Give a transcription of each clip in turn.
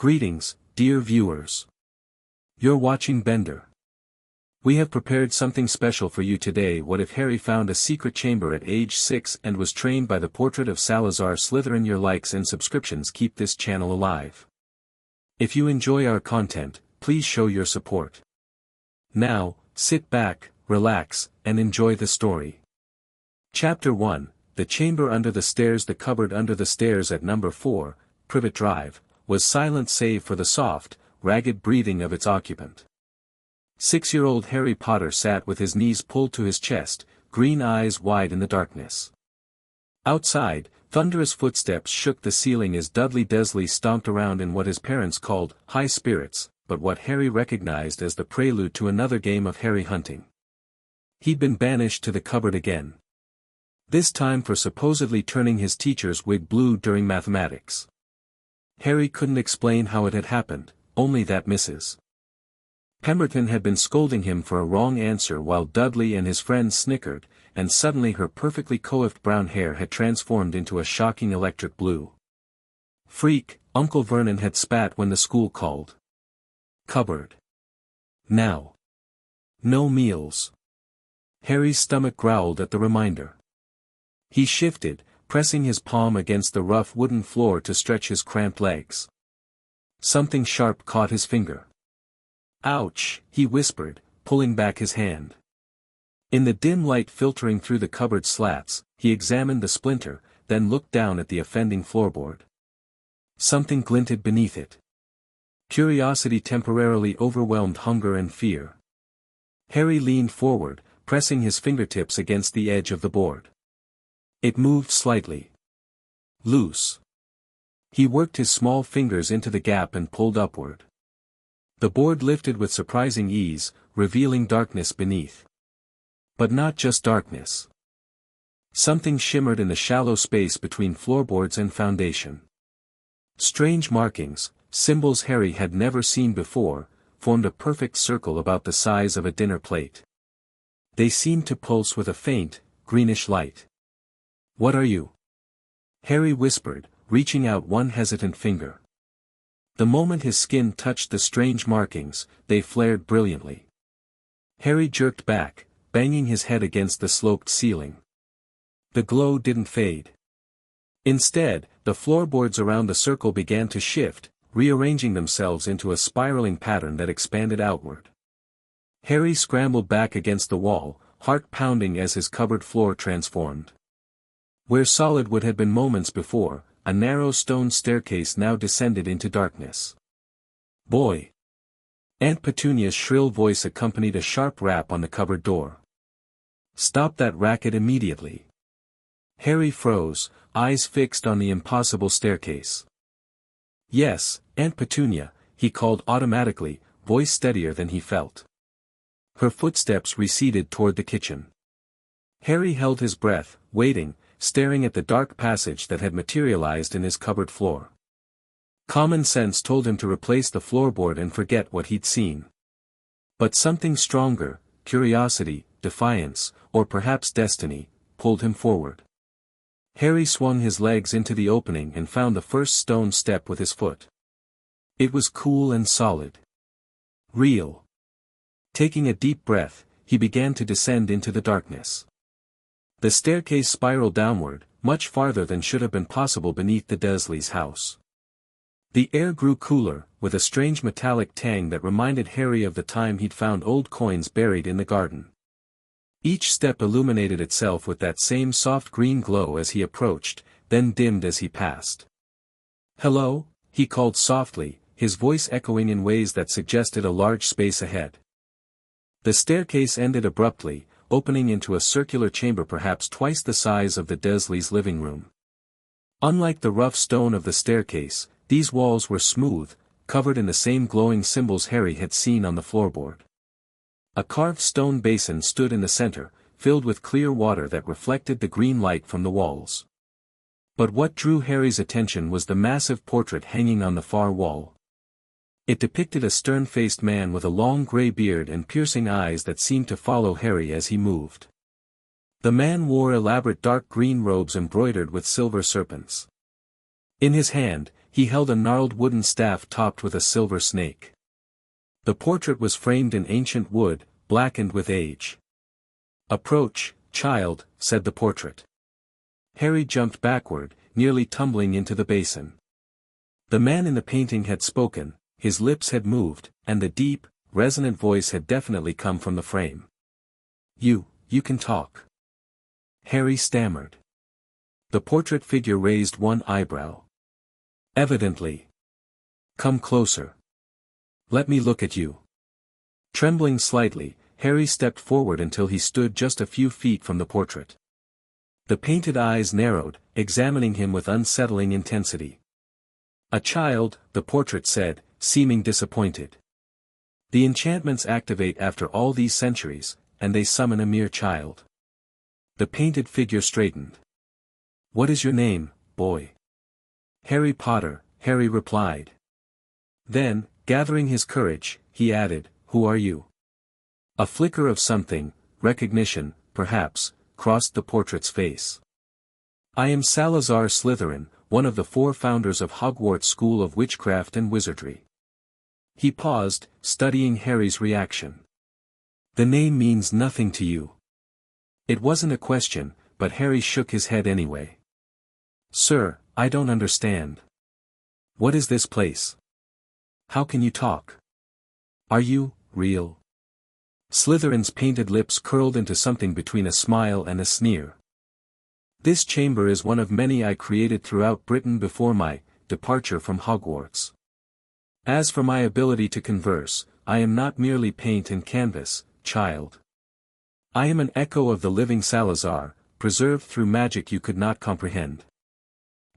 Greetings, dear viewers. You're watching Bender. We have prepared something special for you today. What if Harry found a secret chamber at age 6 and was trained by the portrait of Salazar Slytherin? Your likes and subscriptions keep this channel alive. If you enjoy our content, please show your support. Now, sit back, relax, and enjoy the story. Chapter 1, The Chamber Under the Stairs. The cupboard under the stairs at number 4, Privet Drive, was silent save for the soft, ragged breathing of its occupant. 6-year-old Harry Potter sat with his knees pulled to his chest, green eyes wide in the darkness. Outside, thunderous footsteps shook the ceiling as Dudley Dursley stomped around in what his parents called high spirits, but what Harry recognized as the prelude to another game of Harry hunting. He'd been banished to the cupboard again. This time for supposedly turning his teacher's wig blue during mathematics. Harry couldn't explain how it had happened, only that Mrs. Pemberton had been scolding him for a wrong answer while Dudley and his friends snickered, and suddenly her perfectly coiffed brown hair had transformed into a shocking electric blue. Freak, Uncle Vernon had spat when the school called. Cupboard. Now. No meals. Harry's stomach growled at the reminder. He shifted, pressing his palm against the rough wooden floor to stretch his cramped legs. Something sharp caught his finger. Ouch, he whispered, pulling back his hand. In the dim light filtering through the cupboard slats, he examined the splinter, then looked down at the offending floorboard. Something glinted beneath it. Curiosity temporarily overwhelmed hunger and fear. Harry leaned forward, pressing his fingertips against the edge of the board. It moved slightly. Loose. He worked his small fingers into the gap and pulled upward. The board lifted with surprising ease, revealing darkness beneath. But not just darkness. Something shimmered in the shallow space between floorboards and foundation. Strange markings, symbols Harry had never seen before, formed a perfect circle about the size of a dinner plate. They seemed to pulse with a faint, greenish light. What are you? Harry whispered, reaching out one hesitant finger. The moment his skin touched the strange markings, they flared brilliantly. Harry jerked back, banging his head against the sloped ceiling. The glow didn't fade. Instead, the floorboards around the circle began to shift, rearranging themselves into a spiraling pattern that expanded outward. Harry scrambled back against the wall, heart pounding as his cupboard floor transformed. Where solid wood had been moments before, a narrow stone staircase now descended into darkness. Boy! Aunt Petunia's shrill voice accompanied a sharp rap on the cupboard door. Stop that racket immediately. Harry froze, eyes fixed on the impossible staircase. Yes, Aunt Petunia, he called automatically, voice steadier than he felt. Her footsteps receded toward the kitchen. Harry held his breath, waiting, staring at the dark passage that had materialized in his cupboard floor. Common sense told him to replace the floorboard and forget what he'd seen. But something stronger, curiosity, defiance, or perhaps destiny, pulled him forward. Harry swung his legs into the opening and found the first stone step with his foot. It was cool and solid. Real. Taking a deep breath, he began to descend into the darkness. The staircase spiraled downward, much farther than should have been possible beneath the Dursleys' house. The air grew cooler, with a strange metallic tang that reminded Harry of the time he'd found old coins buried in the garden. Each step illuminated itself with that same soft green glow as he approached, then dimmed as he passed. Hello, he called softly, his voice echoing in ways that suggested a large space ahead. The staircase ended abruptly, opening into a circular chamber perhaps twice the size of the Dursleys' living room. Unlike the rough stone of the staircase, these walls were smooth, covered in the same glowing symbols Harry had seen on the floorboard. A carved stone basin stood in the center, filled with clear water that reflected the green light from the walls. But what drew Harry's attention was the massive portrait hanging on the far wall. It depicted a stern-faced man with a long gray beard and piercing eyes that seemed to follow Harry as he moved. The man wore elaborate dark green robes embroidered with silver serpents. In his hand, He held a gnarled wooden staff topped with a silver snake. The portrait was framed in ancient wood, blackened with age. "Approach, child," said the portrait. Harry jumped backward, nearly tumbling into the basin. The man in the painting had spoken, his lips had moved, and the deep, resonant voice had definitely come from the frame. You can talk." Harry stammered. The portrait figure raised one eyebrow. "Evidently. Come closer. Let me look at you." Trembling slightly, Harry stepped forward until he stood just a few feet from the portrait. The painted eyes narrowed, examining him with unsettling intensity. "A child," the portrait said, seeming disappointed. "The enchantments activate after all these centuries, and they summon a mere child." The painted figure straightened. "What is your name, boy?" "Harry Potter," Harry replied. Then, gathering his courage, he added, "Who are you?" A flicker of something, recognition, perhaps, crossed the portrait's face. "I am Salazar Slytherin, one of the 4 founders of Hogwarts School of Witchcraft and Wizardry." He paused, studying Harry's reaction. "The name means nothing to you." It wasn't a question, but Harry shook his head anyway. "Sir, I don't understand. What is this place? How can you talk? Are you real?" Slytherin's painted lips curled into something between a smile and a sneer. "This chamber is one of many I created throughout Britain before my departure from Hogwarts. As for my ability to converse, I am not merely paint and canvas, child. I am an echo of the living Salazar, preserved through magic you could not comprehend."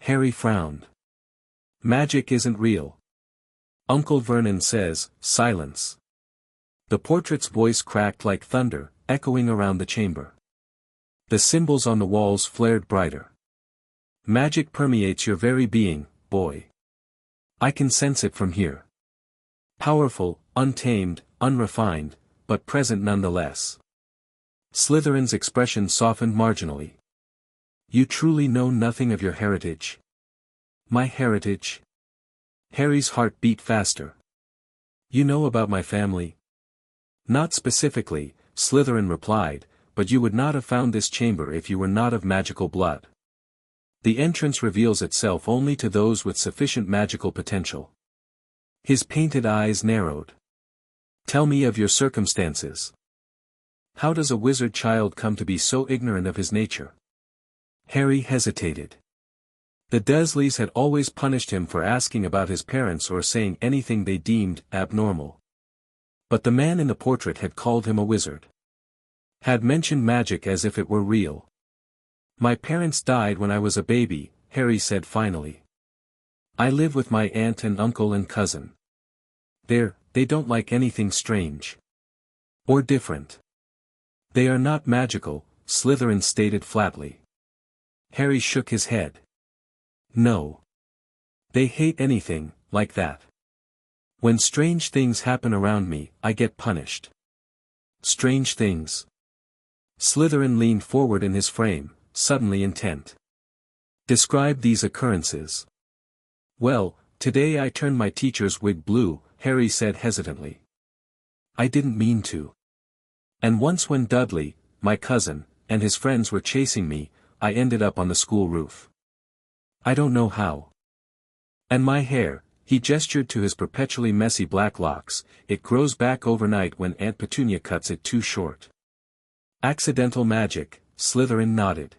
Harry frowned. "Magic isn't real. Uncle Vernon says, silence." The portrait's voice cracked like thunder, echoing around the chamber. The symbols on the walls flared brighter. "Magic permeates your very being, boy. I can sense it from here. Powerful, untamed, unrefined, but present nonetheless." Slytherin's expression softened marginally. "You truly know nothing of your heritage?" "My heritage?" Harry's heart beat faster. "You know about my family?" "Not specifically," Slytherin replied, "but you would not have found this chamber if you were not of magical blood. The entrance reveals itself only to those with sufficient magical potential." His painted eyes narrowed. "Tell me of your circumstances. How does a wizard child come to be so ignorant of his nature?" Harry hesitated. The Dursleys had always punished him for asking about his parents or saying anything they deemed abnormal. But the man in the portrait had called him a wizard. Had mentioned magic as if it were real. "My parents died when I was a baby," Harry said finally. "I live with my aunt and uncle and cousin. They don't like anything strange. Or different. They are not magical," Slytherin stated flatly. Harry shook his head. "No. They hate anything like that. When strange things happen around me, I get punished." "Strange things?" Slytherin leaned forward in his frame, suddenly intent. "Describe these occurrences." "Well, today I turned my teacher's wig blue," Harry said hesitantly. "I didn't mean to. And once when Dudley, my cousin, and his friends were chasing me, I ended up on the school roof. I don't know how. And my hair," he gestured to his perpetually messy black locks, "it grows back overnight when Aunt Petunia cuts it too short." "Accidental magic," Slytherin nodded.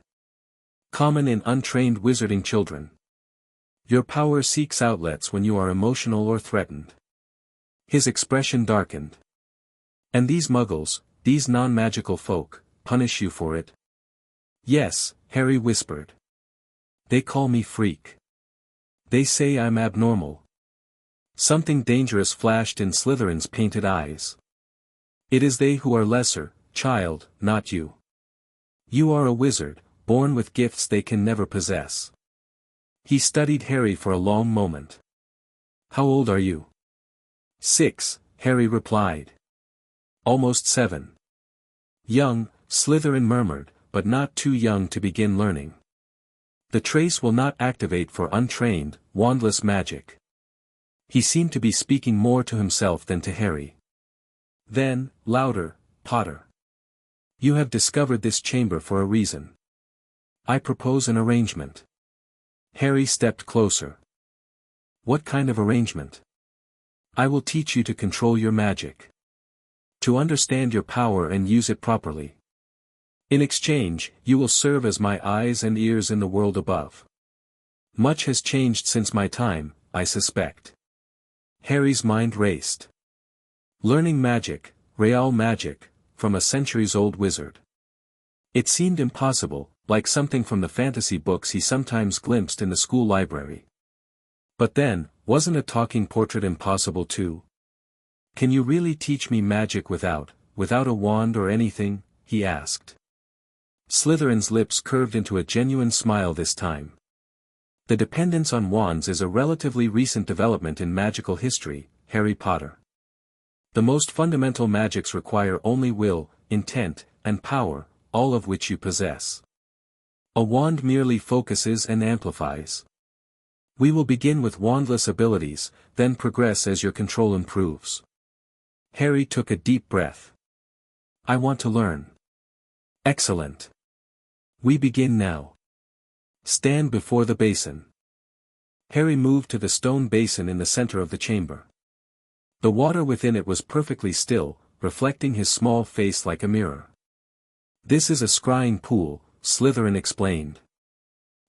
"Common in untrained wizarding children. Your power seeks outlets when you are emotional or threatened." His expression darkened. "And these muggles, these non-magical folk, punish you for it?" "Yes," Harry whispered. "They call me freak. They say I'm abnormal." Something dangerous flashed in Slytherin's painted eyes. "It is they who are lesser, child, not you. You are a wizard, born with gifts they can never possess." He studied Harry for a long moment. "How old are you?" "6, Harry replied. "Almost 7. "Young," Slytherin murmured, "but not too young to begin learning. The trace will not activate for untrained, wandless magic. He seemed to be speaking more to himself than to Harry. Then, louder, Potter. You have discovered this chamber for a reason. I propose an arrangement. Harry stepped closer. What kind of arrangement? I will teach you to control your magic. To understand your power and use it properly. In exchange, you will serve as my eyes and ears in the world above. Much has changed since my time, I suspect. Harry's mind raced. Learning magic, real magic, from a centuries-old wizard. It seemed impossible, like something from the fantasy books he sometimes glimpsed in the school library. But then, wasn't a talking portrait impossible too? Can you really teach me magic without a wand or anything? He asked. Slytherin's lips curved into a genuine smile this time. The dependence on wands is a relatively recent development in magical history, Harry Potter. The most fundamental magics require only will, intent, and power, all of which you possess. A wand merely focuses and amplifies. We will begin with wandless abilities, then progress as your control improves. Harry took a deep breath. I want to learn. Excellent. We begin now. Stand before the basin. Harry moved to the stone basin in the center of the chamber. The water within it was perfectly still, reflecting his small face like a mirror. This is a scrying pool, Slytherin explained.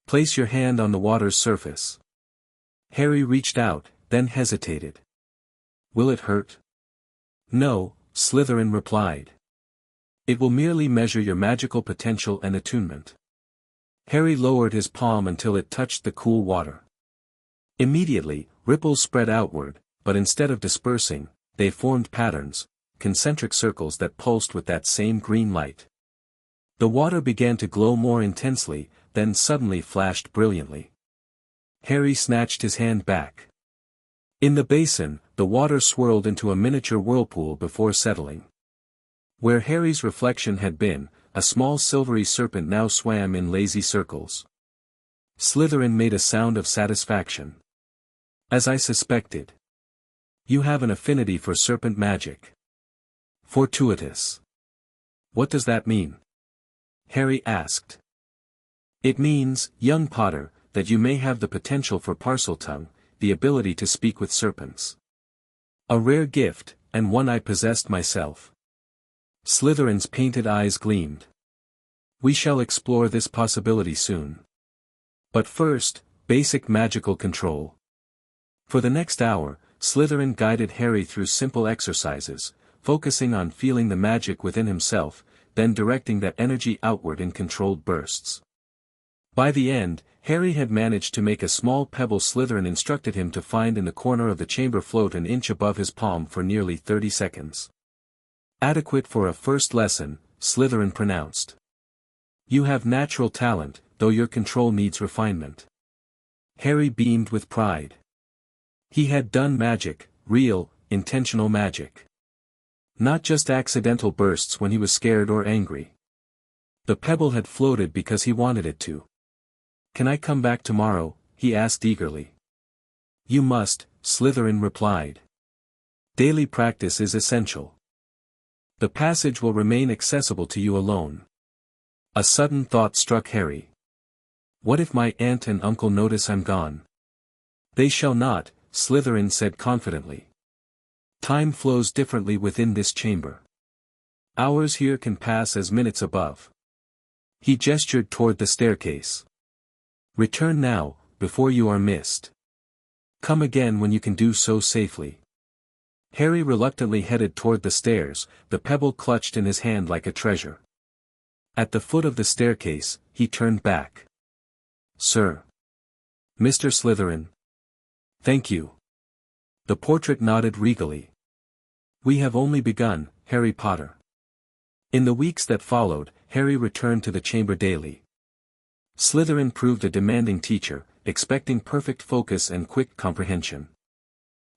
Place your hand on the water's surface. Harry reached out, then hesitated. Will it hurt? No, Slytherin replied. It will merely measure your magical potential and attunement. Harry lowered his palm until it touched the cool water. Immediately, ripples spread outward, but instead of dispersing, they formed patterns, concentric circles that pulsed with that same green light. The water began to glow more intensely, then suddenly flashed brilliantly. Harry snatched his hand back. In the basin, the water swirled into a miniature whirlpool before settling. Where Harry's reflection had been, a small silvery serpent now swam in lazy circles. Slytherin made a sound of satisfaction. As I suspected. You have an affinity for serpent magic. Fortuitous. What does that mean? Harry asked. It means, young Potter, that you may have the potential for parseltongue, the ability to speak with serpents. A rare gift, and one I possessed myself. Slytherin's painted eyes gleamed. We shall explore this possibility soon. But first, basic magical control. For the next hour, Slytherin guided Harry through simple exercises, focusing on feeling the magic within himself, then directing that energy outward in controlled bursts. By the end, Harry had managed to make a small pebble Slytherin instructed him to find in the corner of the chamber float an inch above his palm for nearly 30 seconds. Adequate for a first lesson, Slytherin pronounced. You have natural talent, though your control needs refinement. Harry beamed with pride. He had done magic, real, intentional magic. Not just accidental bursts when he was scared or angry. The pebble had floated because he wanted it to. Can I come back tomorrow? He asked eagerly. You must, Slytherin replied. Daily practice is essential. The passage will remain accessible to you alone. A sudden thought struck Harry. What if my aunt and uncle notice I'm gone? They shall not, Slytherin said confidently. Time flows differently within this chamber. Hours here can pass as minutes above. He gestured toward the staircase. Return now, before you are missed. Come again when you can do so safely. Harry reluctantly headed toward the stairs, the pebble clutched in his hand like a treasure. At the foot of the staircase, he turned back. Sir. Mr. Slytherin. Thank you. The portrait nodded regally. We have only begun, Harry Potter. In the weeks that followed, Harry returned to the chamber daily. Slytherin proved a demanding teacher, expecting perfect focus and quick comprehension.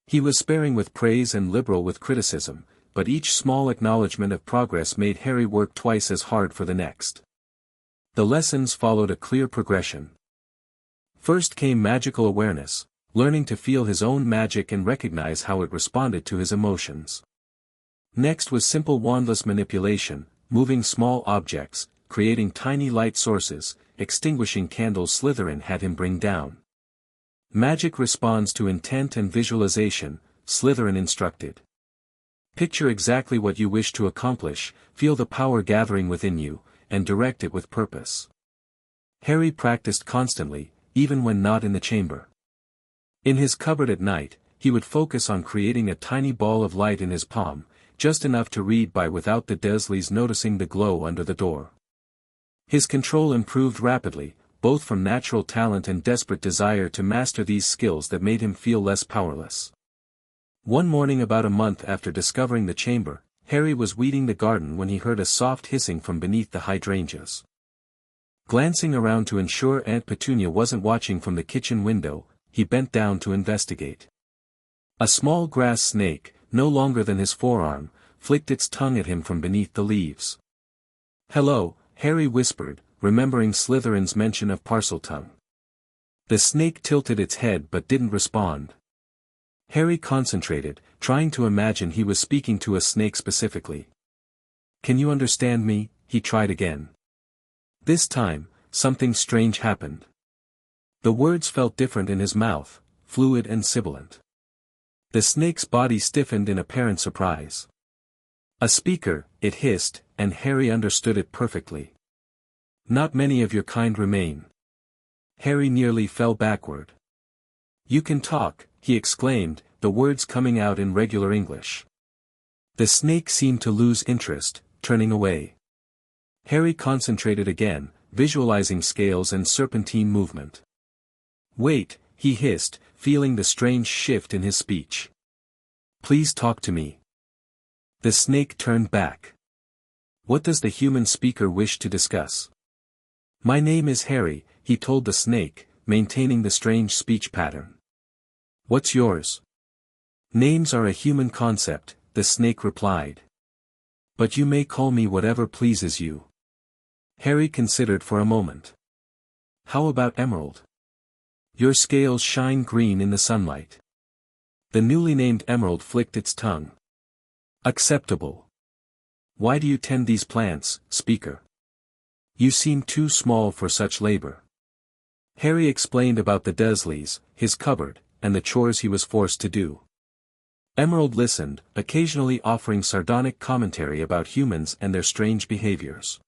He was sparing with praise and liberal with criticism, but each small acknowledgement of progress made Harry work twice as hard for the next. The lessons followed a clear progression. First came magical awareness, learning to feel his own magic and recognize how it responded to his emotions. Next was simple wandless manipulation, moving small objects, creating tiny light sources, extinguishing candles Slytherin had him bring down. Magic responds to intent and visualization, Slytherin instructed. Picture exactly what you wish to accomplish, feel the power gathering within you, and direct it with purpose. Harry practiced constantly, even when not in the chamber. In his cupboard at night, he would focus on creating a tiny ball of light in his palm, just enough to read by without the Dursleys noticing the glow under the door. His control improved rapidly, both from natural talent and desperate desire to master these skills that made him feel less powerless. One morning about a month after discovering the chamber, Harry was weeding the garden when he heard a soft hissing from beneath the hydrangeas. Glancing around to ensure Aunt Petunia wasn't watching from the kitchen window, he bent down to investigate. A small grass snake, no longer than his forearm, flicked its tongue at him from beneath the leaves. "Hello," Harry whispered, remembering Slytherin's mention of Parseltongue. The snake tilted its head but didn't respond. Harry concentrated, trying to imagine he was speaking to a snake specifically. "Can you understand me?" he tried again. This time, something strange happened. The words felt different in his mouth, fluid and sibilant. The snake's body stiffened in apparent surprise. "A speaker," it hissed, and Harry understood it perfectly. "Not many of your kind remain." Harry nearly fell backward. "You can talk," he exclaimed, the words coming out in regular English. The snake seemed to lose interest, turning away. Harry concentrated again, visualizing scales and serpentine movement. "Wait," he hissed, feeling the strange shift in his speech. "Please talk to me." The snake turned back. "What does the human speaker wish to discuss?" "My name is Harry," he told the snake, maintaining the strange speech pattern. "What's yours?" "Names are a human concept," the snake replied. "But you may call me whatever pleases you." Harry considered for a moment. "How about Emerald? Your scales shine green in the sunlight." The newly named Emerald flicked its tongue. "Acceptable. Why do you tend these plants, speaker? You seem too small for such labor." Harry explained about the Dursleys, his cupboard, and the chores he was forced to do. Emerald listened, occasionally offering sardonic commentary about humans and their strange behaviors.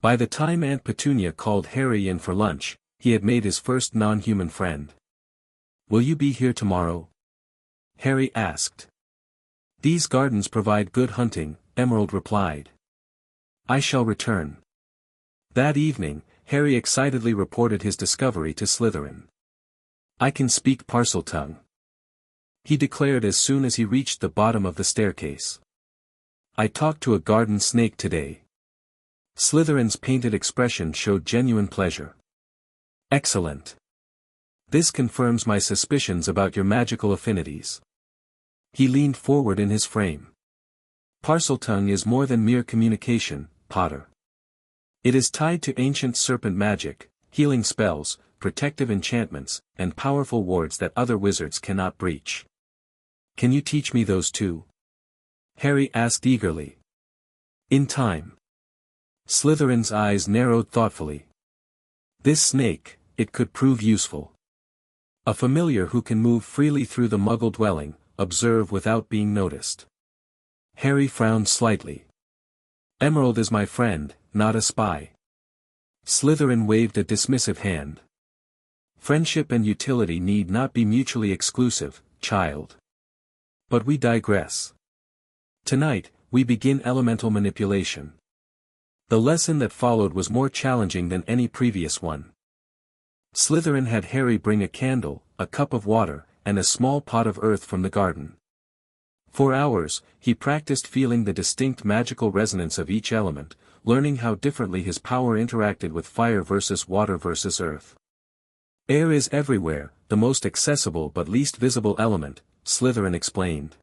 By the time Aunt Petunia called Harry in for lunch, he had made his first non-human friend. "Will you be here tomorrow?" Harry asked. "These gardens provide good hunting," Emerald replied. "I shall return." That evening, Harry excitedly reported his discovery to Slytherin. "I can speak Parseltongue," he declared as soon as he reached the bottom of the staircase. "I talked to a garden snake today." Slytherin's painted expression showed genuine pleasure. "Excellent. This confirms my suspicions about your magical affinities." He leaned forward in his frame. "Parseltongue is more than mere communication, Potter. It is tied to ancient serpent magic, healing spells, protective enchantments, and powerful wards that other wizards cannot breach." "Can you teach me those too?" Harry asked eagerly. "In time." Slytherin's eyes narrowed thoughtfully. "This snake, it could prove useful. A familiar who can move freely through the Muggle dwelling, observe without being noticed." Harry frowned slightly. "Emerald is my friend, not a spy." Slytherin waved a dismissive hand. "Friendship and utility need not be mutually exclusive, child. But we digress. Tonight, we begin elemental manipulation." The lesson that followed was more challenging than any previous one. Slytherin had Harry bring a candle, a cup of water, and a small pot of earth from the garden. For hours, he practiced feeling the distinct magical resonance of each element, learning how differently his power interacted with fire versus water versus earth. "Air is everywhere, the most accessible but least visible element," Slytherin explained.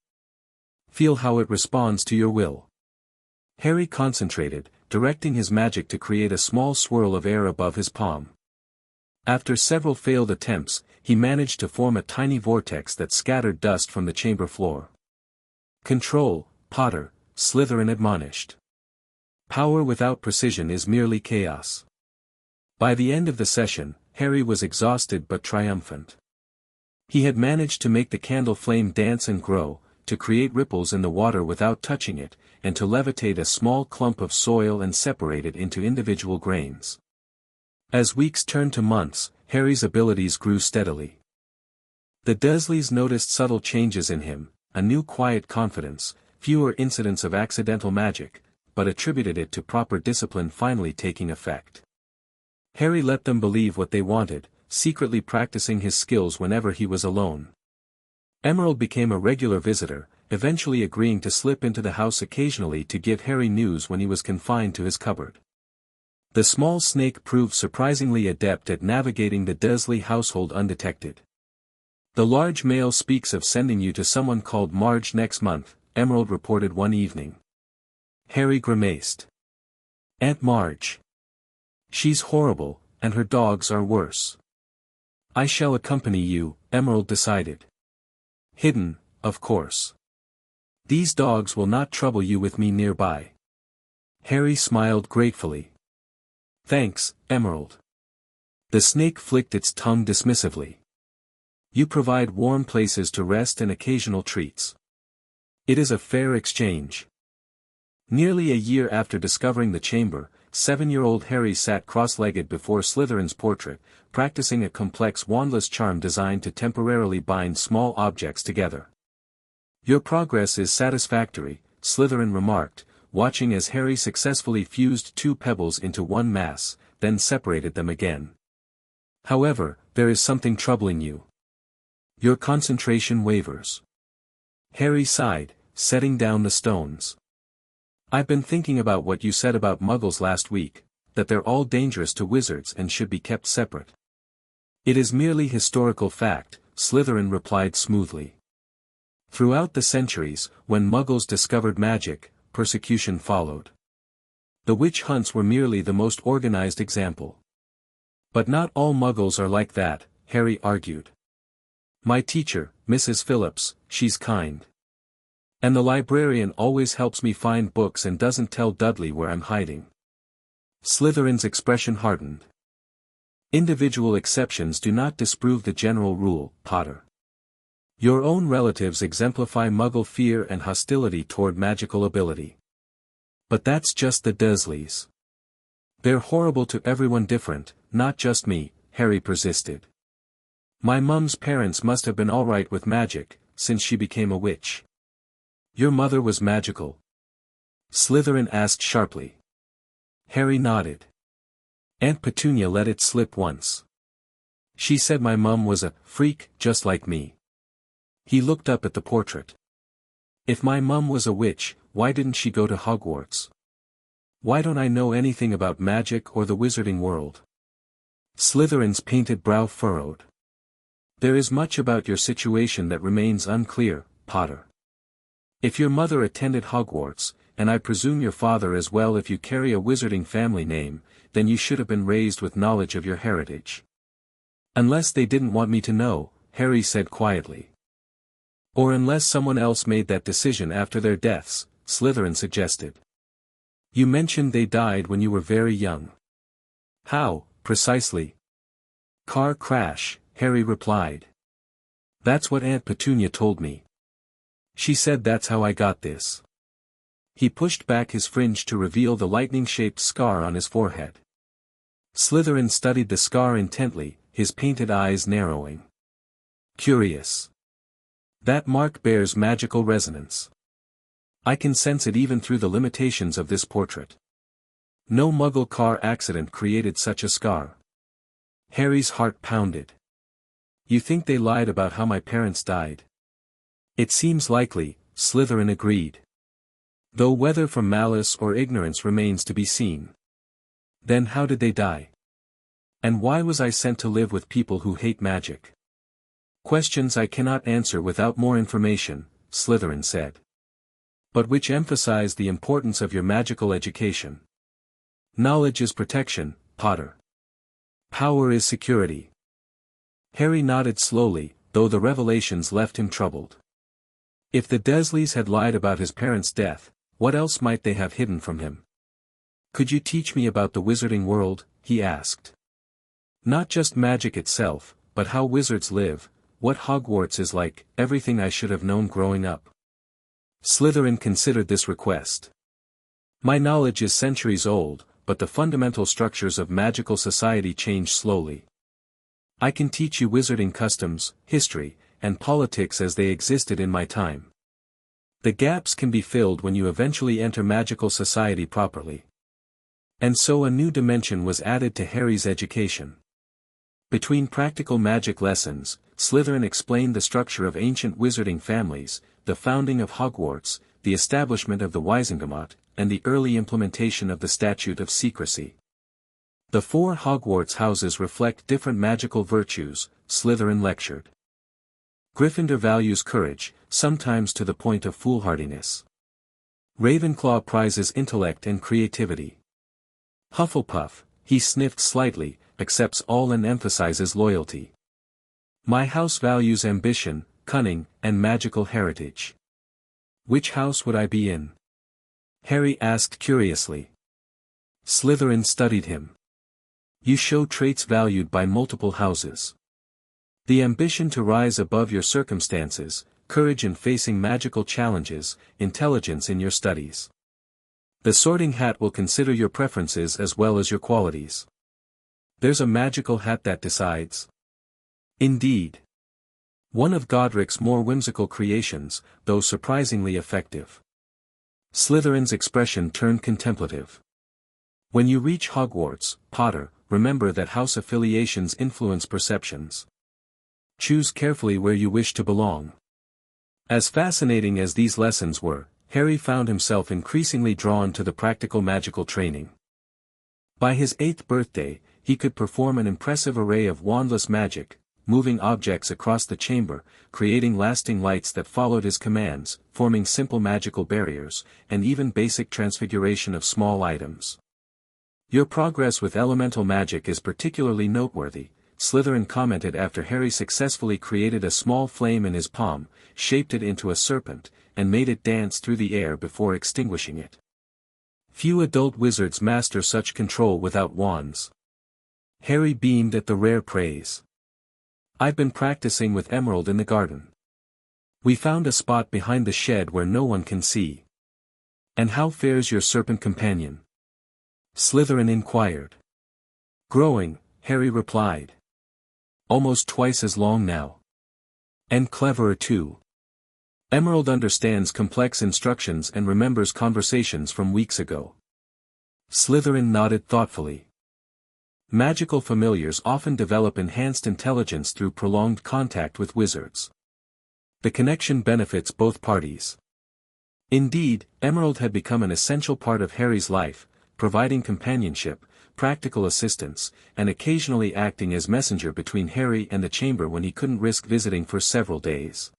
"Feel how it responds to your will." Harry concentrated, directing his magic to create a small swirl of air above his palm. After several failed attempts, he managed to form a tiny vortex that scattered dust from the chamber floor. "Control, Potter," Slytherin admonished. "Power without precision is merely chaos." By the end of the session, Harry was exhausted but triumphant. He had managed to make the candle flame dance and grow, to create ripples in the water without touching it, and to levitate a small clump of soil and separate it into individual grains. As weeks turned to months, Harry's abilities grew steadily. The Dursleys noticed subtle changes in him, a new quiet confidence, fewer incidents of accidental magic, but attributed it to proper discipline finally taking effect. Harry let them believe what they wanted, secretly practicing his skills whenever he was alone. Emerald became a regular visitor, eventually agreeing to slip into the house occasionally to give Harry news when he was confined to his cupboard. The small snake proved surprisingly adept at navigating the Dursley household undetected. "The large male speaks of sending you to someone called Marge next month," Emerald reported one evening. Harry grimaced. "Aunt Marge. She's horrible, and her dogs are worse." "I shall accompany you," Emerald decided. "Hidden, of course. These dogs will not trouble you with me nearby." Harry smiled gratefully. "Thanks, Emerald." The snake flicked its tongue dismissively. "You provide warm places to rest and occasional treats. It is a fair exchange." Nearly a year after discovering the chamber, 7-year-old Harry sat cross-legged before Slytherin's portrait, practicing a complex wandless charm designed to temporarily bind small objects together. "Your progress is satisfactory," Slytherin remarked, watching as Harry successfully fused two pebbles into one mass, then separated them again. "However, there is something troubling you. Your concentration wavers." Harry sighed, setting down the stones. "I've been thinking about what you said about Muggles last week, that they're all dangerous to wizards and should be kept separate." "It is merely historical fact," Slytherin replied smoothly. Throughout the centuries, when Muggles discovered magic, persecution followed. The witch hunts were merely the most organized example. "But not all Muggles are like that," Harry argued. "My teacher, Mrs. Phillips, she's kind. And the librarian always helps me find books and doesn't tell Dudley where I'm hiding." Slytherin's expression hardened. "Individual exceptions do not disprove the general rule, Potter. Your own relatives exemplify Muggle fear and hostility toward magical ability. But that's just the Dursleys. They're horrible to everyone different, not just me," Harry persisted. "My mum's parents must have been alright with magic, since she became a witch." "Your mother was magical?" Slytherin asked sharply. Harry nodded. "Aunt Petunia let it slip once. She said my mum was a freak just like me." He looked up at the portrait. "If my mum was a witch, why didn't she go to Hogwarts? Why don't I know anything about magic or the wizarding world?" Slytherin's painted brow furrowed. "There is much about your situation that remains unclear, Potter. If your mother attended Hogwarts, and I presume your father as well if you carry a wizarding family name, then you should have been raised with knowledge of your heritage." "Unless they didn't want me to know," Harry said quietly. "Or unless someone else made that decision after their deaths," Slytherin suggested. "You mentioned they died when you were very young. How, precisely?" "Car crash," Harry replied. "That's what Aunt Petunia told me. She said that's how I got this." He pushed back his fringe to reveal the lightning-shaped scar on his forehead. Slytherin studied the scar intently, his painted eyes narrowing. "Curious. That mark bears magical resonance. I can sense it even through the limitations of this portrait. No Muggle car accident created such a scar." Harry's heart pounded. "You think they lied about how my parents died?" "It seems likely," Slytherin agreed. "Though whether from malice or ignorance remains to be seen." "Then how did they die? And why was I sent to live with people who hate magic?" "Questions I cannot answer without more information," Slytherin said. "But which emphasize the importance of your magical education. Knowledge is protection, Potter." Power is security. Harry nodded slowly, though the revelations left him troubled. If the Dursleys had lied about his parents' death, what else might they have hidden from him? "Could you teach me about the wizarding world?" he asked. "Not just magic itself, but how wizards live, what Hogwarts is like, everything I should have known growing up." Slytherin considered this request. "My knowledge is centuries old, but the fundamental structures of magical society change slowly. I can teach you wizarding customs, history, and politics as they existed in my time. The gaps can be filled when you eventually enter magical society properly." And so a new dimension was added to Harry's education. Between practical magic lessons, Slytherin explained the structure of ancient wizarding families, the founding of Hogwarts, the establishment of the Wisengamot, and the early implementation of the Statute of Secrecy. The 4 Hogwarts houses reflect different magical virtues, Slytherin lectured. Gryffindor values courage, sometimes to the point of foolhardiness. Ravenclaw prizes intellect and creativity. Hufflepuff, he sniffed slightly, accepts all and emphasizes loyalty. My house values ambition, cunning, and magical heritage. Which house would I be in? Harry asked curiously. Slytherin studied him. You show traits valued by multiple houses. The ambition to rise above your circumstances, courage in facing magical challenges, intelligence in your studies. The Sorting Hat will consider your preferences as well as your qualities. There's a magical hat that decides. Indeed. One of Godric's more whimsical creations, though surprisingly effective. Slytherin's expression turned contemplative. When you reach Hogwarts, Potter, remember that house affiliations influence perceptions. Choose carefully where you wish to belong. As fascinating as these lessons were, Harry found himself increasingly drawn to the practical magical training. By his 8th birthday, he could perform an impressive array of wandless magic, moving objects across the chamber, creating lasting lights that followed his commands, forming simple magical barriers, and even basic transfiguration of small items. Your progress with elemental magic is particularly noteworthy, Slytherin commented after Harry successfully created a small flame in his palm, shaped it into a serpent, and made it dance through the air before extinguishing it. Few adult wizards master such control without wands. Harry beamed at the rare praise. I've been practicing with Emerald in the garden. We found a spot behind the shed where no one can see. And how fares your serpent companion? Slytherin inquired. Growing, Harry replied. Almost twice as long now. And cleverer too. Emerald understands complex instructions and remembers conversations from weeks ago. Slytherin nodded thoughtfully. Magical familiars often develop enhanced intelligence through prolonged contact with wizards. The connection benefits both parties. Indeed, Emerald had become an essential part of Harry's life, providing companionship, practical assistance, and occasionally acting as messenger between Harry and the chamber when he couldn't risk visiting for several days.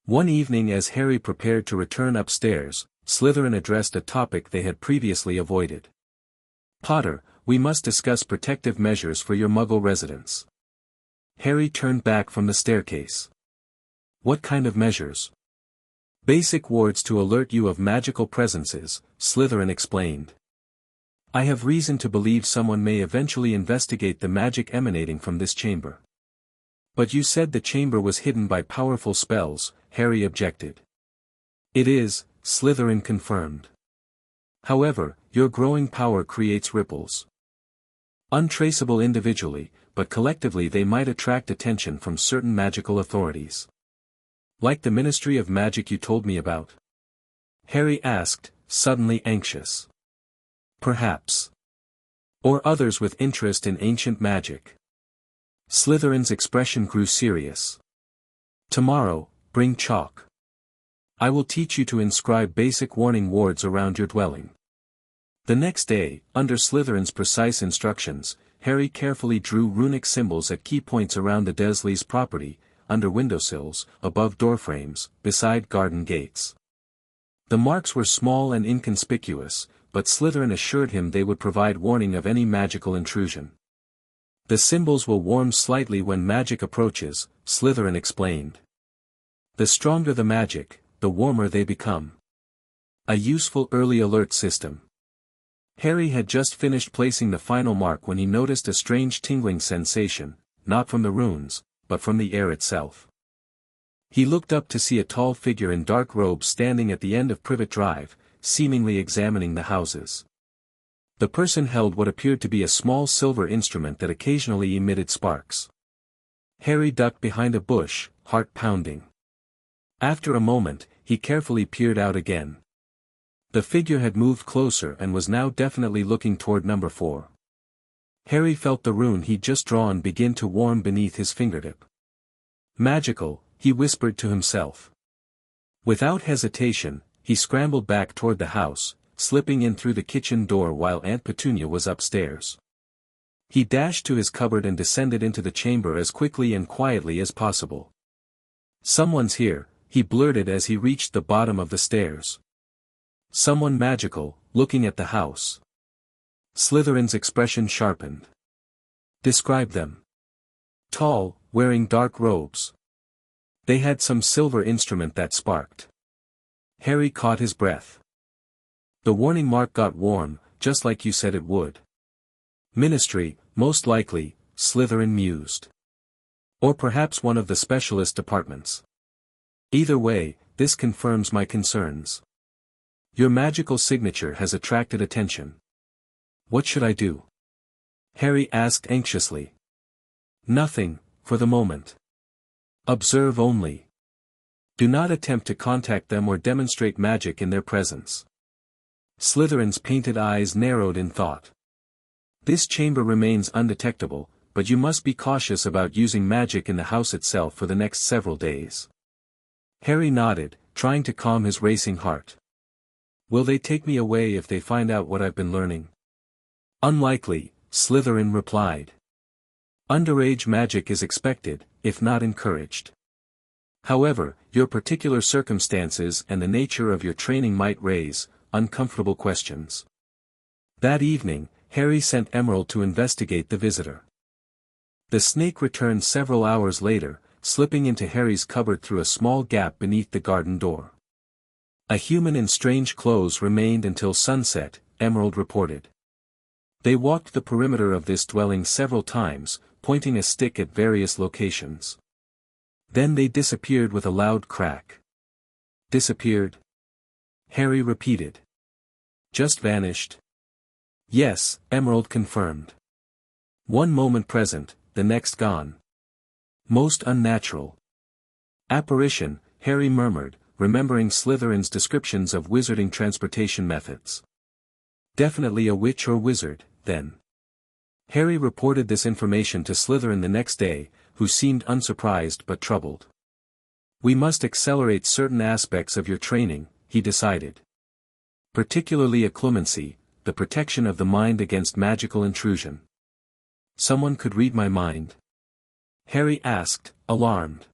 One evening as Harry prepared to return upstairs, Slytherin addressed a topic they had previously avoided. Potter, we must discuss protective measures for your Muggle residence. Harry turned back from the staircase. What kind of measures? Basic wards to alert you of magical presences, Slytherin explained. I have reason to believe someone may eventually investigate the magic emanating from this chamber. But you said the chamber was hidden by powerful spells, Harry objected. It is, Slytherin confirmed. However, your growing power creates ripples. Untraceable individually, but collectively they might attract attention from certain magical authorities. Like the Ministry of Magic you told me about? Harry asked, suddenly anxious. Perhaps. Or others with interest in ancient magic. Slytherin's expression grew serious. Tomorrow, bring chalk. I will teach you to inscribe basic warning wards around your dwelling. The next day, under Slytherin's precise instructions, Harry carefully drew runic symbols at key points around the Dursleys' property, under windowsills, above doorframes, beside garden gates. The marks were small and inconspicuous, but Slytherin assured him they would provide warning of any magical intrusion. The symbols will warm slightly when magic approaches, Slytherin explained. The stronger the magic, the warmer they become. A useful early alert system. Harry had just finished placing the final mark when he noticed a strange tingling sensation, not from the runes, but from the air itself. He looked up to see a tall figure in dark robes standing at the end of Privet Drive, seemingly examining the houses. The person held what appeared to be a small silver instrument that occasionally emitted sparks. Harry ducked behind a bush, heart pounding. After a moment, he carefully peered out again. The figure had moved closer and was now definitely looking toward number 4. Harry felt the rune he'd just drawn begin to warm beneath his fingertip. Magical, he whispered to himself. Without hesitation, he scrambled back toward the house, slipping in through the kitchen door while Aunt Petunia was upstairs. He dashed to his cupboard and descended into the chamber as quickly and quietly as possible. "Someone's here," he blurted as he reached the bottom of the stairs. "Someone magical, looking at the house." Slytherin's expression sharpened. "Describe them." "Tall, wearing dark robes. They had some silver instrument that sparked." Harry caught his breath. "The warning mark got warm, just like you said it would." "Ministry, most likely," Slytherin mused. "Or perhaps one of the specialist departments. Either way, this confirms my concerns. Your magical signature has attracted attention. What should I do?" Harry asked anxiously. "Nothing, for the moment. Observe only. Do not attempt to contact them or demonstrate magic in their presence." Slytherin's painted eyes narrowed in thought. "This chamber remains undetectable, but you must be cautious about using magic in the house itself for the next several days." Harry nodded, trying to calm his racing heart. "Will they take me away if they find out what I've been learning?" "Unlikely," Slytherin replied. "Underage magic is expected, if not encouraged. However, your particular circumstances and the nature of your training might raise uncomfortable questions." That evening, Harry sent Emerald to investigate the visitor. The snake returned several hours later, slipping into Harry's cupboard through a small gap beneath the garden door. "A human in strange clothes remained until sunset," Emerald reported. "They walked the perimeter of this dwelling several times, pointing a stick at various locations. Then they disappeared with a loud crack." "Disappeared?" Harry repeated. "Just vanished." "Yes," Emerald confirmed. "One moment present, the next gone. Most unnatural." "Apparition," Harry murmured, remembering Slytherin's descriptions of wizarding transportation methods. "Definitely a witch or wizard, then." Harry reported this information to Slytherin the next day, who seemed unsurprised but troubled. "We must accelerate certain aspects of your training," he decided. "Particularly occlumency, the protection of the mind against magical intrusion." "Someone could read my mind?" Harry asked, alarmed.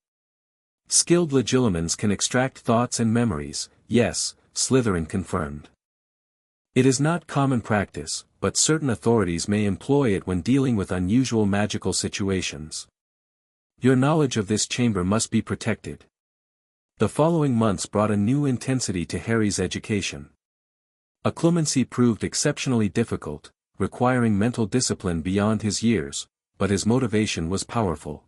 "Skilled legilimens can extract thoughts and memories, yes," Slytherin confirmed. "It is not common practice, but certain authorities may employ it when dealing with unusual magical situations. Your knowledge of this chamber must be protected." The following months brought a new intensity to Harry's education. Occlumency proved exceptionally difficult, requiring mental discipline beyond his years, but his motivation was powerful.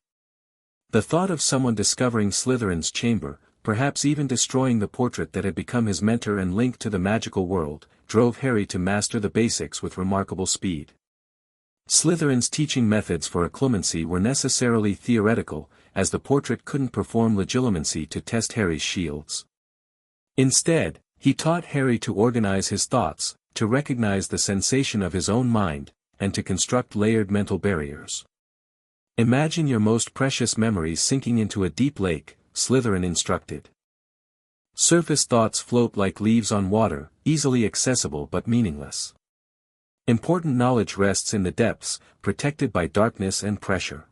The thought of someone discovering Slytherin's chamber, perhaps even destroying the portrait that had become his mentor and link to the magical world, drove Harry to master the basics with remarkable speed. Slytherin's teaching methods for occlumency were necessarily theoretical, as the portrait couldn't perform legilimency to test Harry's shields. Instead, he taught Harry to organize his thoughts, to recognize the sensation of his own mind, and to construct layered mental barriers. "Imagine your most precious memories sinking into a deep lake," Slytherin instructed. "Surface thoughts float like leaves on water, easily accessible but meaningless. Important knowledge rests in the depths, protected by darkness and pressure."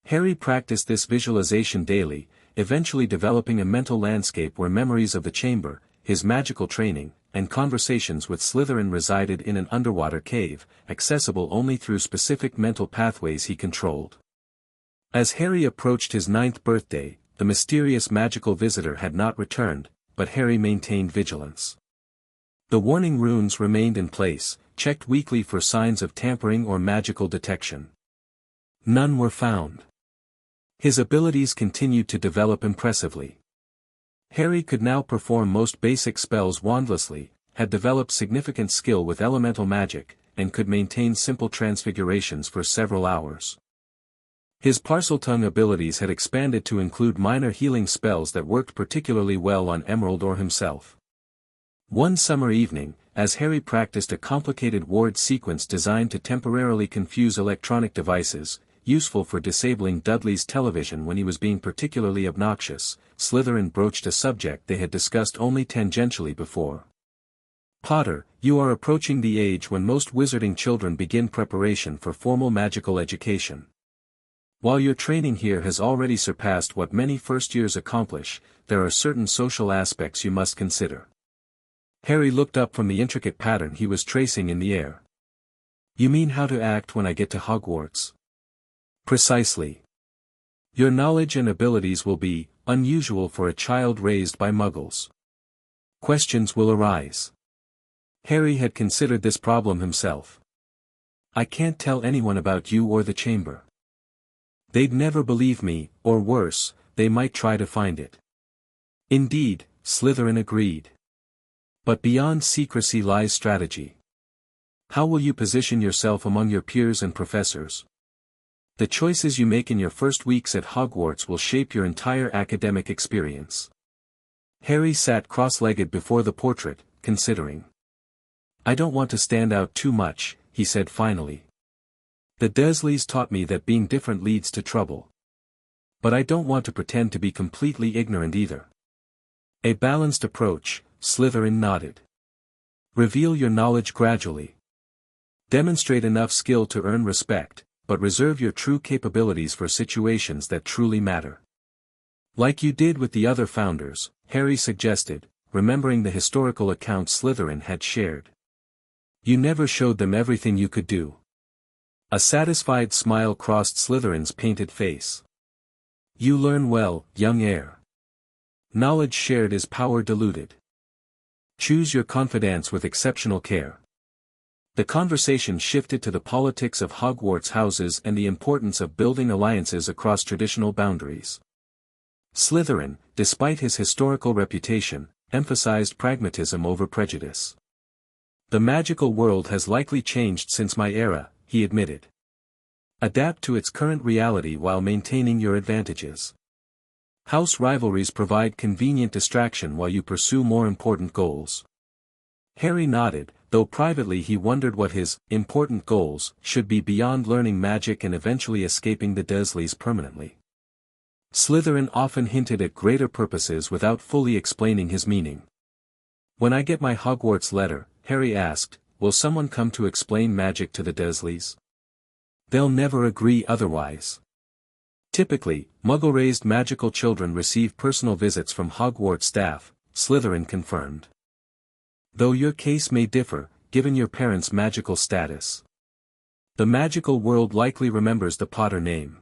Harry practiced this visualization daily, eventually developing a mental landscape where memories of the chamber, his magical training, and conversations with Slytherin resided in an underwater cave, accessible only through specific mental pathways he controlled. As Harry approached his 9th birthday, the mysterious magical visitor had not returned, but Harry maintained vigilance. The warning runes remained in place, checked weekly for signs of tampering or magical detection. None were found. His abilities continued to develop impressively. Harry could now perform most basic spells wandlessly, had developed significant skill with elemental magic, and could maintain simple transfigurations for several hours. His Parseltongue abilities had expanded to include minor healing spells that worked particularly well on Emerald or himself. One summer evening, as Harry practiced a complicated ward sequence designed to temporarily confuse electronic devices, useful for disabling Dudley's television when he was being particularly obnoxious, Slytherin broached a subject they had discussed only tangentially before. "Potter, you are approaching the age when most wizarding children begin preparation for formal magical education. While your training here has already surpassed what many first-years accomplish, there are certain social aspects you must consider." Harry looked up from the intricate pattern he was tracing in the air. "You mean how to act when I get to Hogwarts?" "Precisely. Your knowledge and abilities will be unusual for a child raised by Muggles. Questions will arise." Harry had considered this problem himself. "I can't tell anyone about you or the chamber. They'd never believe me, or worse, they might try to find it." "Indeed," Slytherin agreed. "But beyond secrecy lies strategy. How will you position yourself among your peers and professors? The choices you make in your first weeks at Hogwarts will shape your entire academic experience." Harry sat cross-legged before the portrait, considering. "I don't want to stand out too much," he said finally. "The Dursleys taught me that being different leads to trouble. But I don't want to pretend to be completely ignorant either." "A balanced approach," Slytherin nodded. "Reveal your knowledge gradually. Demonstrate enough skill to earn respect, but reserve your true capabilities for situations that truly matter. Like you did with the other founders," Harry suggested, remembering the historical accounts Slytherin had shared. "You never showed them everything you could do." A satisfied smile crossed Slytherin's painted face. "You learn well, young heir. Knowledge shared is power diluted. Choose your confidants with exceptional care." The conversation shifted to the politics of Hogwarts houses and the importance of building alliances across traditional boundaries. Slytherin, despite his historical reputation, emphasized pragmatism over prejudice. "The magical world has likely changed since my era," he admitted. "Adapt to its current reality while maintaining your advantages. House rivalries provide convenient distraction while you pursue more important goals." Harry nodded, though privately he wondered what his important goals should be beyond learning magic and eventually escaping the Dursleys permanently. Slytherin often hinted at greater purposes without fully explaining his meaning. "When I get my Hogwarts letter," Harry asked, "will someone come to explain magic to the Dursleys?" "They'll never agree otherwise. Typically, Muggle-raised magical children receive personal visits from Hogwarts staff," Slytherin confirmed. "Though your case may differ, given your parents' magical status. The magical world likely remembers the Potter name."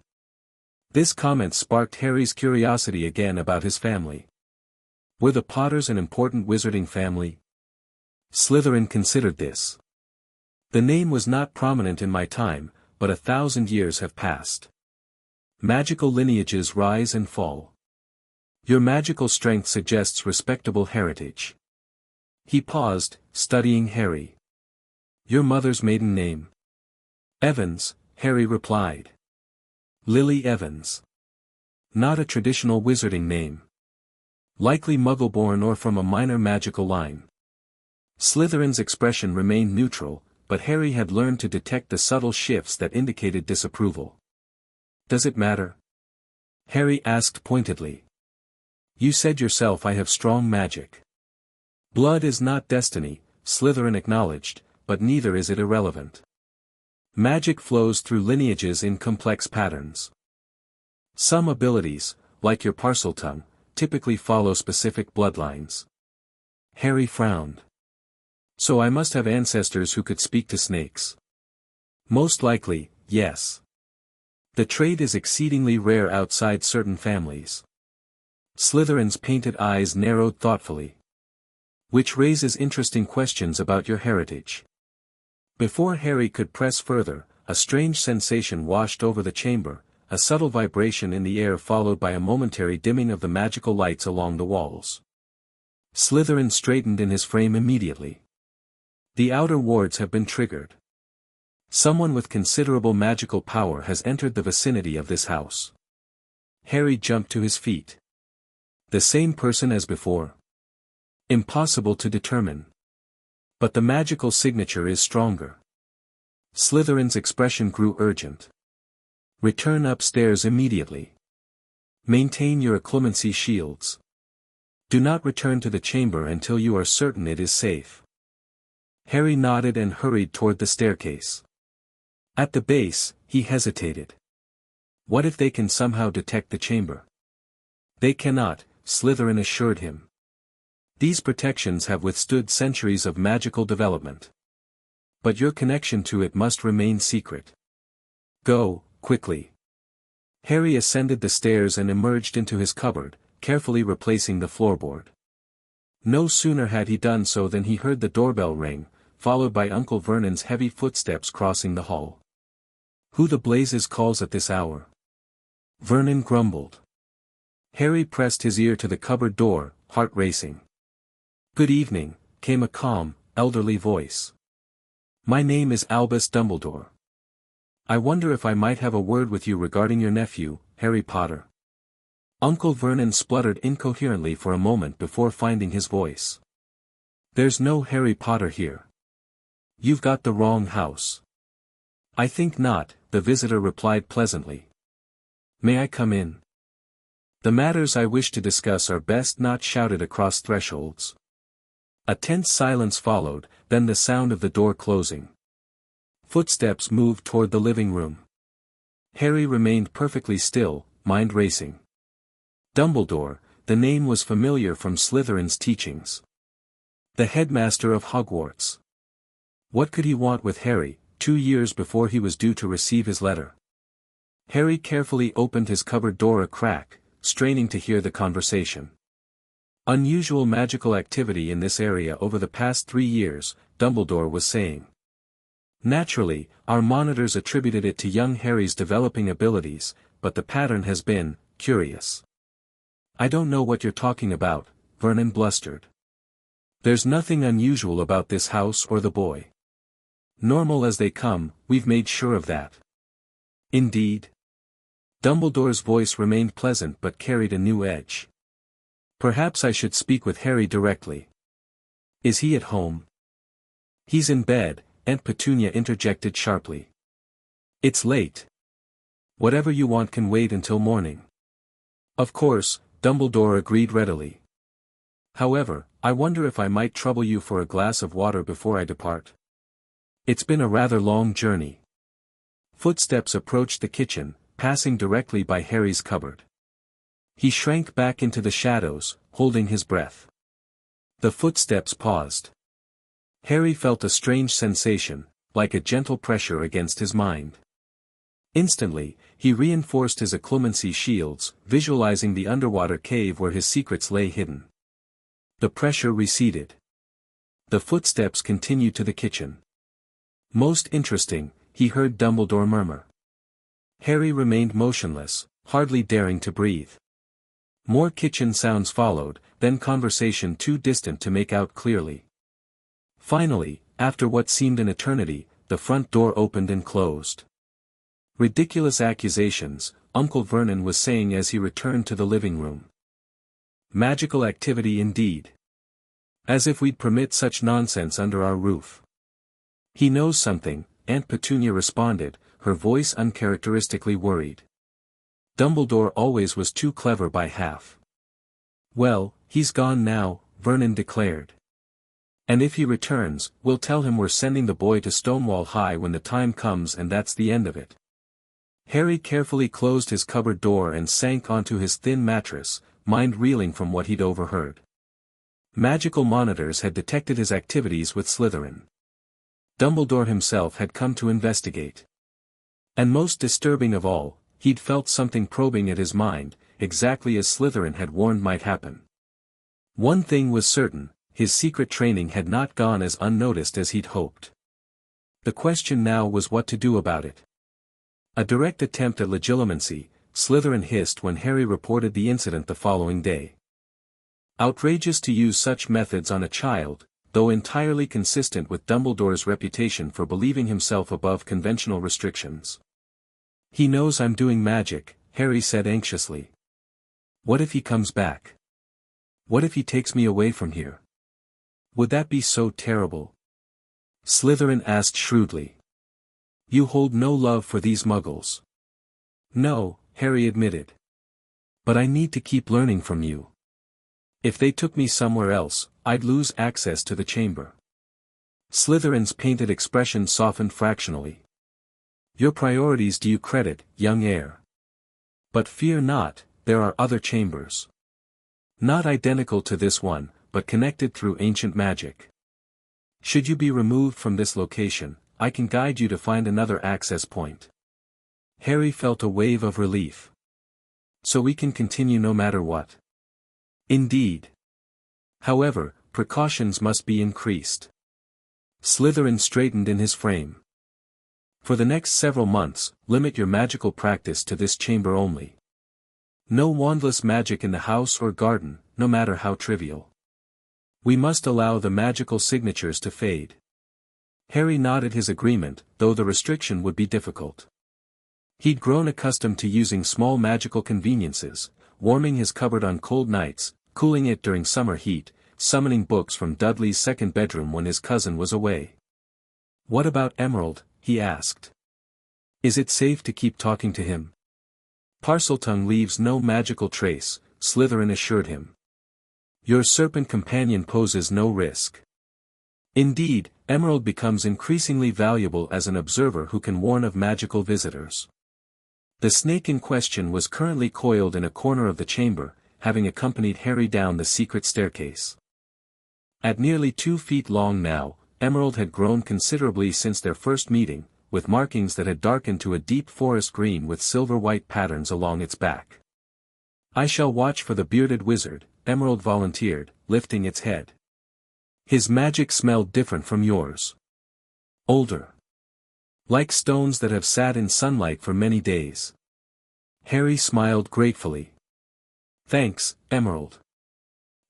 This comment sparked Harry's curiosity again about his family. Were the Potters an important wizarding family? Slytherin considered this. "The name was not prominent in my time, but 1,000 years have passed. Magical lineages rise and fall. Your magical strength suggests respectable heritage." He paused, studying Harry. "Your mother's maiden name?" "Evans," Harry replied. "Lily Evans. Not a traditional wizarding name. Likely Muggle-born or from a minor magical line." Slytherin's expression remained neutral, but Harry had learned to detect the subtle shifts that indicated disapproval. "Does it matter?" Harry asked pointedly. "You said yourself I have strong magic." "Blood is not destiny," Slytherin acknowledged, "but neither is it irrelevant. Magic flows through lineages in complex patterns. Some abilities, like your Parseltongue, typically follow specific bloodlines." Harry frowned. So I must have ancestors who could speak to snakes. Most likely, yes. The trait is exceedingly rare outside certain families. Slytherin's painted eyes narrowed thoughtfully. Which raises interesting questions about your heritage. Before Harry could press further, a strange sensation washed over the chamber, a subtle vibration in the air followed by a momentary dimming of the magical lights along the walls. Slytherin straightened in his frame immediately. The outer wards have been triggered. Someone with considerable magical power has entered the vicinity of this house. Harry jumped to his feet. The same person as before? Impossible to determine. But the magical signature is stronger. Slytherin's expression grew urgent. Return upstairs immediately. Maintain your occlumency shields. Do not return to the chamber until you are certain it is safe. Harry nodded and hurried toward the staircase. At the base, he hesitated. What if they can somehow detect the chamber? They cannot, Slytherin assured him. These protections have withstood centuries of magical development. But your connection to it must remain secret. Go, quickly. Harry ascended the stairs and emerged into his cupboard, carefully replacing the floorboard. No sooner had he done so than he heard the doorbell ring, followed by Uncle Vernon's heavy footsteps crossing the hall. Who the blazes calls at this hour? Vernon grumbled. Harry pressed his ear to the cupboard door, heart racing. Good evening, came a calm, elderly voice. My name is Albus Dumbledore. I wonder if I might have a word with you regarding your nephew, Harry Potter. Uncle Vernon spluttered incoherently for a moment before finding his voice. There's no Harry Potter here. You've got the wrong house. I think not, the visitor replied pleasantly. May I come in? The matters I wish to discuss are best not shouted across thresholds. A tense silence followed, then the sound of the door closing. Footsteps moved toward the living room. Harry remained perfectly still, mind racing. Dumbledore, the name was familiar from Slytherin's teachings. The headmaster of Hogwarts. What could he want with Harry, 2 years before he was due to receive his letter? Harry carefully opened his cupboard door a crack, straining to hear the conversation. Unusual magical activity in this area over the past 3 years, Dumbledore was saying. Naturally, our monitors attributed it to young Harry's developing abilities, but the pattern has been curious. I don't know what you're talking about, Vernon blustered. There's nothing unusual about this house or the boy. Normal as they come, we've made sure of that. Indeed? Dumbledore's voice remained pleasant but carried a new edge. Perhaps I should speak with Harry directly. Is he at home? He's in bed, Aunt Petunia interjected sharply. It's late. Whatever you want can wait until morning. Of course, Dumbledore agreed readily. However, I wonder if I might trouble you for a glass of water before I depart. It's been a rather long journey. Footsteps approached the kitchen, passing directly by Harry's cupboard. He shrank back into the shadows, holding his breath. The footsteps paused. Harry felt a strange sensation, like a gentle pressure against his mind. Instantly, he reinforced his occlumency shields, visualizing the underwater cave where his secrets lay hidden. The pressure receded. The footsteps continued to the kitchen. Most interesting, he heard Dumbledore murmur. Harry remained motionless, hardly daring to breathe. More kitchen sounds followed, then conversation too distant to make out clearly. Finally, after what seemed an eternity, the front door opened and closed. Ridiculous accusations, Uncle Vernon was saying as he returned to the living room. Magical activity indeed. As if we'd permit such nonsense under our roof. He knows something, Aunt Petunia responded, her voice uncharacteristically worried. Dumbledore always was too clever by half. Well, he's gone now, Vernon declared. And if he returns, we'll tell him we're sending the boy to Stonewall High when the time comes and that's the end of it. Harry carefully closed his cupboard door and sank onto his thin mattress, mind reeling from what he'd overheard. Magical monitors had detected his activities with Slytherin. Dumbledore himself had come to investigate. And most disturbing of all, he'd felt something probing at his mind, exactly as Slytherin had warned might happen. One thing was certain, his secret training had not gone as unnoticed as he'd hoped. The question now was what to do about it. A direct attempt at legitimacy, Slytherin hissed when Harry reported the incident the following day. Outrageous to use such methods on a child, though entirely consistent with Dumbledore's reputation for believing himself above conventional restrictions. He knows I'm doing magic, Harry said anxiously. What if he comes back? What if he takes me away from here? Would that be so terrible? Slytherin asked shrewdly. You hold no love for these muggles. No, Harry admitted. But I need to keep learning from you. If they took me somewhere else, I'd lose access to the chamber. Slytherin's painted expression softened fractionally. Your priorities do you credit, young heir. But fear not, there are other chambers. Not identical to this one, but connected through ancient magic. Should you be removed from this location, I can guide you to find another access point. Harry felt a wave of relief. So we can continue no matter what. Indeed. However, precautions must be increased. Slytherin straightened in his frame. For the next several months, limit your magical practice to this chamber only. No wandless magic in the house or garden, no matter how trivial. We must allow the magical signatures to fade. Harry nodded his agreement, though the restriction would be difficult. He'd grown accustomed to using small magical conveniences, warming his cupboard on cold nights, cooling it during summer heat, summoning books from Dudley's second bedroom when his cousin was away. What about Emerald? He asked. Is it safe to keep talking to him? Parseltongue leaves no magical trace, Slytherin assured him. Your serpent companion poses no risk. Indeed, Emerald becomes increasingly valuable as an observer who can warn of magical visitors. The snake in question was currently coiled in a corner of the chamber, having accompanied Harry down the secret staircase. At nearly 2 feet long now, Emerald had grown considerably since their first meeting, with markings that had darkened to a deep forest green with silver-white patterns along its back. I shall watch for the bearded wizard, Emerald volunteered, lifting its head. His magic smelled different from yours. Older. Like stones that have sat in sunlight for many days. Harry smiled gratefully. Thanks, Emerald.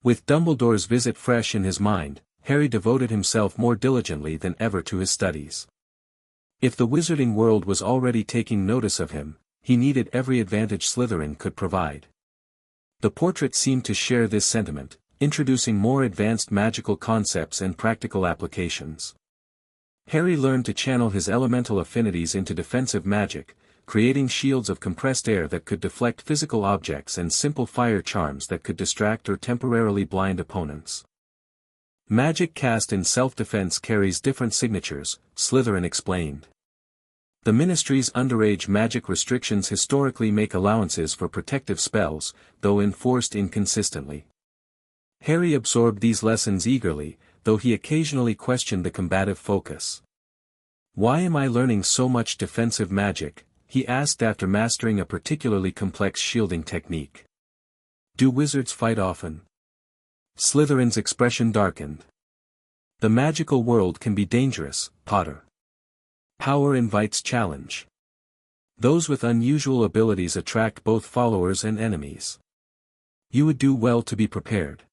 With Dumbledore's visit fresh in his mind, Harry devoted himself more diligently than ever to his studies. If the wizarding world was already taking notice of him, he needed every advantage Slytherin could provide. The portrait seemed to share this sentiment, introducing more advanced magical concepts and practical applications. Harry learned to channel his elemental affinities into defensive magic, creating shields of compressed air that could deflect physical objects and simple fire charms that could distract or temporarily blind opponents. Magic cast in self-defense carries different signatures, Slytherin explained. The Ministry's underage magic restrictions historically make allowances for protective spells, though enforced inconsistently. Harry absorbed these lessons eagerly, though he occasionally questioned the combative focus. Why am I learning so much defensive magic? He asked after mastering a particularly complex shielding technique. Do wizards fight often? Slytherin's expression darkened. The magical world can be dangerous, Potter. Power invites challenge. Those with unusual abilities attract both followers and enemies. You would do well to be prepared.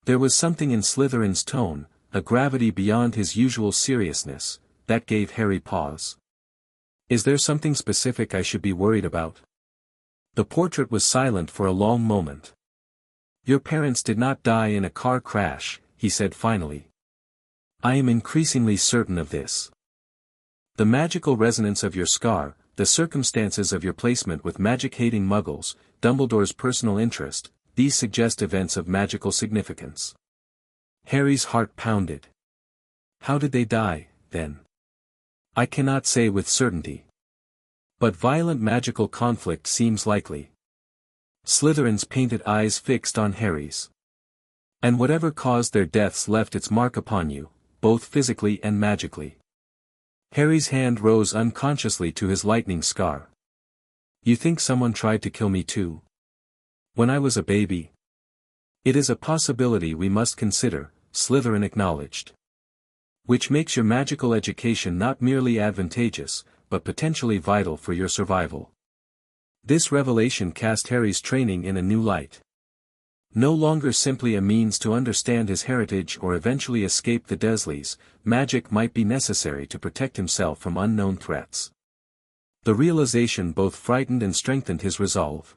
There was something in Slytherin's tone, a gravity beyond his usual seriousness, that gave Harry pause. Is there something specific I should be worried about? The portrait was silent for a long moment. Your parents did not die in a car crash, he said finally. I am increasingly certain of this. The magical resonance of your scar, the circumstances of your placement with magic-hating muggles, Dumbledore's personal interest, these suggest events of magical significance. Harry's heart pounded. How did they die, then? I cannot say with certainty. But violent magical conflict seems likely. Slytherin's painted eyes fixed on Harry's. And whatever caused their deaths left its mark upon you, both physically and magically. Harry's hand rose unconsciously to his lightning scar. You think someone tried to kill me too? When I was a baby? It is a possibility we must consider, Slytherin acknowledged. Which makes your magical education not merely advantageous, but potentially vital for your survival. This revelation cast Harry's training in a new light. No longer simply a means to understand his heritage or eventually escape the Dursleys, magic might be necessary to protect himself from unknown threats. The realization both frightened and strengthened his resolve.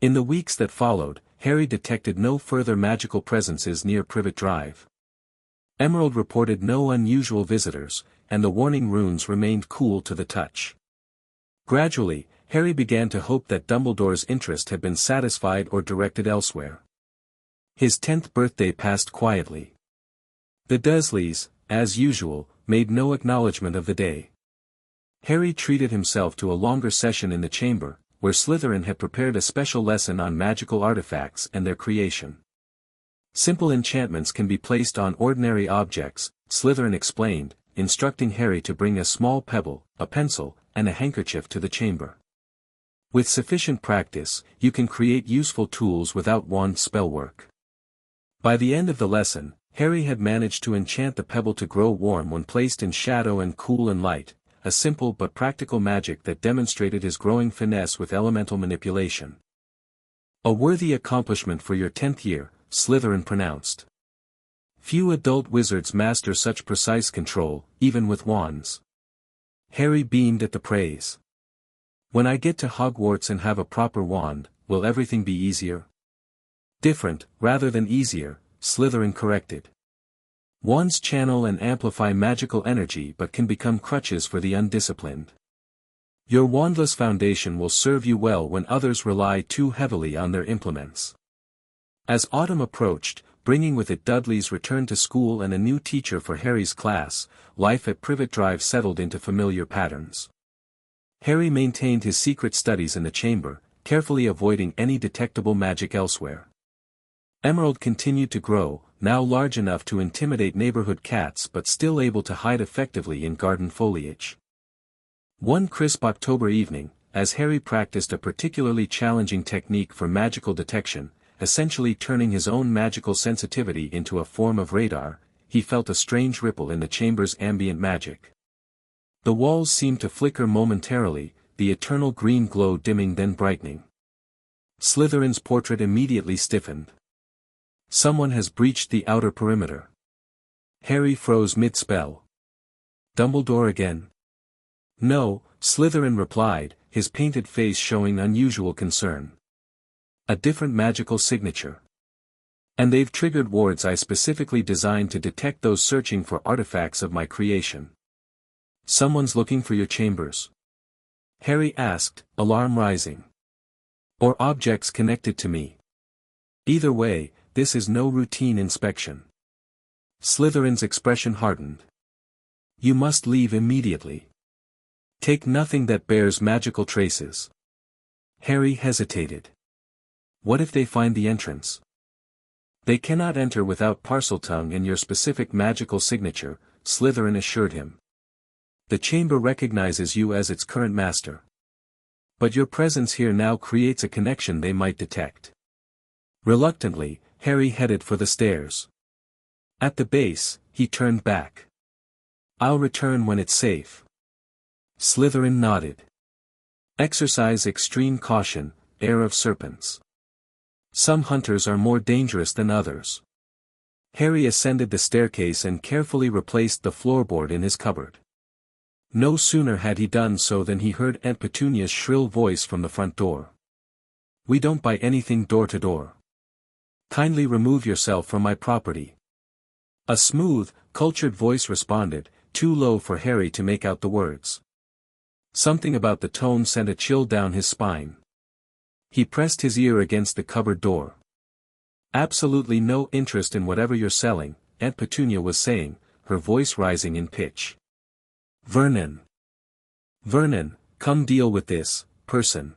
In the weeks that followed, Harry detected no further magical presences near Privet Drive. Emerald reported no unusual visitors, and the warning runes remained cool to the touch. Gradually, Harry began to hope that Dumbledore's interest had been satisfied or directed elsewhere. His 10th birthday passed quietly. The Dursleys, as usual, made no acknowledgement of the day. Harry treated himself to a longer session in the chamber, where Slytherin had prepared a special lesson on magical artifacts and their creation. Simple enchantments can be placed on ordinary objects, Slytherin explained, instructing Harry to bring a small pebble, a pencil, and a handkerchief to the chamber. With sufficient practice, you can create useful tools without wand spellwork. By the end of the lesson, Harry had managed to enchant the pebble to grow warm when placed in shadow and cool in light, a simple but practical magic that demonstrated his growing finesse with elemental manipulation. A worthy accomplishment for your 10th year, Slytherin pronounced. Few adult wizards master such precise control, even with wands. Harry beamed at the praise. When I get to Hogwarts and have a proper wand, will everything be easier? Different, rather than easier, Slytherin corrected. Wands channel and amplify magical energy but can become crutches for the undisciplined. Your wandless foundation will serve you well when others rely too heavily on their implements. As autumn approached, bringing with it Dudley's return to school and a new teacher for Harry's class, life at Privet Drive settled into familiar patterns. Harry maintained his secret studies in the chamber, carefully avoiding any detectable magic elsewhere. Emerald continued to grow, now large enough to intimidate neighborhood cats but still able to hide effectively in garden foliage. One crisp October evening, as Harry practiced a particularly challenging technique for magical detection, essentially turning his own magical sensitivity into a form of radar, he felt a strange ripple in the chamber's ambient magic. The walls seemed to flicker momentarily, the eternal green glow dimming then brightening. Slytherin's portrait immediately stiffened. Someone has breached the outer perimeter. Harry froze mid-spell. Dumbledore again? No, Slytherin replied, his painted face showing unusual concern. A different magical signature. And they've triggered wards I specifically designed to detect those searching for artifacts of my creation. Someone's looking for your chambers? Harry asked, alarm rising. Or objects connected to me. Either way, this is no routine inspection. Slytherin's expression hardened. You must leave immediately. Take nothing that bears magical traces. Harry hesitated. What if they find the entrance? They cannot enter without Parseltongue and your specific magical signature, Slytherin assured him. The chamber recognizes you as its current master. But your presence here now creates a connection they might detect. Reluctantly, Harry headed for the stairs. At the base, he turned back. I'll return when it's safe. Slytherin nodded. Exercise extreme caution, heir of serpents. Some hunters are more dangerous than others. Harry ascended the staircase and carefully replaced the floorboard in his cupboard. No sooner had he done so than he heard Aunt Petunia's shrill voice from the front door. We don't buy anything door to door. Kindly remove yourself from my property. A smooth, cultured voice responded, too low for Harry to make out the words. Something about the tone sent a chill down his spine. He pressed his ear against the cupboard door. Absolutely no interest in whatever you're selling, Aunt Petunia was saying, her voice rising in pitch. Vernon. Vernon, come deal with this, person.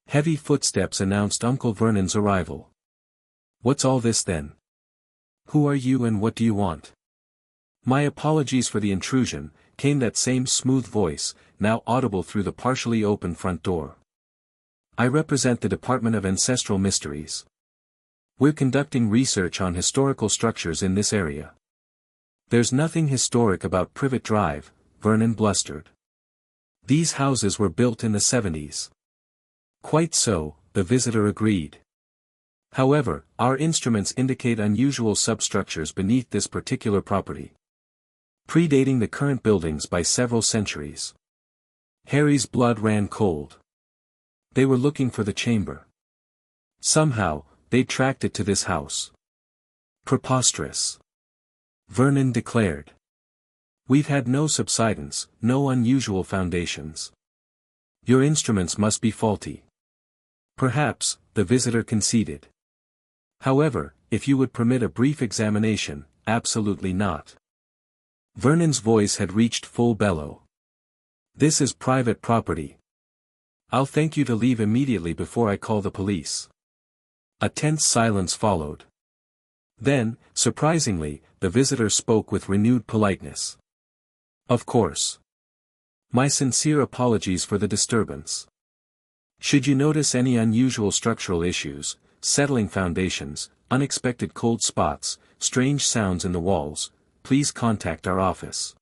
Heavy footsteps announced Uncle Vernon's arrival. What's all this then? Who are you and what do you want? My apologies for the intrusion, came that same smooth voice, now audible through the partially open front door. I represent the Department of Ancestral Mysteries. We're conducting research on historical structures in this area. There's nothing historic about Privet Drive, Vernon blustered. These houses were built in the 70s. Quite so, the visitor agreed. However, our instruments indicate unusual substructures beneath this particular property, predating the current buildings by several centuries. Harry's blood ran cold. They were looking for the chamber. Somehow, they tracked it to this house. Preposterous. Vernon declared. We've had no subsidence, no unusual foundations. Your instruments must be faulty. Perhaps, the visitor conceded. However, if you would permit a brief examination, absolutely not. Vernon's voice had reached full bellow. This is private property. I'll thank you to leave immediately before I call the police. A tense silence followed. Then, surprisingly, the visitor spoke with renewed politeness. Of course. My sincere apologies for the disturbance. Should you notice any unusual structural issues, settling foundations, unexpected cold spots, strange sounds in the walls, please contact our office.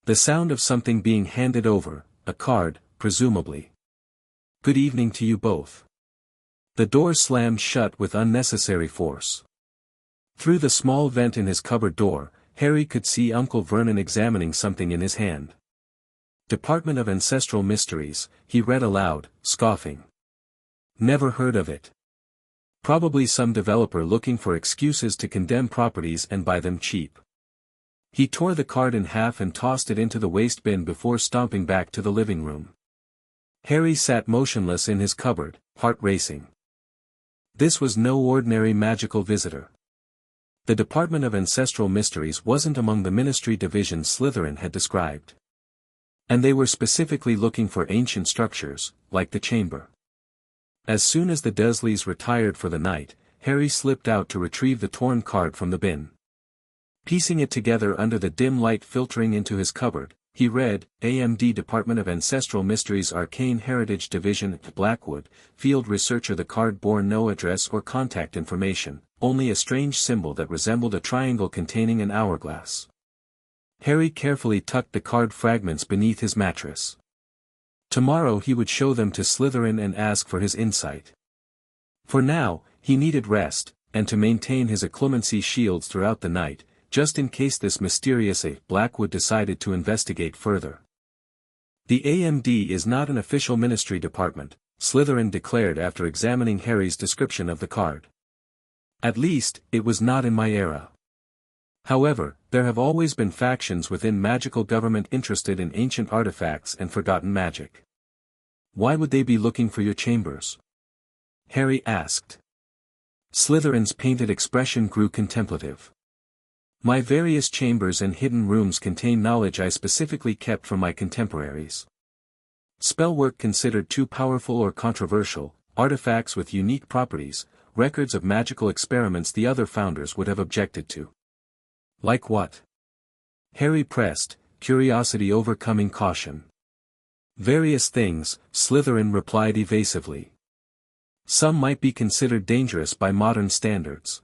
The sound of something being handed over, a card, presumably. Good evening to you both. The door slammed shut with unnecessary force. Through the small vent in his cupboard door, Harry could see Uncle Vernon examining something in his hand. Department of Ancestral Mysteries, he read aloud, scoffing. Never heard of it. Probably some developer looking for excuses to condemn properties and buy them cheap. He tore the card in half and tossed it into the waste bin before stomping back to the living room. Harry sat motionless in his cupboard, heart racing. This was no ordinary magical visitor. The Department of Ancestral Mysteries wasn't among the ministry divisions Slytherin had described. And they were specifically looking for ancient structures, like the chamber. As soon as the Dursleys retired for the night, Harry slipped out to retrieve the torn card from the bin. Piecing it together under the dim light filtering into his cupboard, he read, AMD Department of Ancestral Mysteries Arcane Heritage Division at Blackwood, Field Researcher. The card bore no address or contact information, only a strange symbol that resembled a triangle containing an hourglass. Harry carefully tucked the card fragments beneath his mattress. Tomorrow he would show them to Slytherin and ask for his insight. For now, he needed rest, and to maintain his occlumency shields throughout the night, just in case this mysterious Blackwood decided to investigate further. The AMD is not an official ministry department, Slytherin declared after examining Harry's description of the card. At least, it was not in my era. However, there have always been factions within magical government interested in ancient artifacts and forgotten magic. Why would they be looking for your chambers? Harry asked. Slytherin's painted expression grew contemplative. My various chambers and hidden rooms contain knowledge I specifically kept from my contemporaries. Spellwork considered too powerful or controversial, artifacts with unique properties, records of magical experiments the other founders would have objected to. Like what? Harry pressed, curiosity overcoming caution. Various things, Slytherin replied evasively. Some might be considered dangerous by modern standards.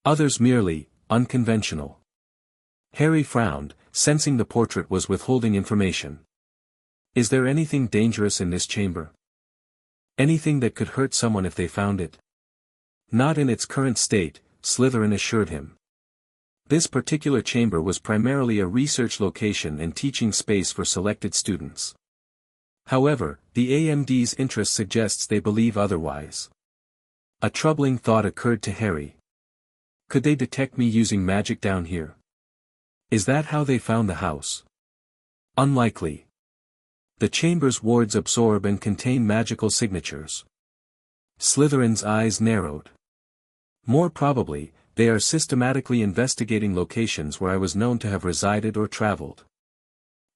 Others merely, unconventional. Harry frowned, sensing the portrait was withholding information. Is there anything dangerous in this chamber? Anything that could hurt someone if they found it? Not in its current state, Slytherin assured him. This particular chamber was primarily a research location and teaching space for selected students. However, the AMD's interest suggests they believe otherwise. A troubling thought occurred to Harry. Could they detect me using magic down here? Is that how they found the house? Unlikely. The chamber's wards absorb and contain magical signatures. Slytherin's eyes narrowed. More probably, they are systematically investigating locations where I was known to have resided or traveled.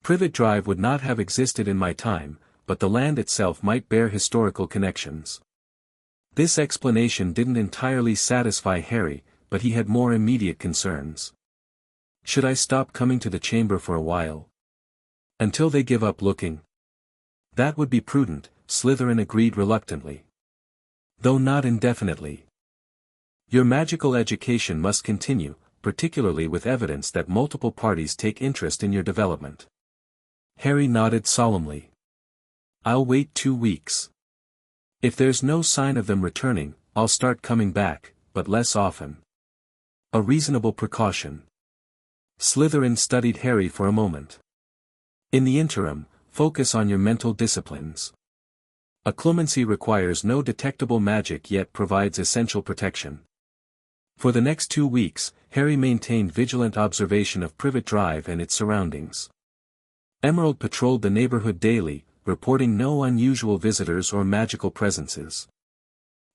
Privet Drive would not have existed in my time, but the land itself might bear historical connections. This explanation didn't entirely satisfy Harry, but he had more immediate concerns. Should I stop coming to the chamber for a while? Until they give up looking? That would be prudent, Slytherin agreed reluctantly. Though not indefinitely. Your magical education must continue, particularly with evidence that multiple parties take interest in your development. Harry nodded solemnly. I'll wait 2 weeks. If there's no sign of them returning, I'll start coming back, but less often. A reasonable precaution. Slytherin studied Harry for a moment. In the interim, focus on your mental disciplines. Occlumency requires no detectable magic yet provides essential protection. For the next 2 weeks, Harry maintained vigilant observation of Privet Drive and its surroundings. Emerald patrolled the neighborhood daily, reporting no unusual visitors or magical presences.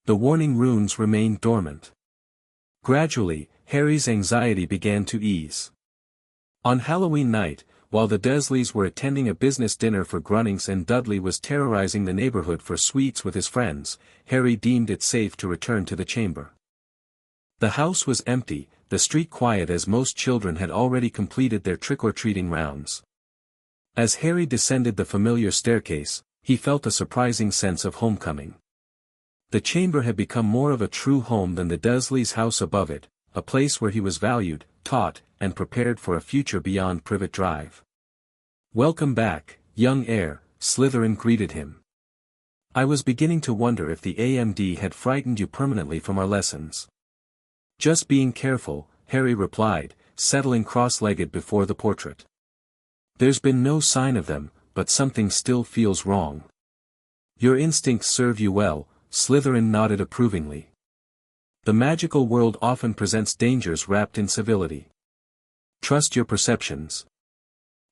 The warning runes remained dormant. Gradually, Harry's anxiety began to ease. On Halloween night, while the Dursleys were attending a business dinner for Grunnings and Dudley was terrorizing the neighborhood for sweets with his friends, Harry deemed it safe to return to the chamber. The house was empty, the street quiet as most children had already completed their trick-or-treating rounds. As Harry descended the familiar staircase, he felt a surprising sense of homecoming. The chamber had become more of a true home than the Dursleys' house above it, a place where he was valued, taught, and prepared for a future beyond Privet Drive. Welcome back, young heir, Slytherin greeted him. I was beginning to wonder if the AMD had frightened you permanently from our lessons. Just being careful, Harry replied, settling cross-legged before the portrait. There's been no sign of them, but something still feels wrong. Your instincts serve you well, Slytherin nodded approvingly. The magical world often presents dangers wrapped in civility. Trust your perceptions.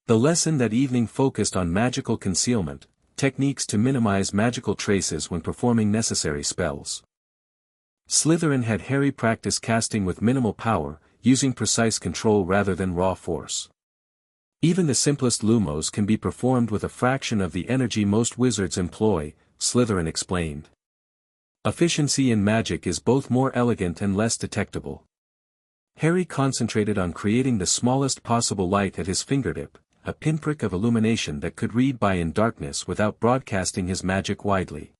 The lesson that evening focused on magical concealment, techniques to minimize magical traces when performing necessary spells. Slytherin had Harry practice casting with minimal power, using precise control rather than raw force. Even the simplest lumos can be performed with a fraction of the energy most wizards employ, Slytherin explained. Efficiency in magic is both more elegant and less detectable. Harry concentrated on creating the smallest possible light at his fingertip, a pinprick of illumination that could read by in darkness without broadcasting his magic widely.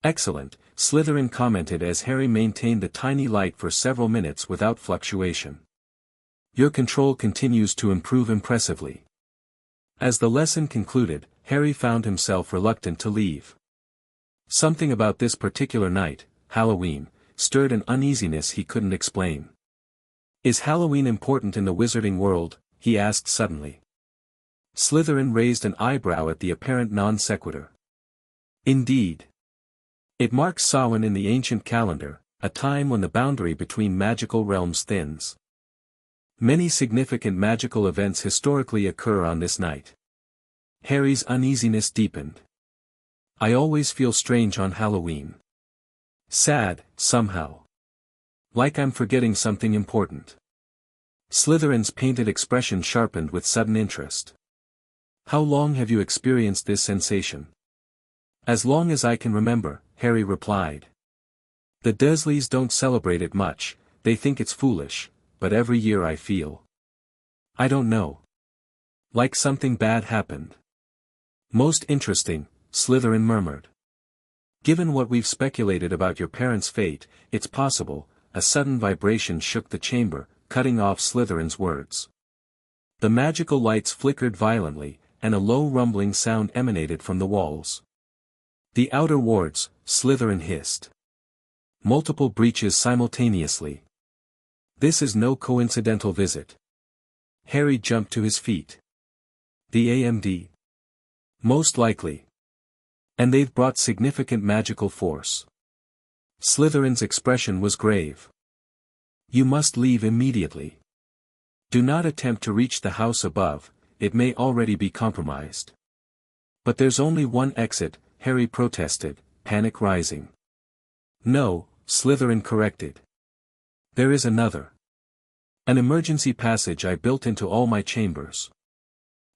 Excellent, Slytherin commented as Harry maintained the tiny light for several minutes without fluctuation. Your control continues to improve impressively. As the lesson concluded, Harry found himself reluctant to leave. Something about this particular night, Halloween, stirred an uneasiness he couldn't explain. Is Halloween important in the wizarding world? He asked suddenly. Slytherin raised an eyebrow at the apparent non sequitur. Indeed. It marks Samhain in the ancient calendar, a time when the boundary between magical realms thins. Many significant magical events historically occur on this night. Harry's uneasiness deepened. I always feel strange on Halloween. Sad, somehow. Like I'm forgetting something important. Slytherin's painted expression sharpened with sudden interest. How long have you experienced this sensation? As long as I can remember, Harry replied. The Dursleys don't celebrate it much, they think it's foolish, but every year I feel. I don't know. Like something bad happened. Most interesting, Slytherin murmured. Given what we've speculated about your parents' fate, it's possible. A sudden vibration shook the chamber, cutting off Slytherin's words. The magical lights flickered violently, and a low rumbling sound emanated from the walls. The outer wards, Slytherin hissed. Multiple breaches simultaneously. This is no coincidental visit. Harry jumped to his feet. The AMD? Most likely. And they've brought significant magical force. Slytherin's expression was grave. You must leave immediately. Do not attempt to reach the house above, it may already be compromised. But there's only one exit, Harry protested, panic rising. No, Slytherin corrected. There is another. An emergency passage I built into all my chambers.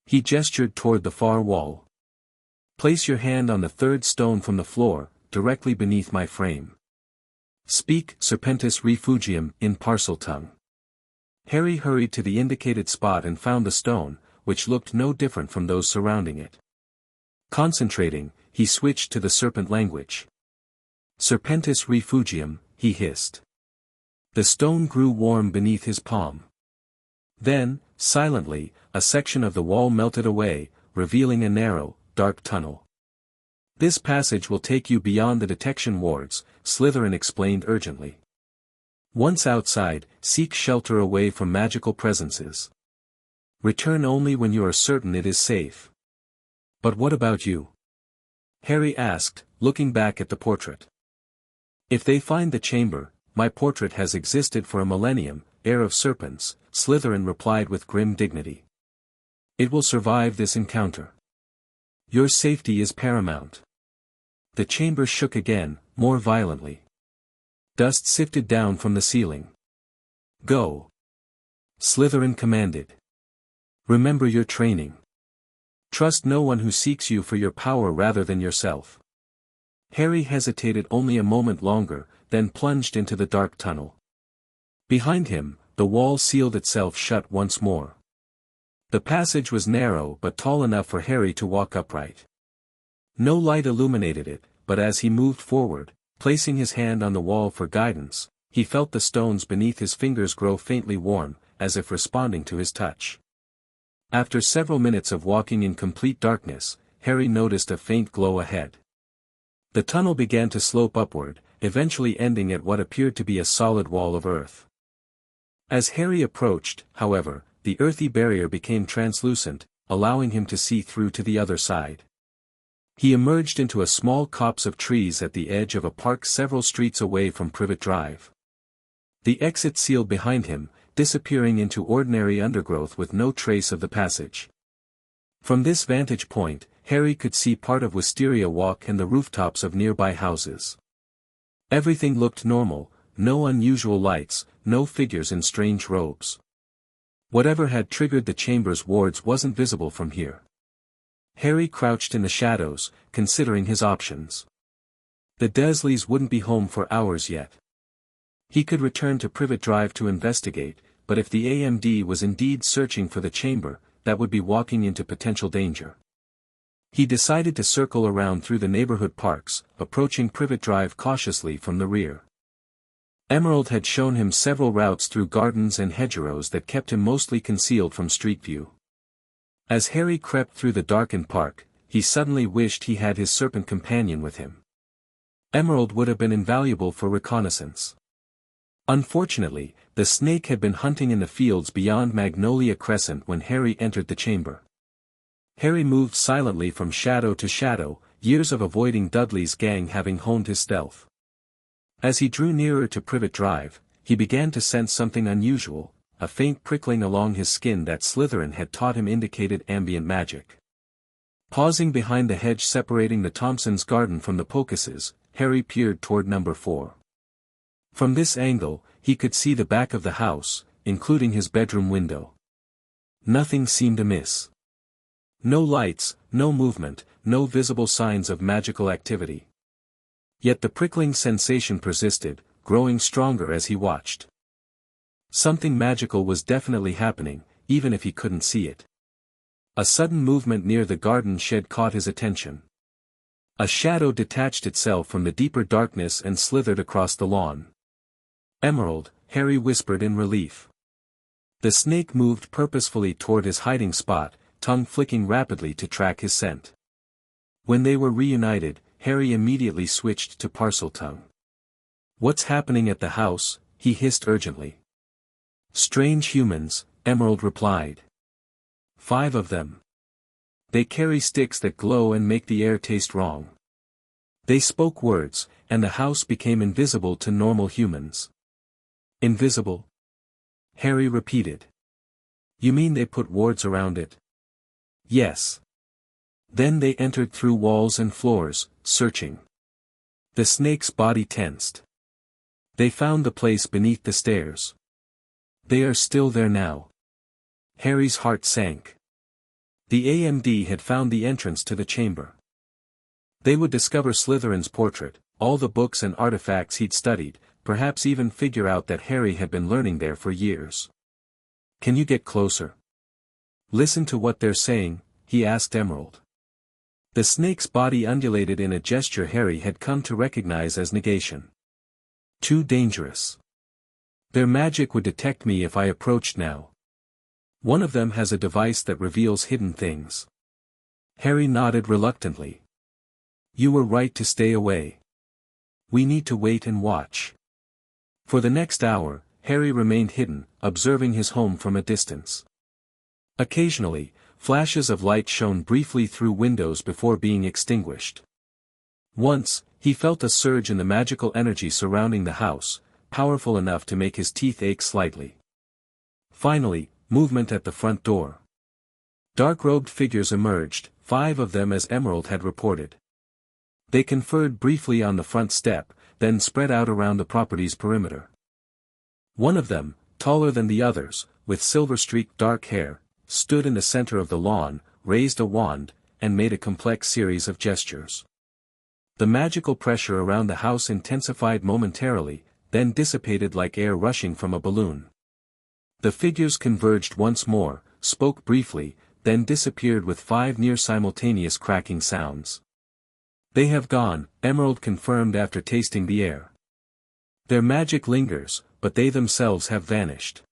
He gestured toward the far wall. Place your hand on the third stone from the floor, directly beneath my frame. Speak Serpentis refugium in Parseltongue. Harry hurried to the indicated spot and found the stone, which looked no different from those surrounding it. Concentrating, he switched to the serpent language. Serpentis refugium, he hissed. The stone grew warm beneath his palm. Then, silently, a section of the wall melted away, revealing a narrow, dark tunnel. This passage will take you beyond the detection wards, Slytherin explained urgently. Once outside, seek shelter away from magical presences. Return only when you are certain it is safe. But what about you? Harry asked, looking back at the portrait. If they find the chamber, my portrait has existed for a millennium, heir of serpents, Slytherin replied with grim dignity. It will survive this encounter. Your safety is paramount. The chamber shook again, more violently. Dust sifted down from the ceiling. Go. Slytherin commanded. Remember your training. Trust no one who seeks you for your power rather than yourself. Harry hesitated only a moment longer, then plunged into the dark tunnel. Behind him, the wall sealed itself shut once more. The passage was narrow but tall enough for Harry to walk upright. No light illuminated it, but as he moved forward, placing his hand on the wall for guidance, he felt the stones beneath his fingers grow faintly warm, as if responding to his touch. After several minutes of walking in complete darkness, Harry noticed a faint glow ahead. The tunnel began to slope upward, eventually ending at what appeared to be a solid wall of earth. As Harry approached, however, the earthy barrier became translucent, allowing him to see through to the other side. He emerged into a small copse of trees at the edge of a park several streets away from Privet Drive. The exit sealed behind him, disappearing into ordinary undergrowth with no trace of the passage. From this vantage point, Harry could see part of Wisteria Walk and the rooftops of nearby houses. Everything looked normal, no unusual lights, no figures in strange robes. Whatever had triggered the chamber's wards wasn't visible from here. Harry crouched in the shadows, considering his options. The Dursleys wouldn't be home for hours yet. He could return to Privet Drive to investigate, but if the AMD was indeed searching for the chamber, that would be walking into potential danger. He decided to circle around through the neighborhood parks, approaching Privet Drive cautiously from the rear. Emerald had shown him several routes through gardens and hedgerows that kept him mostly concealed from street view. As Harry crept through the darkened park, he suddenly wished he had his serpent companion with him. Emerald would have been invaluable for reconnaissance. Unfortunately, the snake had been hunting in the fields beyond Magnolia Crescent when Harry entered the chamber. Harry moved silently from shadow to shadow, years of avoiding Dudley's gang having honed his stealth. As he drew nearer to Privet Drive, he began to sense something unusual, a faint prickling along his skin that Slytherin had taught him indicated ambient magic. Pausing behind the hedge separating the Thompsons' garden from the Pocuses, Harry peered toward number 4. From this angle, he could see the back of the house, including his bedroom window. Nothing seemed amiss. No lights, no movement, no visible signs of magical activity. Yet the prickling sensation persisted, growing stronger as he watched. Something magical was definitely happening, even if he couldn't see it. A sudden movement near the garden shed caught his attention. A shadow detached itself from the deeper darkness and slithered across the lawn. Emerald, Harry whispered in relief. The snake moved purposefully toward his hiding spot, tongue flicking rapidly to track his scent. When they were reunited, Harry immediately switched to Parseltongue. "What's happening at the house?" he hissed urgently. "Strange humans," Emerald replied. 5 of them. They carry sticks that glow and make the air taste wrong. They spoke words, and the house became invisible to normal humans. Invisible? Harry repeated. "You mean they put wards around it?" "Yes." Then they entered through walls and floors, searching. The snake's body tensed. They found the place beneath the stairs. They are still there now. Harry's heart sank. The AMD had found the entrance to the chamber. They would discover Slytherin's portrait, all the books and artifacts he'd studied, perhaps even figure out that Harry had been learning there for years. "Can you get closer? Listen to what they're saying," he asked Emerald. The snake's body undulated in a gesture Harry had come to recognize as negation. "Too dangerous. Their magic would detect me if I approached now. One of them has a device that reveals hidden things." Harry nodded reluctantly. "You were right to stay away. We need to wait and watch." For the next hour, Harry remained hidden, observing his home from a distance. Occasionally, flashes of light shone briefly through windows before being extinguished. Once, he felt a surge in the magical energy surrounding the house, powerful enough to make his teeth ache slightly. Finally, movement at the front door. Dark-robed figures emerged, 5 of them as Emerald had reported. They conferred briefly on the front step, then spread out around the property's perimeter. One of them, taller than the others, with silver-streaked dark hair, stood in the center of the lawn, raised a wand, and made a complex series of gestures. The magical pressure around the house intensified momentarily, then dissipated like air rushing from a balloon. The figures converged once more, spoke briefly, then disappeared with 5 near-simultaneous cracking sounds. "They have gone," Emerald confirmed after tasting the air. "Their magic lingers, but they themselves have vanished."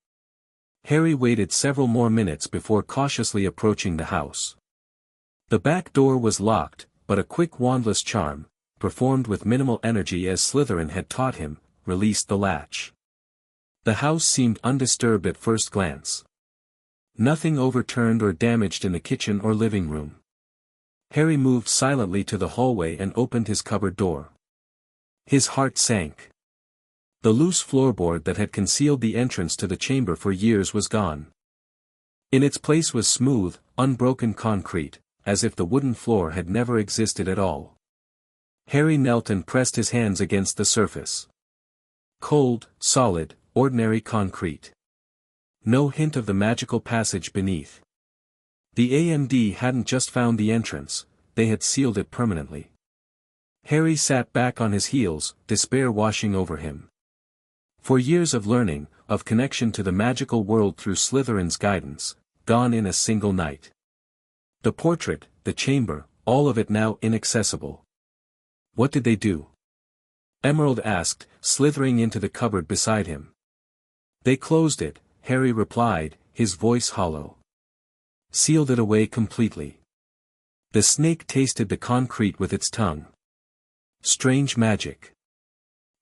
Harry waited several more minutes before cautiously approaching the house. The back door was locked, but a quick wandless charm, performed with minimal energy as Slytherin had taught him, released the latch. The house seemed undisturbed at first glance. Nothing overturned or damaged in the kitchen or living room. Harry moved silently to the hallway and opened his cupboard door. His heart sank. The loose floorboard that had concealed the entrance to the chamber for years was gone. In its place was smooth, unbroken concrete, as if the wooden floor had never existed at all. Harry knelt and pressed his hands against the surface. Cold, solid, ordinary concrete. No hint of the magical passage beneath. The AMD hadn't just found the entrance, they had sealed it permanently. Harry sat back on his heels, despair washing over him. For years of learning, of connection to the magical world through Slytherin's guidance, gone in a single night. The portrait, the chamber, all of it now inaccessible. What did they do? Emerald asked, slithering into the cupboard beside him. They closed it, Harry replied, his voice hollow. Sealed it away completely. The snake tasted the concrete with its tongue. Strange magic.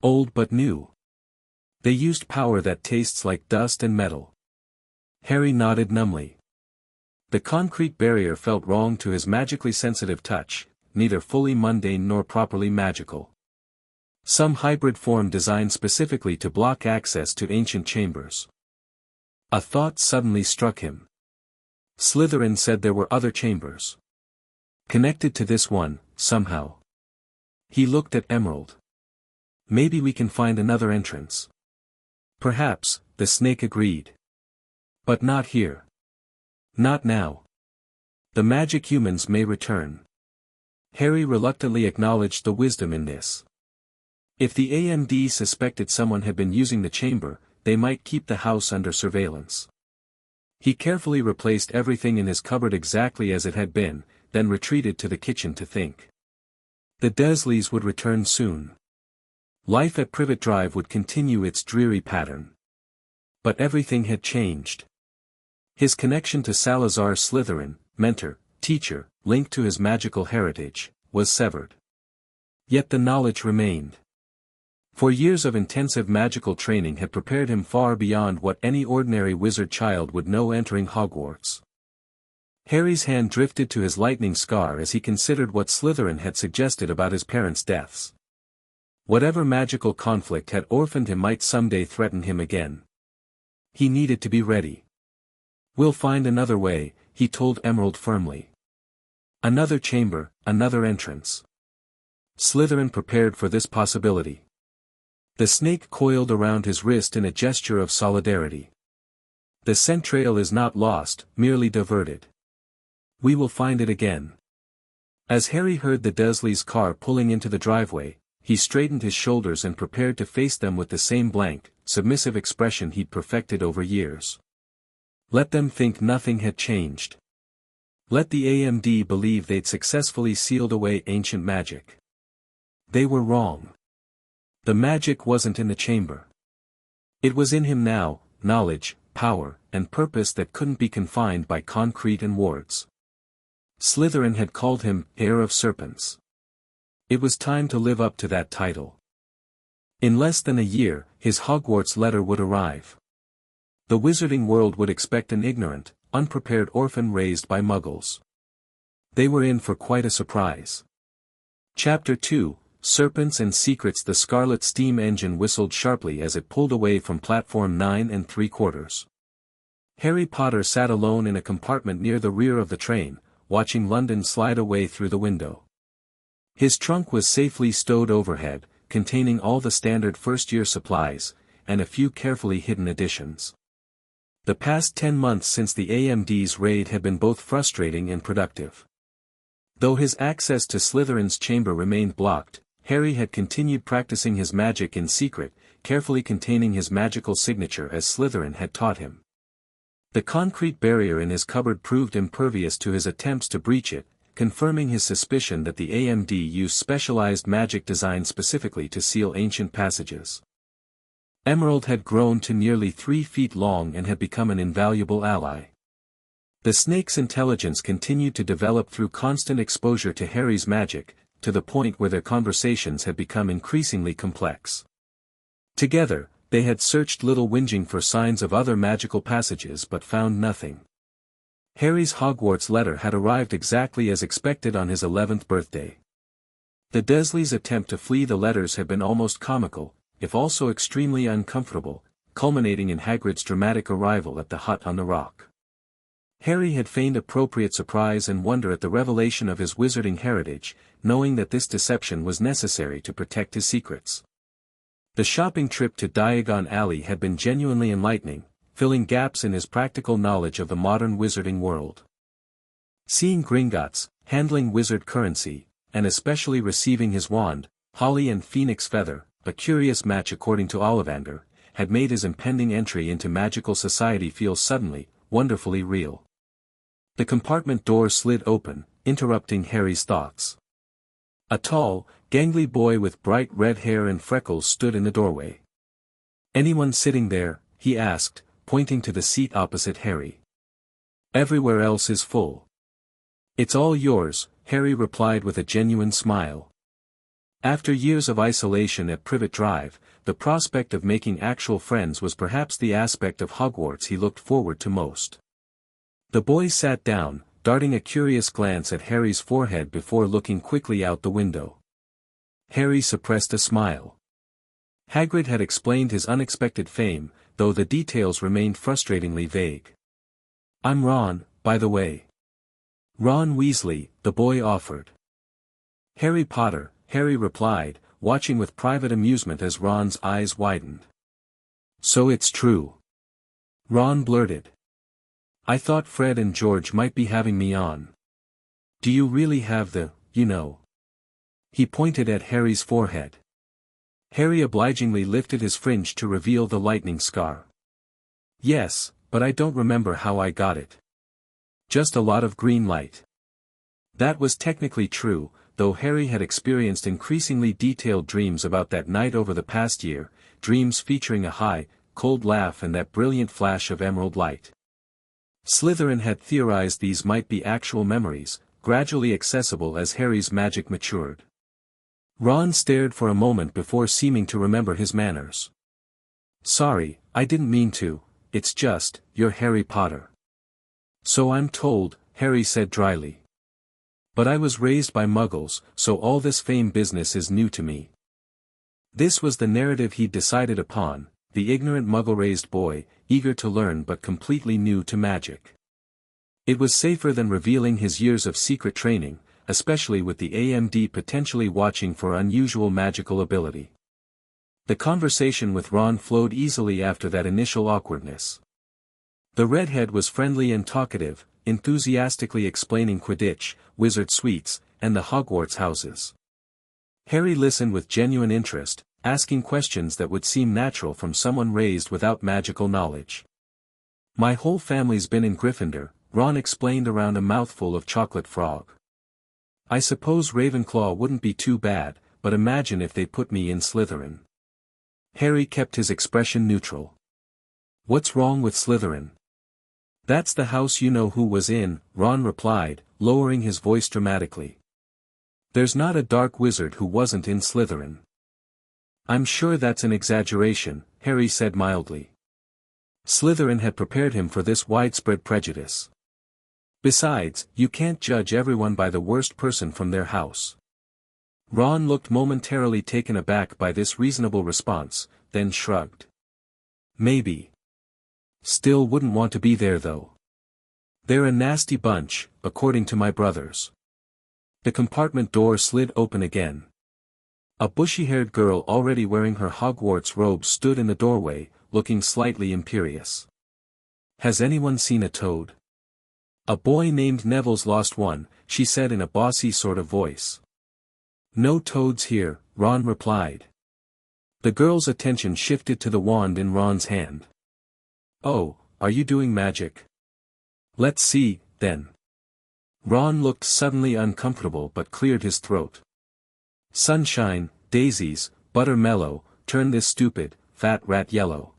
Old but new. They used power that tastes like dust and metal. Harry nodded numbly. The concrete barrier felt wrong to his magically sensitive touch, neither fully mundane nor properly magical. Some hybrid form designed specifically to block access to ancient chambers. A thought suddenly struck him. Slytherin said there were other chambers. Connected to this one, somehow. He looked at Emerald. Maybe we can find another entrance. Perhaps, the snake agreed. But not here. Not now. The magic humans may return. Harry reluctantly acknowledged the wisdom in this. If the AMD suspected someone had been using the chamber, they might keep the house under surveillance. He carefully replaced everything in his cupboard exactly as it had been, then retreated to the kitchen to think. The Dursleys would return soon. Life at Privet Drive would continue its dreary pattern. But everything had changed. His connection to Salazar Slytherin, mentor, teacher, linked to his magical heritage, was severed. Yet the knowledge remained. For years of intensive magical training had prepared him far beyond what any ordinary wizard child would know entering Hogwarts. Harry's hand drifted to his lightning scar as he considered what Slytherin had suggested about his parents' deaths. Whatever magical conflict had orphaned him might someday threaten him again. He needed to be ready. We'll find another way, he told Emerald firmly. Another chamber, another entrance. Slytherin prepared for this possibility. The snake coiled around his wrist in a gesture of solidarity. The scent trail is not lost, merely diverted. We will find it again. As Harry heard the Dursleys' car pulling into the driveway, he straightened his shoulders and prepared to face them with the same blank, submissive expression he'd perfected over years. Let them think nothing had changed. Let the AMD believe they'd successfully sealed away ancient magic. They were wrong. The magic wasn't in the chamber. It was in him now, knowledge, power, and purpose that couldn't be confined by concrete and wards. Slytherin had called him Heir of Serpents. It was time to live up to that title. In less than a year, his Hogwarts letter would arrive. The wizarding world would expect an ignorant, unprepared orphan raised by muggles. They were in for quite a surprise. Chapter 2, Serpents and Secrets. The Scarlet steam engine whistled sharply as it pulled away from platform 9 3/4. Harry Potter sat alone in a compartment near the rear of the train, watching London slide away through the window. His trunk was safely stowed overhead, containing all the standard first-year supplies, and a few carefully hidden additions. The past 10 months since the AMD's raid had been both frustrating and productive. Though his access to Slytherin's chamber remained blocked, Harry had continued practicing his magic in secret, carefully containing his magical signature as Slytherin had taught him. The concrete barrier in his cupboard proved impervious to his attempts to breach it, confirming his suspicion that the AMD used specialized magic designed specifically to seal ancient passages. Emerald had grown to nearly 3 feet long and had become an invaluable ally. The snake's intelligence continued to develop through constant exposure to Harry's magic, to the point where their conversations had become increasingly complex. Together, they had searched Little Whinging for signs of other magical passages but found nothing. Harry's Hogwarts letter had arrived exactly as expected on his 11th birthday. The Dursleys' attempt to flee the letters had been almost comical, if also extremely uncomfortable, culminating in Hagrid's dramatic arrival at the hut on the rock. Harry had feigned appropriate surprise and wonder at the revelation of his wizarding heritage, knowing that this deception was necessary to protect his secrets. The shopping trip to Diagon Alley had been genuinely enlightening, filling gaps in his practical knowledge of the modern wizarding world. Seeing Gringotts, handling wizard currency, and especially receiving his wand, Holly and Phoenix Feather, a curious match according to Ollivander, had made his impending entry into magical society feel suddenly, wonderfully real. The compartment door slid open, interrupting Harry's thoughts. A tall, gangly boy with bright red hair and freckles stood in the doorway. "Anyone sitting there?" he asked, pointing to the seat opposite Harry. "Everywhere else is full." "It's all yours," Harry replied with a genuine smile. After years of isolation at Privet Drive, the prospect of making actual friends was perhaps the aspect of Hogwarts he looked forward to most. The boy sat down, darting a curious glance at Harry's forehead before looking quickly out the window. Harry suppressed a smile. Hagrid had explained his unexpected fame, though the details remained frustratingly vague. "I'm Ron, by the way." "Ron Weasley," the boy offered. "Harry Potter," Harry replied, watching with private amusement as Ron's eyes widened. "So it's true." Ron blurted. "I thought Fred and George might be having me on. Do you really have the, you know?" He pointed at Harry's forehead. Harry obligingly lifted his fringe to reveal the lightning scar. "Yes, but I don't remember how I got it. Just a lot of green light." That was technically true, though Harry had experienced increasingly detailed dreams about that night over the past year, dreams featuring a high, cold laugh and that brilliant flash of emerald light. Slytherin had theorized these might be actual memories, gradually accessible as Harry's magic matured. Ron stared for a moment before seeming to remember his manners. "Sorry, I didn't mean to, it's just, you're Harry Potter." "So I'm told," Harry said dryly. "But I was raised by muggles, so all this fame business is new to me." This was the narrative he'd decided upon, the ignorant muggle-raised boy, eager to learn but completely new to magic. It was safer than revealing his years of secret training, especially with the AMD potentially watching for unusual magical ability. The conversation with Ron flowed easily after that initial awkwardness. The redhead was friendly and talkative, enthusiastically explaining Quidditch, wizard suites, and the Hogwarts houses. Harry listened with genuine interest, asking questions that would seem natural from someone raised without magical knowledge. My whole family's been in Gryffindor, Ron explained around a mouthful of chocolate frog. I suppose Ravenclaw wouldn't be too bad, but imagine if they put me in Slytherin. Harry kept his expression neutral. What's wrong with Slytherin? That's the house you know who was in, Ron replied, lowering his voice dramatically. There's not a dark wizard who wasn't in Slytherin. I'm sure that's an exaggeration, Harry said mildly. Slytherin had prepared him for this widespread prejudice. Besides, you can't judge everyone by the worst person from their house. Ron looked momentarily taken aback by this reasonable response, then shrugged. Maybe. Still wouldn't want to be there though. They're a nasty bunch, according to my brothers. The compartment door slid open again. A bushy-haired girl already wearing her Hogwarts robe stood in the doorway, looking slightly imperious. Has anyone seen a toad? A boy named Neville's lost one, she said in a bossy sort of voice. No toads here, Ron replied. The girl's attention shifted to the wand in Ron's hand. Oh, are you doing magic? Let's see, then. Ron looked suddenly uncomfortable but cleared his throat. Sunshine, daisies, buttermellow, turn this stupid, fat rat yellow.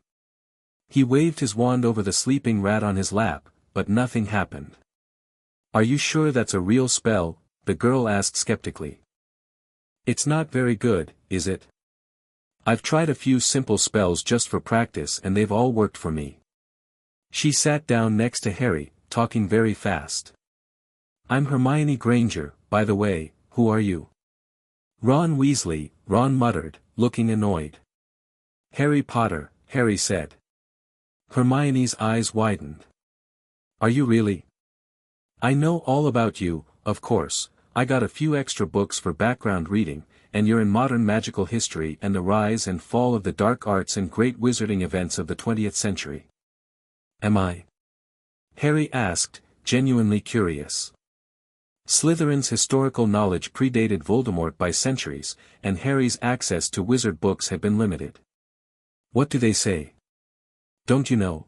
He waved his wand over the sleeping rat on his lap, but nothing happened. Are you sure that's a real spell? The girl asked skeptically. It's not very good, is it? I've tried a few simple spells just for practice and they've all worked for me. She sat down next to Harry, talking very fast. I'm Hermione Granger, by the way, who are you? Ron Weasley, Ron muttered, looking annoyed. Harry Potter, Harry said. Hermione's eyes widened. Are you really? I know all about you, of course, I got a few extra books for background reading, and you're in modern magical history and the rise and fall of the dark arts and great wizarding events of the 20th century. Am I? Harry asked, genuinely curious. Slytherin's historical knowledge predated Voldemort by centuries, and Harry's access to wizard books had been limited. What do they say? Don't you know?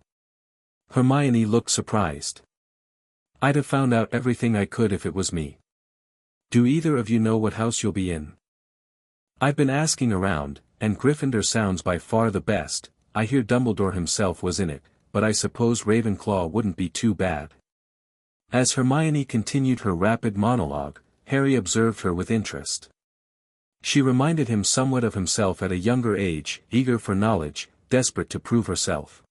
Hermione looked surprised. I'd have found out everything I could if it was me. Do either of you know what house you'll be in? I've been asking around, and Gryffindor sounds by far the best. I hear Dumbledore himself was in it, but I suppose Ravenclaw wouldn't be too bad. As Hermione continued her rapid monologue, Harry observed her with interest. She reminded him somewhat of himself at a younger age, eager for knowledge, desperate to prove herself.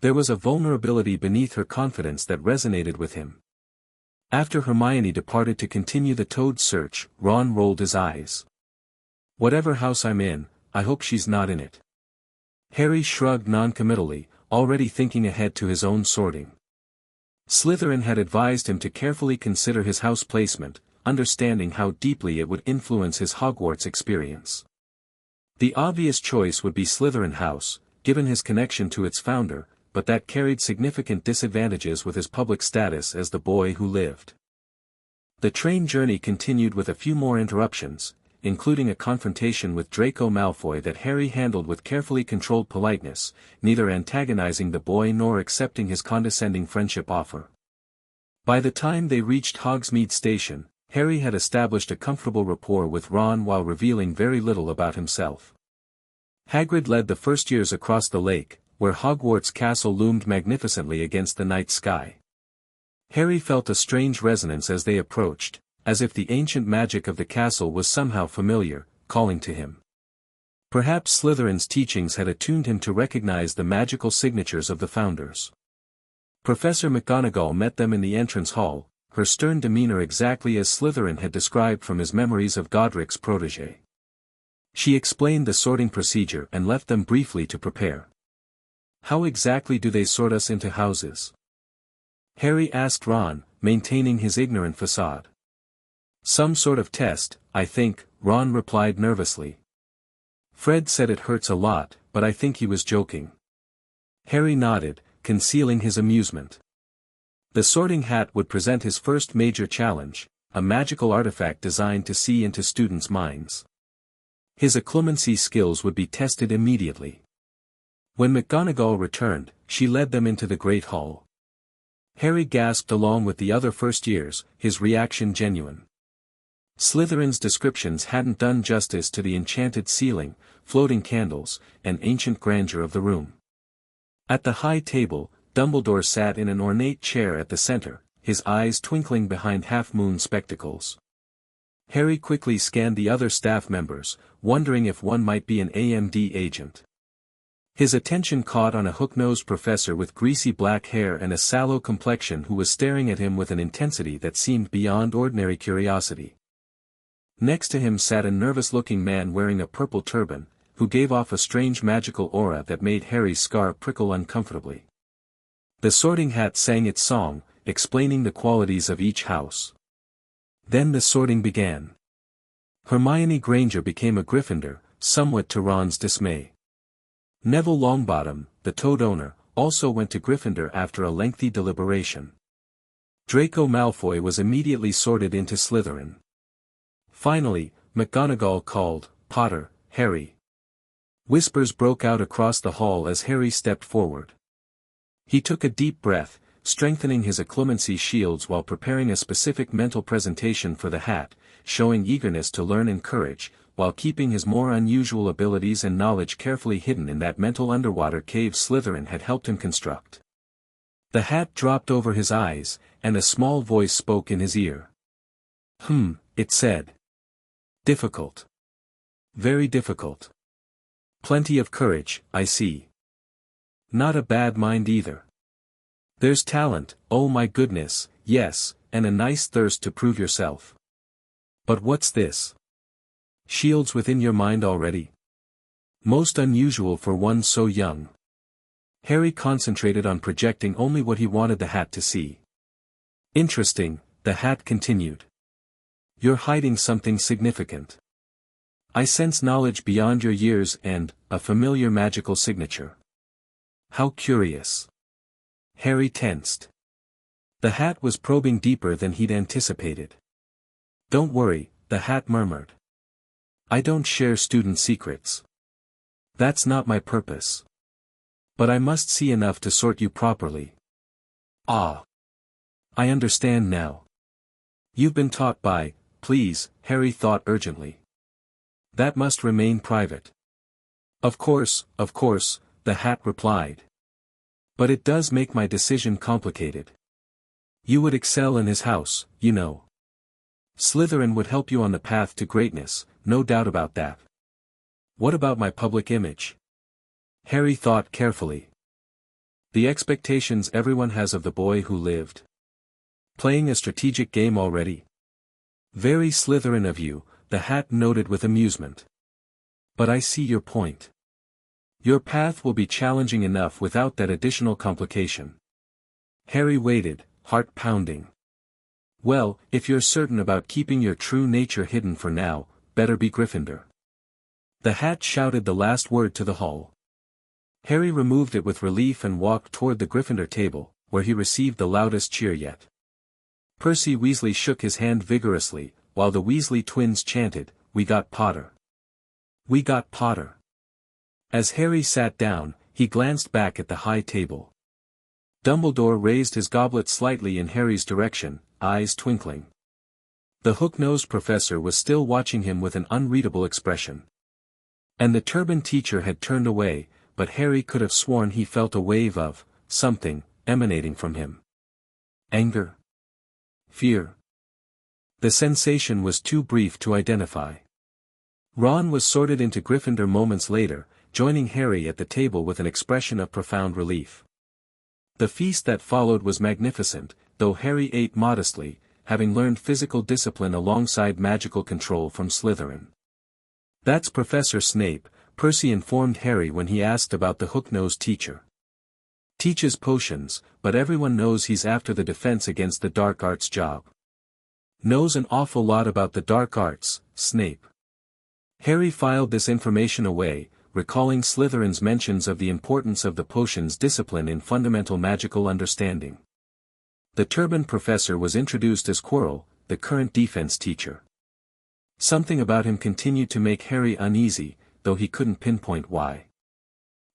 There was a vulnerability beneath her confidence that resonated with him. After Hermione departed to continue the toad search, Ron rolled his eyes. Whatever house I'm in, I hope she's not in it. Harry shrugged noncommittally, already thinking ahead to his own sorting. Slytherin had advised him to carefully consider his house placement, understanding how deeply it would influence his Hogwarts experience. The obvious choice would be Slytherin House, given his connection to its founder, but that carried significant disadvantages with his public status as the boy who lived. The train journey continued with a few more interruptions, including a confrontation with Draco Malfoy that Harry handled with carefully controlled politeness, neither antagonizing the boy nor accepting his condescending friendship offer. By the time they reached Hogsmeade Station, Harry had established a comfortable rapport with Ron while revealing very little about himself. Hagrid led the first years across the lake, where Hogwarts Castle loomed magnificently against the night sky. Harry felt a strange resonance as they approached, as if the ancient magic of the castle was somehow familiar, calling to him. Perhaps Slytherin's teachings had attuned him to recognize the magical signatures of the founders. Professor McGonagall met them in the entrance hall, her stern demeanor exactly as Slytherin had described from his memories of Godric's protégé. She explained the sorting procedure and left them briefly to prepare. How exactly do they sort us into houses? Harry asked Ron, maintaining his ignorant facade. Some sort of test, I think, Ron replied nervously. Fred said it hurts a lot, but I think he was joking. Harry nodded, concealing his amusement. The sorting hat would present his first major challenge, a magical artifact designed to see into students' minds. His occlumency skills would be tested immediately. When McGonagall returned, she led them into the Great Hall. Harry gasped along with the other first years, his reaction genuine. Slytherin's descriptions hadn't done justice to the enchanted ceiling, floating candles, and ancient grandeur of the room. At the high table, Dumbledore sat in an ornate chair at the center, his eyes twinkling behind half-moon spectacles. Harry quickly scanned the other staff members, wondering if one might be an AMD agent. His attention caught on a hook-nosed professor with greasy black hair and a sallow complexion who was staring at him with an intensity that seemed beyond ordinary curiosity. Next to him sat a nervous-looking man wearing a purple turban, who gave off a strange magical aura that made Harry's scar prickle uncomfortably. The Sorting Hat sang its song, explaining the qualities of each house. Then the sorting began. Hermione Granger became a Gryffindor, somewhat to Ron's dismay. Neville Longbottom, the Toad owner, also went to Gryffindor after a lengthy deliberation. Draco Malfoy was immediately sorted into Slytherin. Finally, McGonagall called, "Potter, Harry." Whispers broke out across the hall as Harry stepped forward. He took a deep breath, strengthening his occlumency shields while preparing a specific mental presentation for the hat, showing eagerness to learn and courage, while keeping his more unusual abilities and knowledge carefully hidden in that mental underwater cave Slytherin had helped him construct. The hat dropped over his eyes, and a small voice spoke in his ear. It said. Difficult. Very difficult. Plenty of courage, I see. Not a bad mind either. There's talent, oh my goodness, yes, and a nice thirst to prove yourself. But what's this? Shields within your mind already? Most unusual for one so young. Harry concentrated on projecting only what he wanted the hat to see. Interesting, the hat continued. You're hiding something significant. I sense knowledge beyond your years and a familiar magical signature. How curious. Harry tensed. The hat was probing deeper than he'd anticipated. Don't worry, the hat murmured. I don't share student secrets. That's not my purpose. But I must see enough to sort you properly. Ah. I understand now. You've been taught by, please, Harry thought urgently. That must remain private. Of course, the hat replied. But it does make my decision complicated. You would excel in his house, you know. Slytherin would help you on the path to greatness, no doubt about that. What about my public image? Harry thought carefully. The expectations everyone has of the boy who lived. Playing a strategic game already? Very Slytherin of you, the hat noted with amusement. But I see your point. Your path will be challenging enough without that additional complication. Harry waited, heart pounding. Well, if you're certain about keeping your true nature hidden for now, better be Gryffindor. The hat shouted the last word to the hall. Harry removed it with relief and walked toward the Gryffindor table, where he received the loudest cheer yet. Percy Weasley shook his hand vigorously, while the Weasley twins chanted, "We got Potter. We got Potter." As Harry sat down, he glanced back at the high table. Dumbledore raised his goblet slightly in Harry's direction, eyes twinkling. The hook-nosed professor was still watching him with an unreadable expression. And the turbaned teacher had turned away, but Harry could have sworn he felt a wave of something emanating from him. Anger? Fear? The sensation was too brief to identify. Ron was sorted into Gryffindor moments later, joining Harry at the table with an expression of profound relief. The feast that followed was magnificent, though Harry ate modestly, having learned physical discipline alongside magical control from Slytherin. That's Professor Snape, Percy informed Harry when he asked about the hook-nosed teacher. Teaches potions, but everyone knows he's after the defense against the dark arts job. Knows an awful lot about the dark arts, Snape. Harry filed this information away, recalling Slytherin's mentions of the importance of the potion's discipline in fundamental magical understanding. The turbaned professor was introduced as Quirrell, the current defense teacher. Something about him continued to make Harry uneasy, though he couldn't pinpoint why.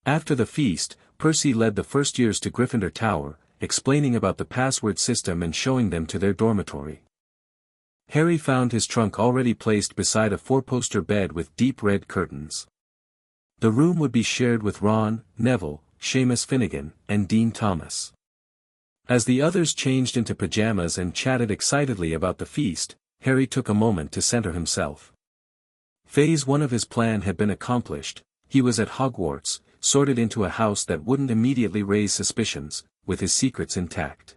After the feast, Percy led the first years to Gryffindor Tower, explaining about the password system and showing them to their dormitory. Harry found his trunk already placed beside a four-poster bed with deep red curtains. The room would be shared with Ron, Neville, Seamus Finnegan, and Dean Thomas. As the others changed into pajamas and chatted excitedly about the feast, Harry took a moment to center himself. Phase 1 of his plan had been accomplished. He was at Hogwarts, sorted into a house that wouldn't immediately raise suspicions, with his secrets intact.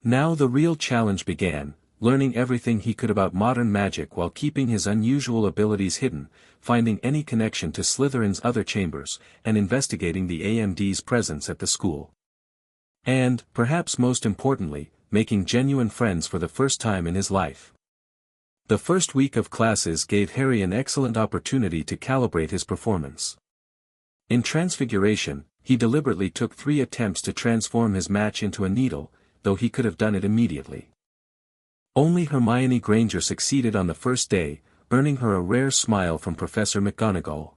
Now the real challenge began, learning everything he could about modern magic while keeping his unusual abilities hidden, finding any connection to Slytherin's other chambers, and investigating the AMD's presence at the school. And, perhaps most importantly, making genuine friends for the first time in his life. The first week of classes gave Harry an excellent opportunity to calibrate his performance. In Transfiguration, he deliberately took 3 attempts to transform his match into a needle, though he could have done it immediately. Only Hermione Granger succeeded on the first day, earning her a rare smile from Professor McGonagall.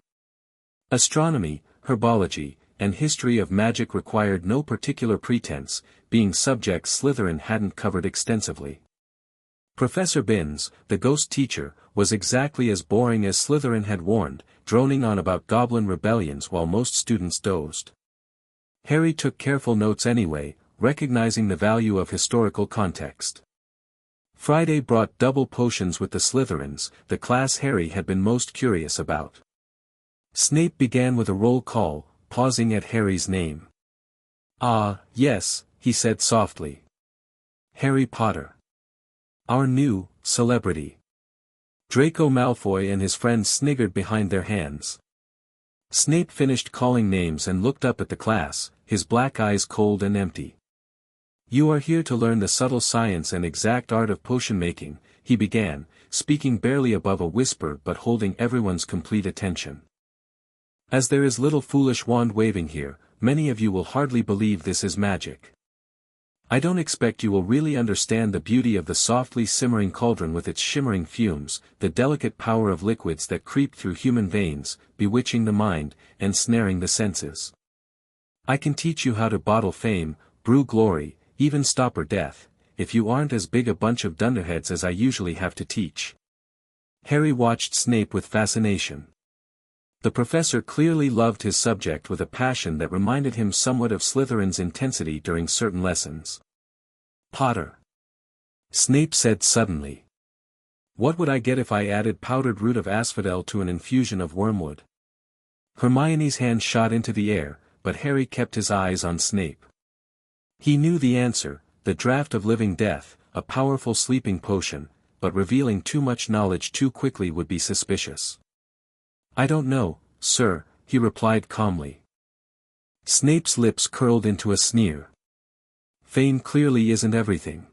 Astronomy, herbology, and history of magic required no particular pretense, being subjects Slytherin hadn't covered extensively. Professor Binns, the ghost teacher, was exactly as boring as Slytherin had warned, droning on about goblin rebellions while most students dozed. Harry took careful notes anyway, recognizing the value of historical context. Friday brought double potions with the Slytherins, the class Harry had been most curious about. Snape began with a roll call, pausing at Harry's name. "Ah, yes," he said softly. "Harry Potter. Our new celebrity." Draco Malfoy and his friends sniggered behind their hands. Snape finished calling names and looked up at the class, his black eyes cold and empty. "You are here to learn the subtle science and exact art of potion-making," he began, speaking barely above a whisper but holding everyone's complete attention. "As there is little foolish wand-waving here, many of you will hardly believe this is magic. I don't expect you will really understand the beauty of the softly simmering cauldron with its shimmering fumes, the delicate power of liquids that creep through human veins, bewitching the mind, and snaring the senses. I can teach you how to bottle fame, brew glory, even stopper death, if you aren't as big a bunch of dunderheads as I usually have to teach." Harry watched Snape with fascination. The professor clearly loved his subject with a passion that reminded him somewhat of Slytherin's intensity during certain lessons. "Potter," Snape said suddenly. "What would I get if I added powdered root of asphodel to an infusion of wormwood?" Hermione's hand shot into the air, but Harry kept his eyes on Snape. He knew the answer, the draught of living death, a powerful sleeping potion, but revealing too much knowledge too quickly would be suspicious. "I don't know, sir," he replied calmly. Snape's lips curled into a sneer. "Fame clearly isn't everything.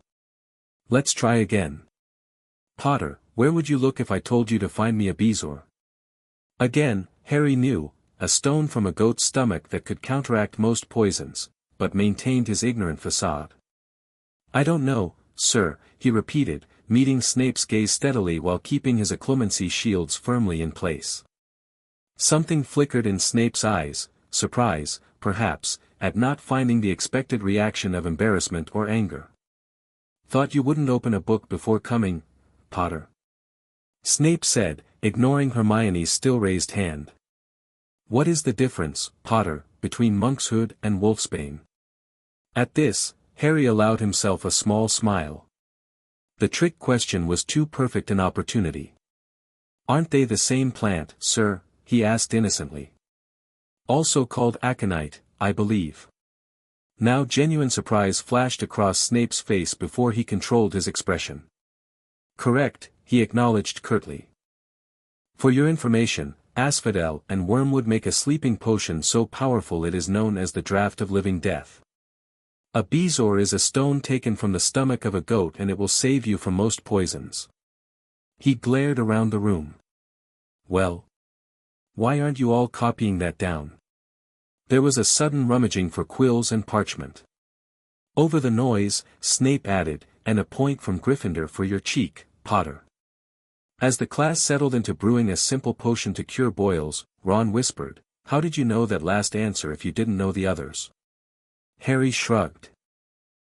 Let's try again. Potter, where would you look if I told you to find me a bezoar?" Again, Harry knew, a stone from a goat's stomach that could counteract most poisons, but maintained his ignorant facade. "I don't know, sir," he repeated, meeting Snape's gaze steadily while keeping his occlumency shields firmly in place. Something flickered in Snape's eyes, surprise, perhaps, at not finding the expected reaction of embarrassment or anger. "Thought you wouldn't open a book before coming, Potter," Snape said, ignoring Hermione's still raised hand. "What is the difference, Potter, between monkshood and wolfsbane?" At this, Harry allowed himself a small smile. The trick question was too perfect an opportunity. "Aren't they the same plant, sir?" he asked innocently. "Also called aconite, I believe." Now genuine surprise flashed across Snape's face before he controlled his expression. "Correct," he acknowledged curtly. "For your information, asphodel and wormwood make a sleeping potion so powerful it is known as the draught of living death. A bezoar is a stone taken from the stomach of a goat and it will save you from most poisons." He glared around the room. "Well, why aren't you all copying that down?" There was a sudden rummaging for quills and parchment. Over the noise, Snape added, "And a point from Gryffindor for your cheek, Potter." As the class settled into brewing a simple potion to cure boils, Ron whispered, "How did you know that last answer if you didn't know the others?" Harry shrugged.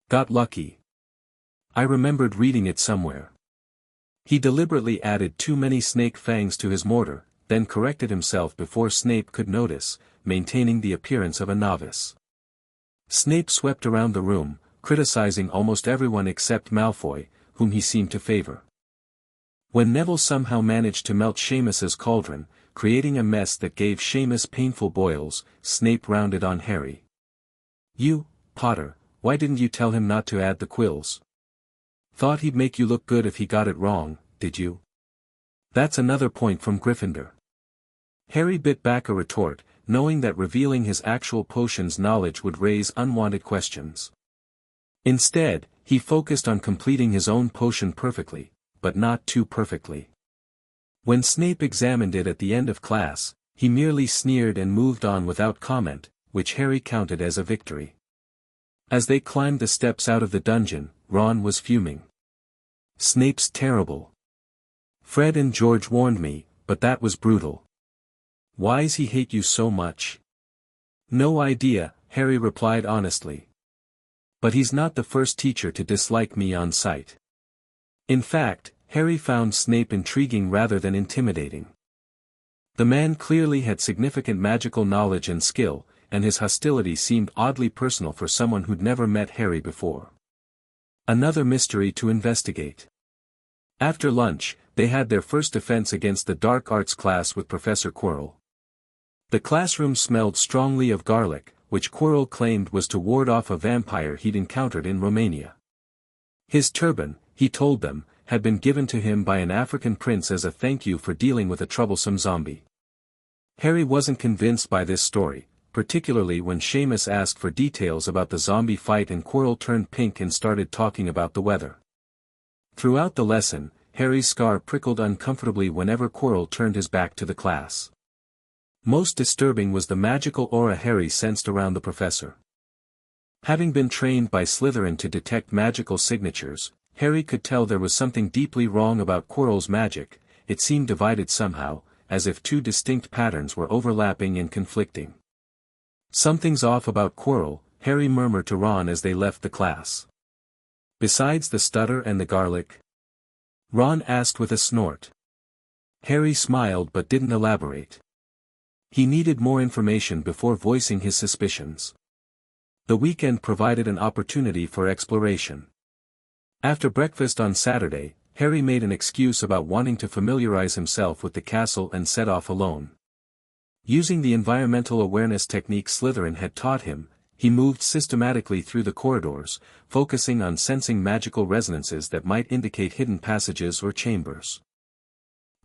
"Got lucky. I remembered reading it somewhere." He deliberately added too many snake fangs to his mortar, then corrected himself before Snape could notice, maintaining the appearance of a novice. Snape swept around the room, criticizing almost everyone except Malfoy, whom he seemed to favor. When Neville somehow managed to melt Seamus's cauldron, creating a mess that gave Seamus painful boils, Snape rounded on Harry. "You, Potter, why didn't you tell him not to add the quills? Thought he'd make you look good if he got it wrong, did you?" "That's another point from Gryffindor." Harry bit back a retort, knowing that revealing his actual potions knowledge would raise unwanted questions. Instead, he focused on completing his own potion perfectly, but not too perfectly. When Snape examined it at the end of class, he merely sneered and moved on without comment, which Harry counted as a victory. As they climbed the steps out of the dungeon, Ron was fuming. "Snape's terrible. Fred and George warned me, but that was brutal. Why's he hate you so much?" "No idea," Harry replied honestly. "But he's not the first teacher to dislike me on sight." In fact, Harry found Snape intriguing rather than intimidating. The man clearly had significant magical knowledge and skill, and his hostility seemed oddly personal for someone who'd never met Harry before. Another mystery to investigate. After lunch, they had their first defense against the dark arts class with Professor Quirrell. The classroom smelled strongly of garlic, which Quirrell claimed was to ward off a vampire he'd encountered in Romania. His turban, he told them, had been given to him by an African prince as a thank you for dealing with a troublesome zombie. Harry wasn't convinced by this story, particularly when Seamus asked for details about the zombie fight and Quirrell turned pink and started talking about the weather. Throughout the lesson, Harry's scar prickled uncomfortably whenever Quirrell turned his back to the class. Most disturbing was the magical aura Harry sensed around the professor. Having been trained by Slytherin to detect magical signatures, Harry could tell there was something deeply wrong about Quirrell's magic. It seemed divided somehow, as if two distinct patterns were overlapping and conflicting. "Something's off about Quirrell," Harry murmured to Ron as they left the class. "Besides the stutter and the garlic?" Ron asked with a snort. Harry smiled but didn't elaborate. He needed more information before voicing his suspicions. The weekend provided an opportunity for exploration. After breakfast on Saturday, Harry made an excuse about wanting to familiarize himself with the castle and set off alone. Using the environmental awareness technique Slytherin had taught him, he moved systematically through the corridors, focusing on sensing magical resonances that might indicate hidden passages or chambers.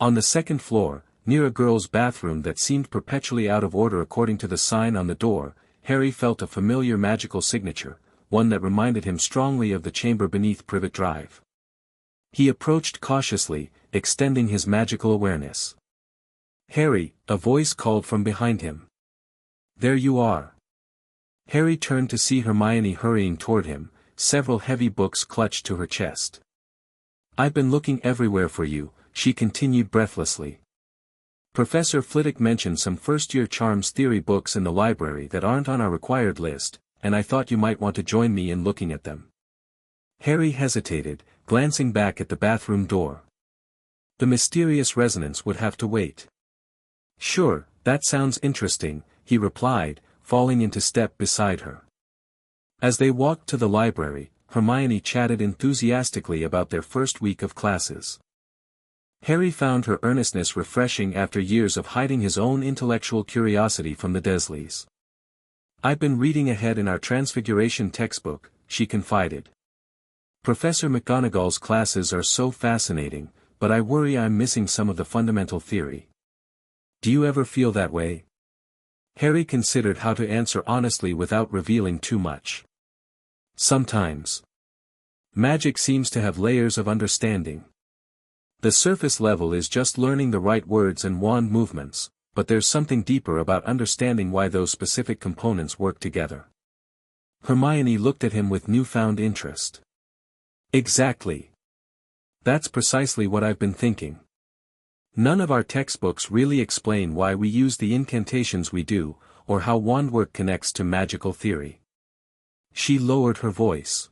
On the second floor, near a girl's bathroom that seemed perpetually out of order according to the sign on the door, Harry felt a familiar magical signature, one that reminded him strongly of the chamber beneath Privet Drive. He approached cautiously, extending his magical awareness. "Harry," a voice called from behind him. "There you are." Harry turned to see Hermione hurrying toward him, several heavy books clutched to her chest. "I've been looking everywhere for you," she continued breathlessly. "Professor Flitwick mentioned some first-year charms theory books in the library that aren't on our required list, and I thought you might want to join me in looking at them." Harry hesitated, glancing back at the bathroom door. The mysterious resonance would have to wait. "Sure, that sounds interesting," he replied, falling into step beside her. As they walked to the library, Hermione chatted enthusiastically about their first week of classes. Harry found her earnestness refreshing after years of hiding his own intellectual curiosity from the Dursleys. "I've been reading ahead in our Transfiguration textbook," she confided. "Professor McGonagall's classes are so fascinating, but I worry I'm missing some of the fundamental theory." "Do you ever feel that way?" Harry considered how to answer honestly without revealing too much. "Sometimes. Magic seems to have layers of understanding. The surface level is just learning the right words and wand movements, but there's something deeper about understanding why those specific components work together." Hermione looked at him with newfound interest. "Exactly. That's precisely what I've been thinking. None of our textbooks really explain why we use the incantations we do, or how wand work connects to magical theory. She lowered her voice.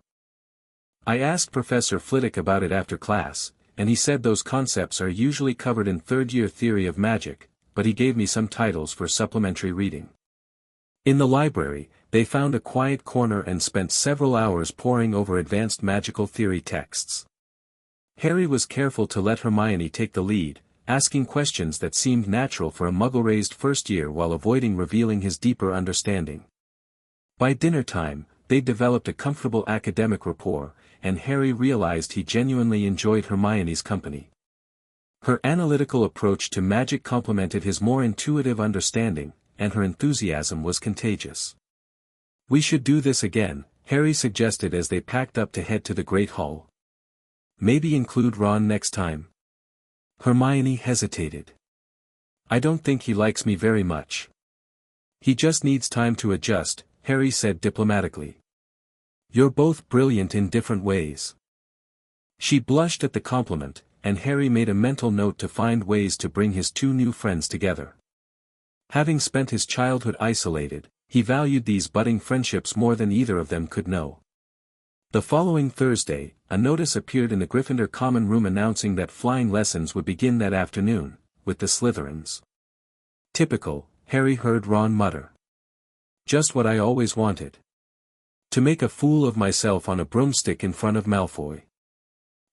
I asked Professor Flitwick about it after class, and he said those concepts are usually covered in third-year theory of magic, but he gave me some titles for supplementary reading. In the library, they found a quiet corner and spent several hours poring over advanced magical theory texts. Harry was careful to let Hermione take the lead, asking questions that seemed natural for a muggle-raised first year while avoiding revealing his deeper understanding. By dinner time, they developed a comfortable academic rapport, and Harry realized he genuinely enjoyed Hermione's company. Her analytical approach to magic complemented his more intuitive understanding, and her enthusiasm was contagious. We should do this again, Harry suggested as they packed up to head to the Great Hall. Maybe include Ron next time? Hermione hesitated. I don't think he likes me very much. He just needs time to adjust, Harry said diplomatically. You're both brilliant in different ways. She blushed at the compliment, and Harry made a mental note to find ways to bring his two new friends together. Having spent his childhood isolated, he valued these budding friendships more than either of them could know. The following Thursday, a notice appeared in the Gryffindor common room announcing that flying lessons would begin that afternoon, with the Slytherins. Typical, Harry heard Ron mutter. Just what I always wanted. To make a fool of myself on a broomstick in front of Malfoy.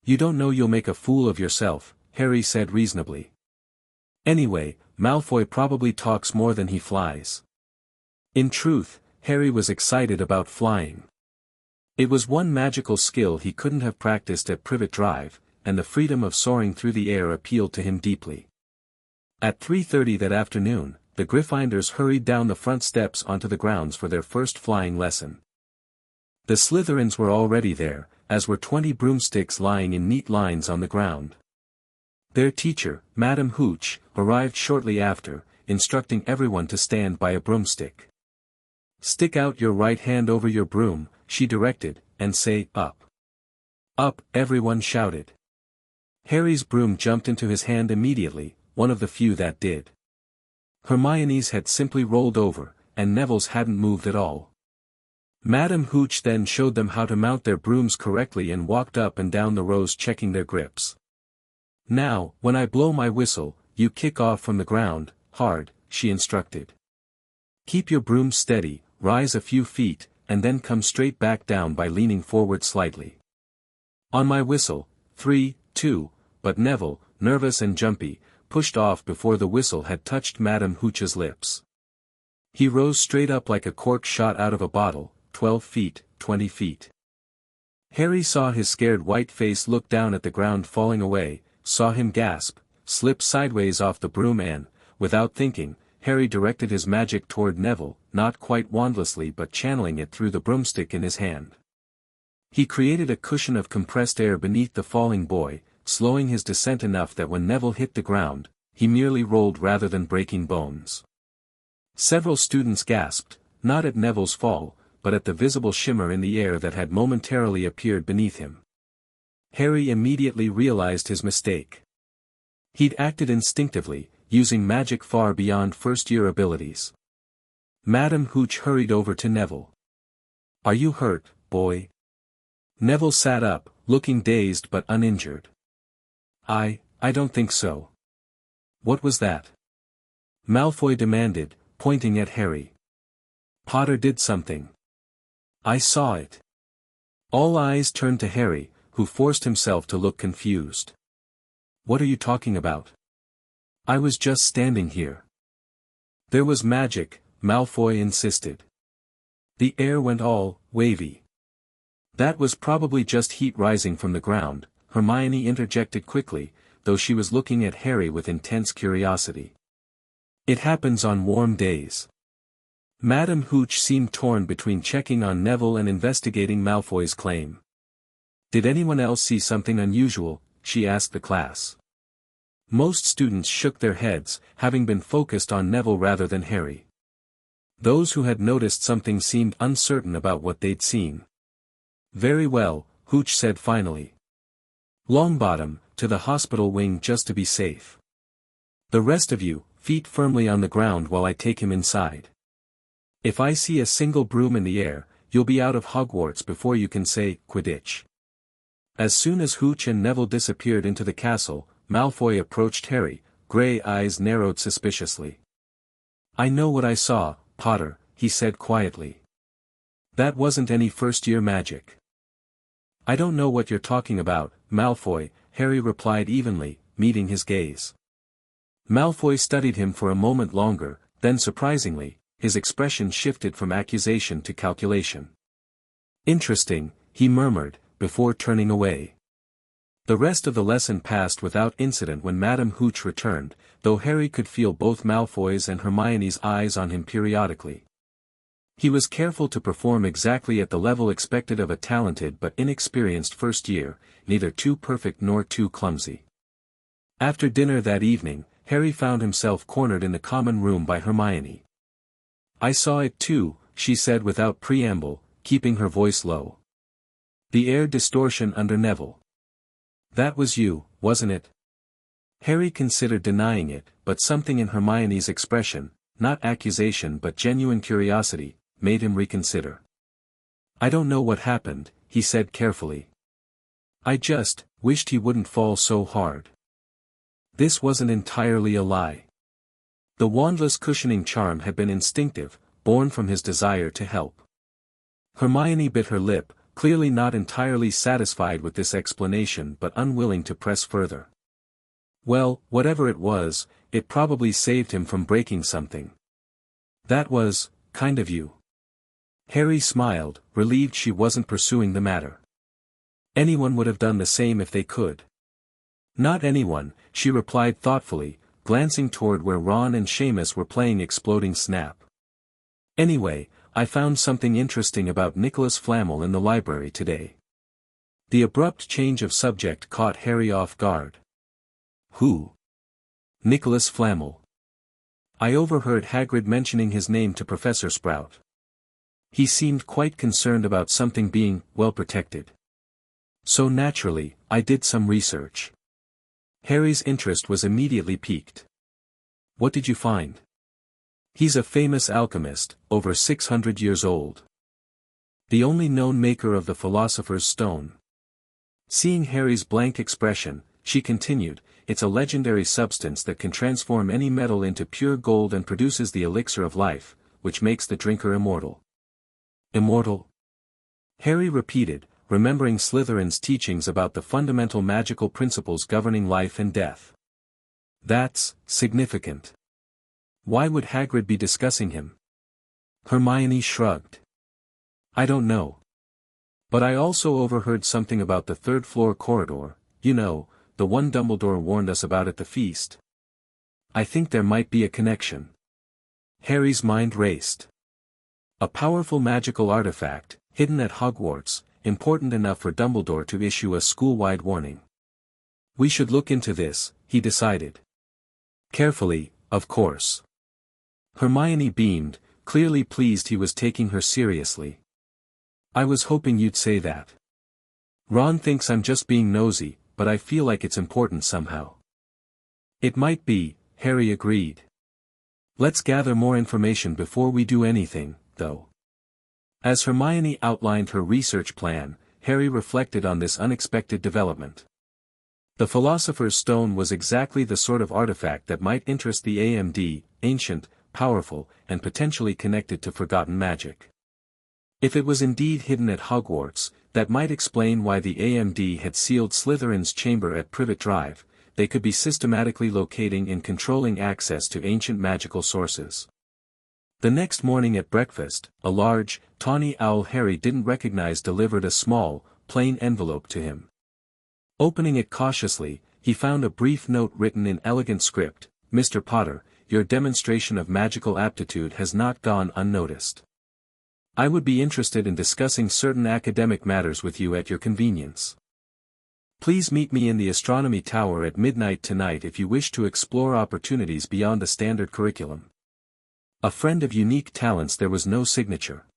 You don't know you'll make a fool of yourself, Harry said reasonably. Anyway, Malfoy probably talks more than he flies. In truth, Harry was excited about flying. It was one magical skill he couldn't have practiced at Privet Drive, and the freedom of soaring through the air appealed to him deeply. At 3:30 that afternoon, the Gryffindors hurried down the front steps onto the grounds for their first flying lesson. The Slytherins were already there, as were 20 broomsticks lying in neat lines on the ground. Their teacher, Madame Hooch, arrived shortly after, instructing everyone to stand by a broomstick. Stick out your right hand over your broom, she directed, and say, up. Up, everyone shouted. Harry's broom jumped into his hand immediately, one of the few that did. Hermione's had simply rolled over, and Neville's hadn't moved at all. Madame Hooch then showed them how to mount their brooms correctly and walked up and down the rows checking their grips. Now, when I blow my whistle, you kick off from the ground, hard, she instructed. Keep your broom steady, rise a few feet, and then come straight back down by leaning forward slightly. On my whistle, 3, 2, but Neville, nervous and jumpy, pushed off before the whistle had touched Madame Hooch's lips. He rose straight up like a cork shot out of a bottle, 12 feet, 20 feet. Harry saw his scared white face look down at the ground falling away, saw him gasp, slip sideways off the broom and, without thinking, Harry directed his magic toward Neville, not quite wandlessly but channeling it through the broomstick in his hand. He created a cushion of compressed air beneath the falling boy, slowing his descent enough that when Neville hit the ground, he merely rolled rather than breaking bones. Several students gasped, not at Neville's fall, but at the visible shimmer in the air that had momentarily appeared beneath him. Harry immediately realized his mistake. He'd acted instinctively, using magic far beyond first-year abilities. Madame Hooch hurried over to Neville. Are you hurt, boy? Neville sat up, looking dazed but uninjured. I don't think so. What was that? Malfoy demanded, pointing at Harry. Potter did something. I saw it. All eyes turned to Harry, who forced himself to look confused. What are you talking about? I was just standing here. There was magic, Malfoy insisted. The air went all wavy. That was probably just heat rising from the ground, Hermione interjected quickly, though she was looking at Harry with intense curiosity. It happens on warm days. Madame Hooch seemed torn between checking on Neville and investigating Malfoy's claim. Did anyone else see something unusual? She asked the class. Most students shook their heads, having been focused on Neville rather than Harry. Those who had noticed something seemed uncertain about what they'd seen. Very well, Hooch said finally. Longbottom, to the hospital wing just to be safe. The rest of you, feet firmly on the ground while I take him inside. If I see a single broom in the air, you'll be out of Hogwarts before you can say, Quidditch. As soon as Hooch and Neville disappeared into the castle, Malfoy approached Harry, grey eyes narrowed suspiciously. I know what I saw, Potter, he said quietly. That wasn't any first-year magic. I don't know what you're talking about, Malfoy, Harry replied evenly, meeting his gaze. Malfoy studied him for a moment longer, then surprisingly, his expression shifted from accusation to calculation. Interesting, he murmured, before turning away. The rest of the lesson passed without incident when Madame Hooch returned, though Harry could feel both Malfoy's and Hermione's eyes on him periodically. He was careful to perform exactly at the level expected of a talented but inexperienced first year, neither too perfect nor too clumsy. After dinner that evening, Harry found himself cornered in the common room by Hermione. I saw it too, she said without preamble, keeping her voice low. The air distortion under Neville. That was you, wasn't it? Harry considered denying it, but something in Hermione's expression, not accusation but genuine curiosity, made him reconsider. I don't know what happened, he said carefully. I just wished he wouldn't fall so hard. This wasn't entirely a lie. The wandless cushioning charm had been instinctive, born from his desire to help. Hermione bit her lip, clearly not entirely satisfied with this explanation but unwilling to press further. Well, whatever it was, it probably saved him from breaking something. That was kind of you. Harry smiled, relieved she wasn't pursuing the matter. Anyone would have done the same if they could. Not anyone, she replied thoughtfully, glancing toward where Ron and Seamus were playing Exploding Snap. Anyway, I found something interesting about Nicholas Flamel in the library today. The abrupt change of subject caught Harry off guard. Who? Nicholas Flamel. I overheard Hagrid mentioning his name to Professor Sprout. He seemed quite concerned about something being well protected. So naturally, I did some research. Harry's interest was immediately piqued. What did you find? He's a famous alchemist, over 600 years old. The only known maker of the Philosopher's Stone. Seeing Harry's blank expression, she continued, it's a legendary substance that can transform any metal into pure gold and produces the elixir of life, which makes the drinker immortal. Immortal? Harry repeated, remembering Slytherin's teachings about the fundamental magical principles governing life and death. That's significant. Why would Hagrid be discussing him? Hermione shrugged. I don't know. But I also overheard something about the third-floor corridor, you know, the one Dumbledore warned us about at the feast. I think there might be a connection. Harry's mind raced. A powerful magical artifact, hidden at Hogwarts, important enough for Dumbledore to issue a school-wide warning. We should look into this, he decided. Carefully, of course. Hermione beamed, clearly pleased he was taking her seriously. I was hoping you'd say that. Ron thinks I'm just being nosy, but I feel like it's important somehow. It might be, Harry agreed. Let's gather more information before we do anything, though. As Hermione outlined her research plan, Harry reflected on this unexpected development. The Philosopher's Stone was exactly the sort of artifact that might interest the AMD, ancient, powerful, and potentially connected to forgotten magic. If it was indeed hidden at Hogwarts, that might explain why the AMD had sealed Slytherin's chamber at Privet Drive. They could be systematically locating and controlling access to ancient magical sources. The next morning at breakfast, a large, tawny owl Harry didn't recognize delivered a small, plain envelope to him. Opening it cautiously, he found a brief note written in elegant script, Mr. Potter, your demonstration of magical aptitude has not gone unnoticed. I would be interested in discussing certain academic matters with you at your convenience. Please meet me in the astronomy tower at midnight tonight if you wish to explore opportunities beyond the standard curriculum. A friend of unique talents. There was no signature.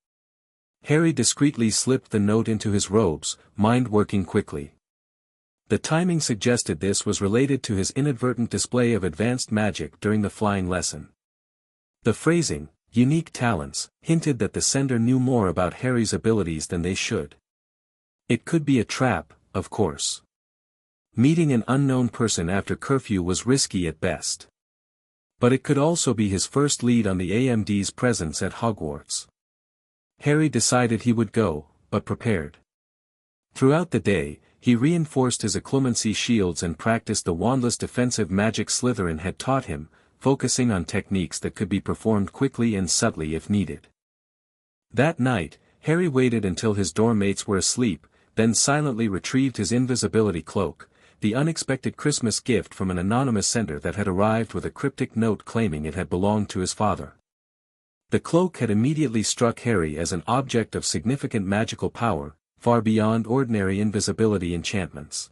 Harry discreetly slipped the note into his robes, mind working quickly. The timing suggested this was related to his inadvertent display of advanced magic during the flying lesson. The phrasing, unique talents, hinted that the sender knew more about Harry's abilities than they should. It could be a trap, of course. Meeting an unknown person after curfew was risky at best. But it could also be his first lead on the AMD's presence at Hogwarts. Harry decided he would go, but prepared. Throughout the day, he reinforced his occlumency shields and practiced the wandless defensive magic Slytherin had taught him, focusing on techniques that could be performed quickly and subtly if needed. That night, Harry waited until his dorm mates were asleep, then silently retrieved his invisibility cloak, the unexpected Christmas gift from an anonymous sender that had arrived with a cryptic note claiming it had belonged to his father. The cloak had immediately struck Harry as an object of significant magical power, far beyond ordinary invisibility enchantments.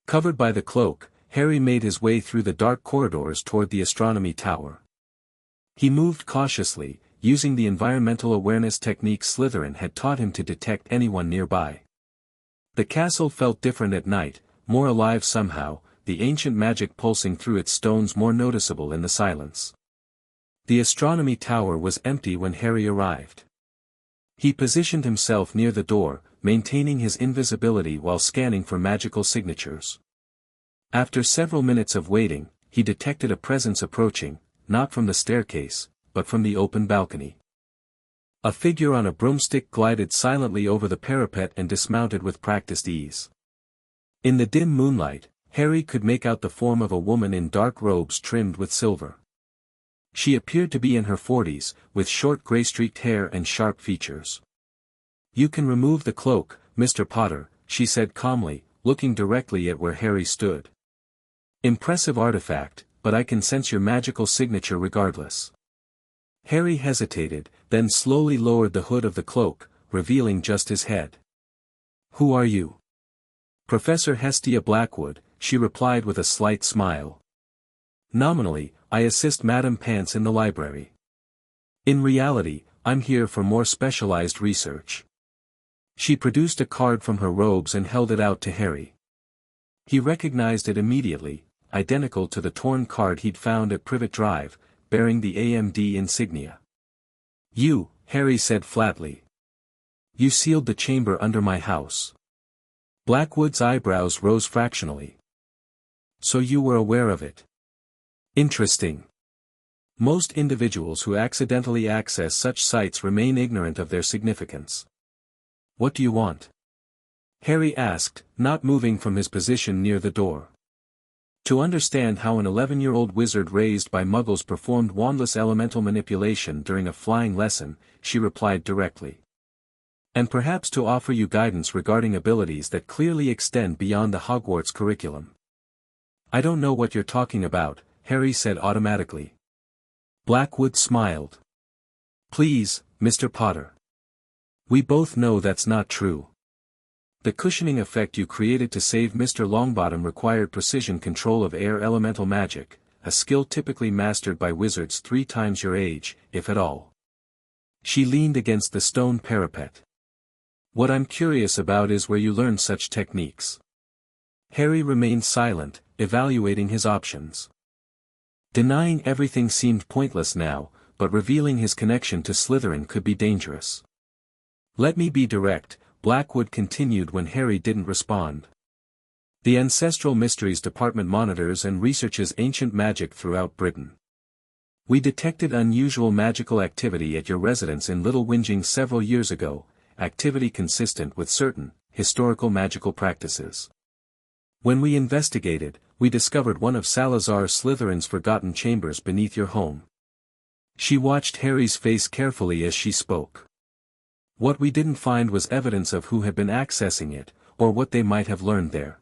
Covered by the cloak, Harry made his way through the dark corridors toward the astronomy tower. He moved cautiously, using the environmental awareness technique Slytherin had taught him to detect anyone nearby. The castle felt different at night, more alive somehow, the ancient magic pulsing through its stones more noticeable in the silence. The astronomy tower was empty when Harry arrived. He positioned himself near the door, maintaining his invisibility while scanning for magical signatures. After several minutes of waiting, he detected a presence approaching, not from the staircase, but from the open balcony. A figure on a broomstick glided silently over the parapet and dismounted with practiced ease. In the dim moonlight, Harry could make out the form of a woman in dark robes trimmed with silver. She appeared to be in her 40s, with short gray-streaked hair and sharp features. "You can remove the cloak, Mr. Potter," she said calmly, looking directly at where Harry stood. "Impressive artifact, but I can sense your magical signature regardless." Harry hesitated, then slowly lowered the hood of the cloak, revealing just his head. "Who are you?" "Professor Hestia Blackwood," she replied with a slight smile. "Nominally, I assist Madame Pants in the library. In reality, I'm here for more specialized research." She produced a card from her robes and held it out to Harry. He recognized it immediately, identical to the torn card he'd found at Privet Drive, bearing the AMD insignia. "You," Harry said flatly. "You sealed the chamber under my house." Blackwood's eyebrows rose fractionally. "So you were aware of it? Interesting. Most individuals who accidentally access such sites remain ignorant of their significance. What do you want?" Harry asked, not moving from his position near the door. To understand how an 11-year-old wizard raised by muggles performed wandless elemental manipulation during a flying lesson, she replied directly. "And perhaps to offer you guidance regarding abilities that clearly extend beyond the Hogwarts curriculum." "I don't know what you're talking about," Harry said automatically. Blackwood smiled. "Please, Mr. Potter. We both know that's not true. The cushioning effect you created to save Mr. Longbottom required precision control of air elemental magic, a skill typically mastered by wizards 3 times your age, if at all." She leaned against the stone parapet. "What I'm curious about is where you learned such techniques." Harry remained silent, evaluating his options. Denying everything seemed pointless now, but revealing his connection to Slytherin could be dangerous. "Let me be direct," Blackwood continued when Harry didn't respond. "The Ancestral Mysteries Department monitors and researches ancient magic throughout Britain. We detected unusual magical activity at your residence in Little Whinging several years ago, activity consistent with certain, historical magical practices. When we investigated, we discovered one of Salazar Slytherin's forgotten chambers beneath your home." She watched Harry's face carefully as she spoke. "What we didn't find was evidence of who had been accessing it, or what they might have learned there.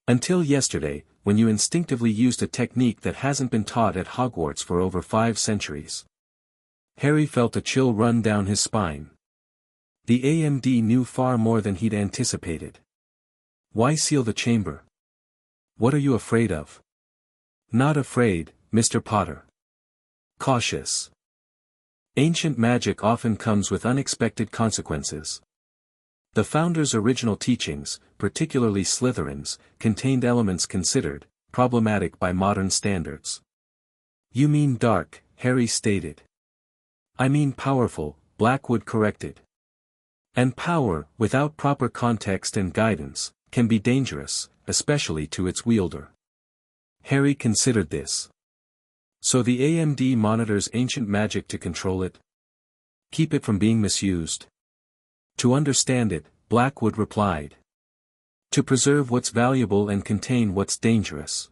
Until yesterday, when you instinctively used a technique that hasn't been taught at Hogwarts for over 5 centuries. Harry felt a chill run down his spine. The AMD knew far more than he'd anticipated. "Why seal the chamber? What are you afraid of?" "Not afraid, Mr. Potter. Cautious. Ancient magic often comes with unexpected consequences." The founders' original teachings, particularly Slytherin's, contained elements considered problematic by modern standards. "You mean dark," Harry stated. "I mean powerful," Blackwood corrected. "And power, without proper context and guidance, can be dangerous, especially to its wielder." Harry considered this. "So the AMD monitors ancient magic to control it? Keep it from being misused?" "To understand it," Blackwood replied. "To preserve what's valuable and contain what's dangerous.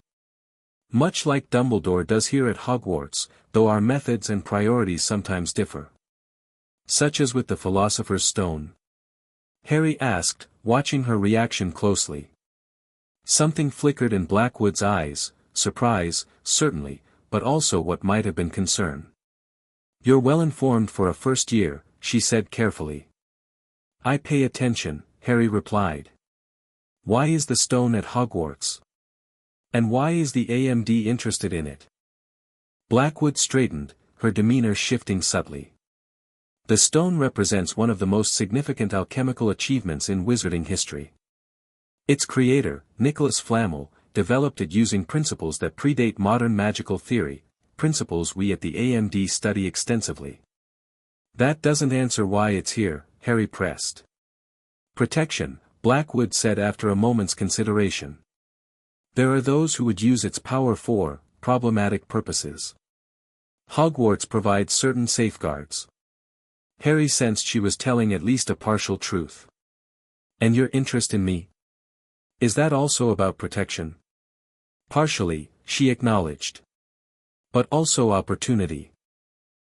Much like Dumbledore does here at Hogwarts, though our methods and priorities sometimes differ." "Such as with the Philosopher's Stone?" Harry asked, watching her reaction closely. Something flickered in Blackwood's eyes, surprise, certainly, but also what might have been concern. "You're well informed for a first year," she said carefully. "I pay attention," Harry replied. "Why is the stone at Hogwarts? And why is the AMD interested in it?" Blackwood straightened, her demeanor shifting subtly. "The stone represents one of the most significant alchemical achievements in wizarding history. Its creator, Nicholas Flamel, developed it using principles that predate modern magical theory, principles we at the AMD study extensively." "That doesn't answer why it's here," Harry pressed. "Protection," Blackwood said after a moment's consideration. "There are those who would use its power for problematic purposes. Hogwarts provides certain safeguards." Harry sensed she was telling at least a partial truth. "And your interest in me? Is that also about protection?" "Partially," she acknowledged. "But also opportunity.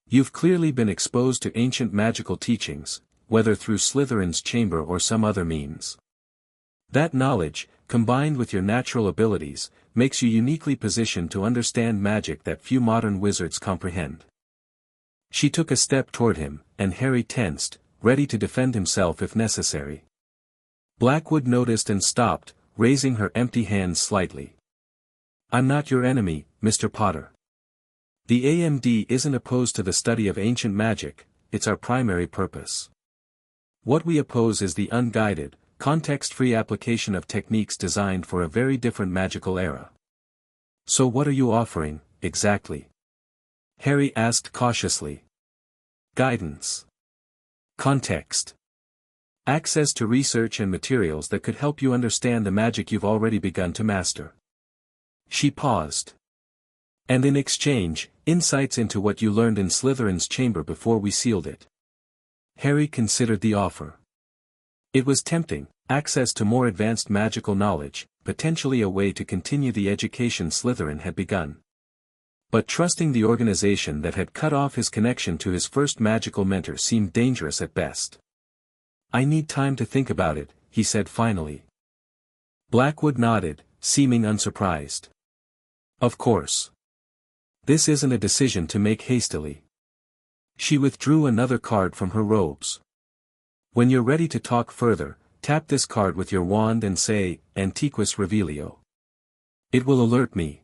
You've clearly been exposed to ancient magical teachings, whether through Slytherin's chamber or some other means. That knowledge, combined with your natural abilities, makes you uniquely positioned to understand magic that few modern wizards comprehend." She took a step toward him, and Harry tensed, ready to defend himself if necessary. Blackwood noticed and stopped, raising her empty hands slightly. "I'm not your enemy, Mr. Potter. The AMD isn't opposed to the study of ancient magic, it's our primary purpose. What we oppose is the unguided, context-free application of techniques designed for a very different magical era." "So what are you offering, exactly?" Harry asked cautiously. "Guidance. Context. Access to research and materials that could help you understand the magic you've already begun to master." She paused. "And in exchange, insights into what you learned in Slytherin's chamber before we sealed it." Harry considered the offer. It was tempting, access to more advanced magical knowledge, potentially a way to continue the education Slytherin had begun. But trusting the organization that had cut off his connection to his first magical mentor seemed dangerous at best. "I need time to think about it," he said finally. Blackwood nodded, seeming unsurprised. "Of course. This isn't a decision to make hastily." She withdrew another card from her robes. "When you're ready to talk further, tap this card with your wand and say, Antiquus Revelio. It will alert me."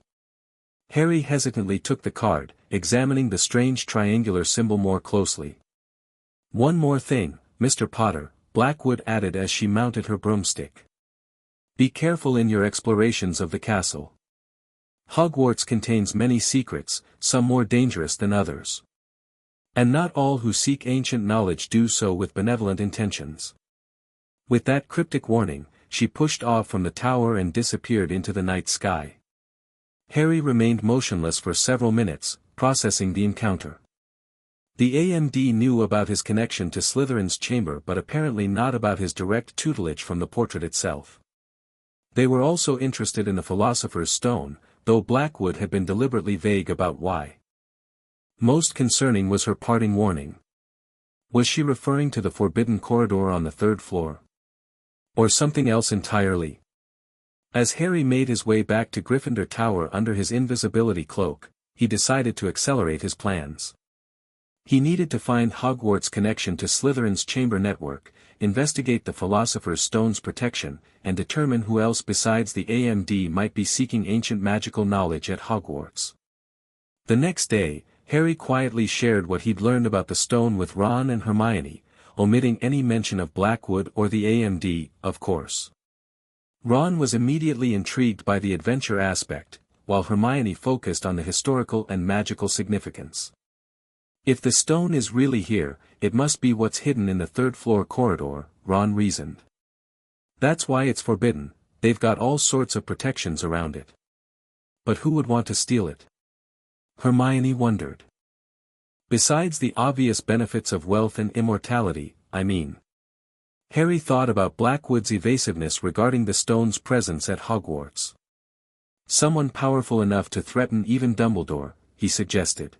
Harry hesitantly took the card, examining the strange triangular symbol more closely. "One more thing, Mr. Potter," Blackwood added as she mounted her broomstick. "Be careful in your explorations of the castle. Hogwarts contains many secrets, some more dangerous than others. And not all who seek ancient knowledge do so with benevolent intentions." With that cryptic warning, she pushed off from the tower and disappeared into the night sky. Harry remained motionless for several minutes, processing the encounter. The AMD knew about his connection to Slytherin's chamber but apparently not about his direct tutelage from the portrait itself. They were also interested in the Philosopher's Stone, though Blackwood had been deliberately vague about why. Most concerning was her parting warning. Was she referring to the forbidden corridor on the third floor? Or something else entirely? As Harry made his way back to Gryffindor Tower under his invisibility cloak, he decided to accelerate his plans. He needed to find Hogwarts' connection to Slytherin's chamber network, investigate the Philosopher's Stone's protection, and determine who else besides the AMD might be seeking ancient magical knowledge at Hogwarts. The next day, Harry quietly shared what he'd learned about the stone with Ron and Hermione, omitting any mention of Blackwood or the AMD, of course. Ron was immediately intrigued by the adventure aspect, while Hermione focused on the historical and magical significance. If the stone is really here, it must be what's hidden in the third-floor corridor, Ron reasoned. That's why it's forbidden, they've got all sorts of protections around it. But who would want to steal it? Hermione wondered. Besides the obvious benefits of wealth and immortality, I mean. Harry thought about Blackwood's evasiveness regarding the stone's presence at Hogwarts. Someone powerful enough to threaten even Dumbledore, he suggested.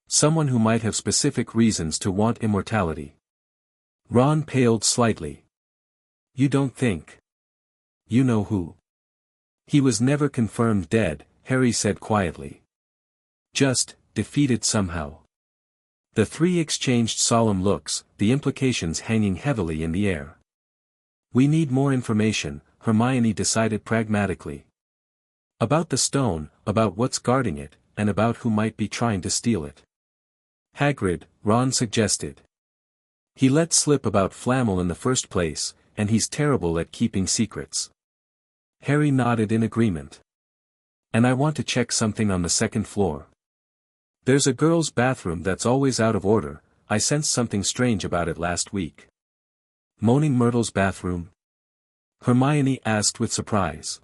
Someone who might have specific reasons to want immortality. Ron paled slightly. You don't think? You know who? He was never confirmed dead, Harry said quietly. Just, defeated somehow. The three exchanged solemn looks, the implications hanging heavily in the air. We need more information, Hermione decided pragmatically. About the stone, about what's guarding it, and about who might be trying to steal it. Hagrid, Ron suggested. He let slip about Flammel in the first place, and he's terrible at keeping secrets. Harry nodded in agreement. And I want to check something on the second floor. There's a girl's bathroom that's always out of order, I sensed something strange about it last week. Moaning Myrtle's bathroom? Hermione asked with surprise.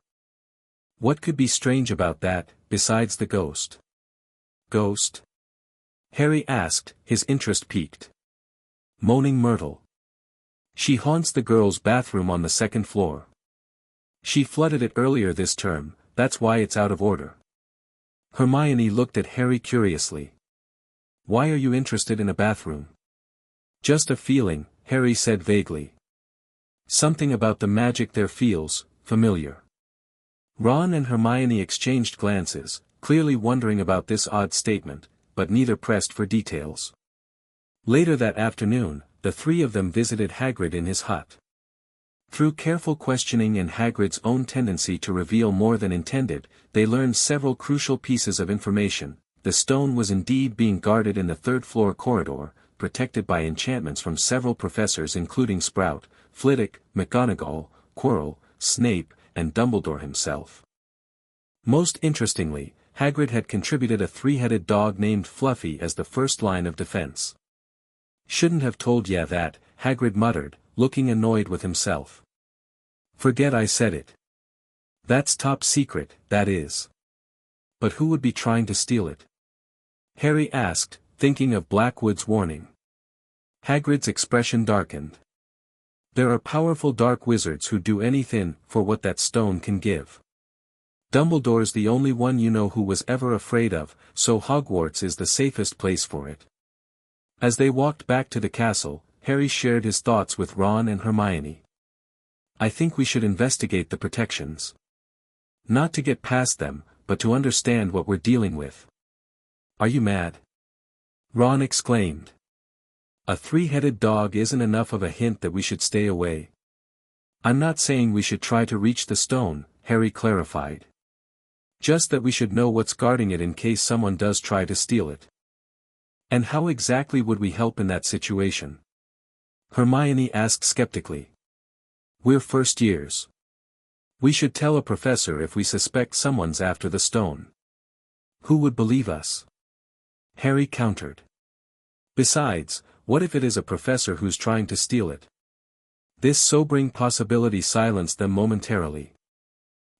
What could be strange about that, besides the ghost? Ghost? Harry asked, his interest piqued. Moaning Myrtle. She haunts the girls' bathroom on the second floor. She flooded it earlier this term, that's why it's out of order. Hermione looked at Harry curiously. Why are you interested in a bathroom? Just a feeling, Harry said vaguely. Something about the magic there feels familiar. Ron and Hermione exchanged glances, clearly wondering about this odd statement, but neither pressed for details. Later that afternoon, the three of them visited Hagrid in his hut. Through careful questioning and Hagrid's own tendency to reveal more than intended, they learned several crucial pieces of information. The stone was indeed being guarded in the third-floor corridor, protected by enchantments from several professors including Sprout, Flitwick, McGonagall, Quirrell, Snape, and Dumbledore himself. Most interestingly, Hagrid had contributed a three-headed dog named Fluffy as the first line of defense. Shouldn't have told ya that, Hagrid muttered, looking annoyed with himself. Forget I said it. That's top secret, that is. But who would be trying to steal it? Harry asked, thinking of Blackwood's warning. Hagrid's expression darkened. There are powerful dark wizards who do anything for what that stone can give. Dumbledore's the only one you know who was ever afraid of, so Hogwarts is the safest place for it. As they walked back to the castle, Harry shared his thoughts with Ron and Hermione. I think we should investigate the protections. Not to get past them, but to understand what we're dealing with. Are you mad? Ron exclaimed. A three-headed dog isn't enough of a hint that we should stay away. I'm not saying we should try to reach the stone, Harry clarified. Just that we should know what's guarding it in case someone does try to steal it. And how exactly would we help in that situation? Hermione asked skeptically. We're first years. We should tell a professor if we suspect someone's after the stone. Who would believe us? Harry countered. Besides, what if it is a professor who's trying to steal it? This sobering possibility silenced them momentarily.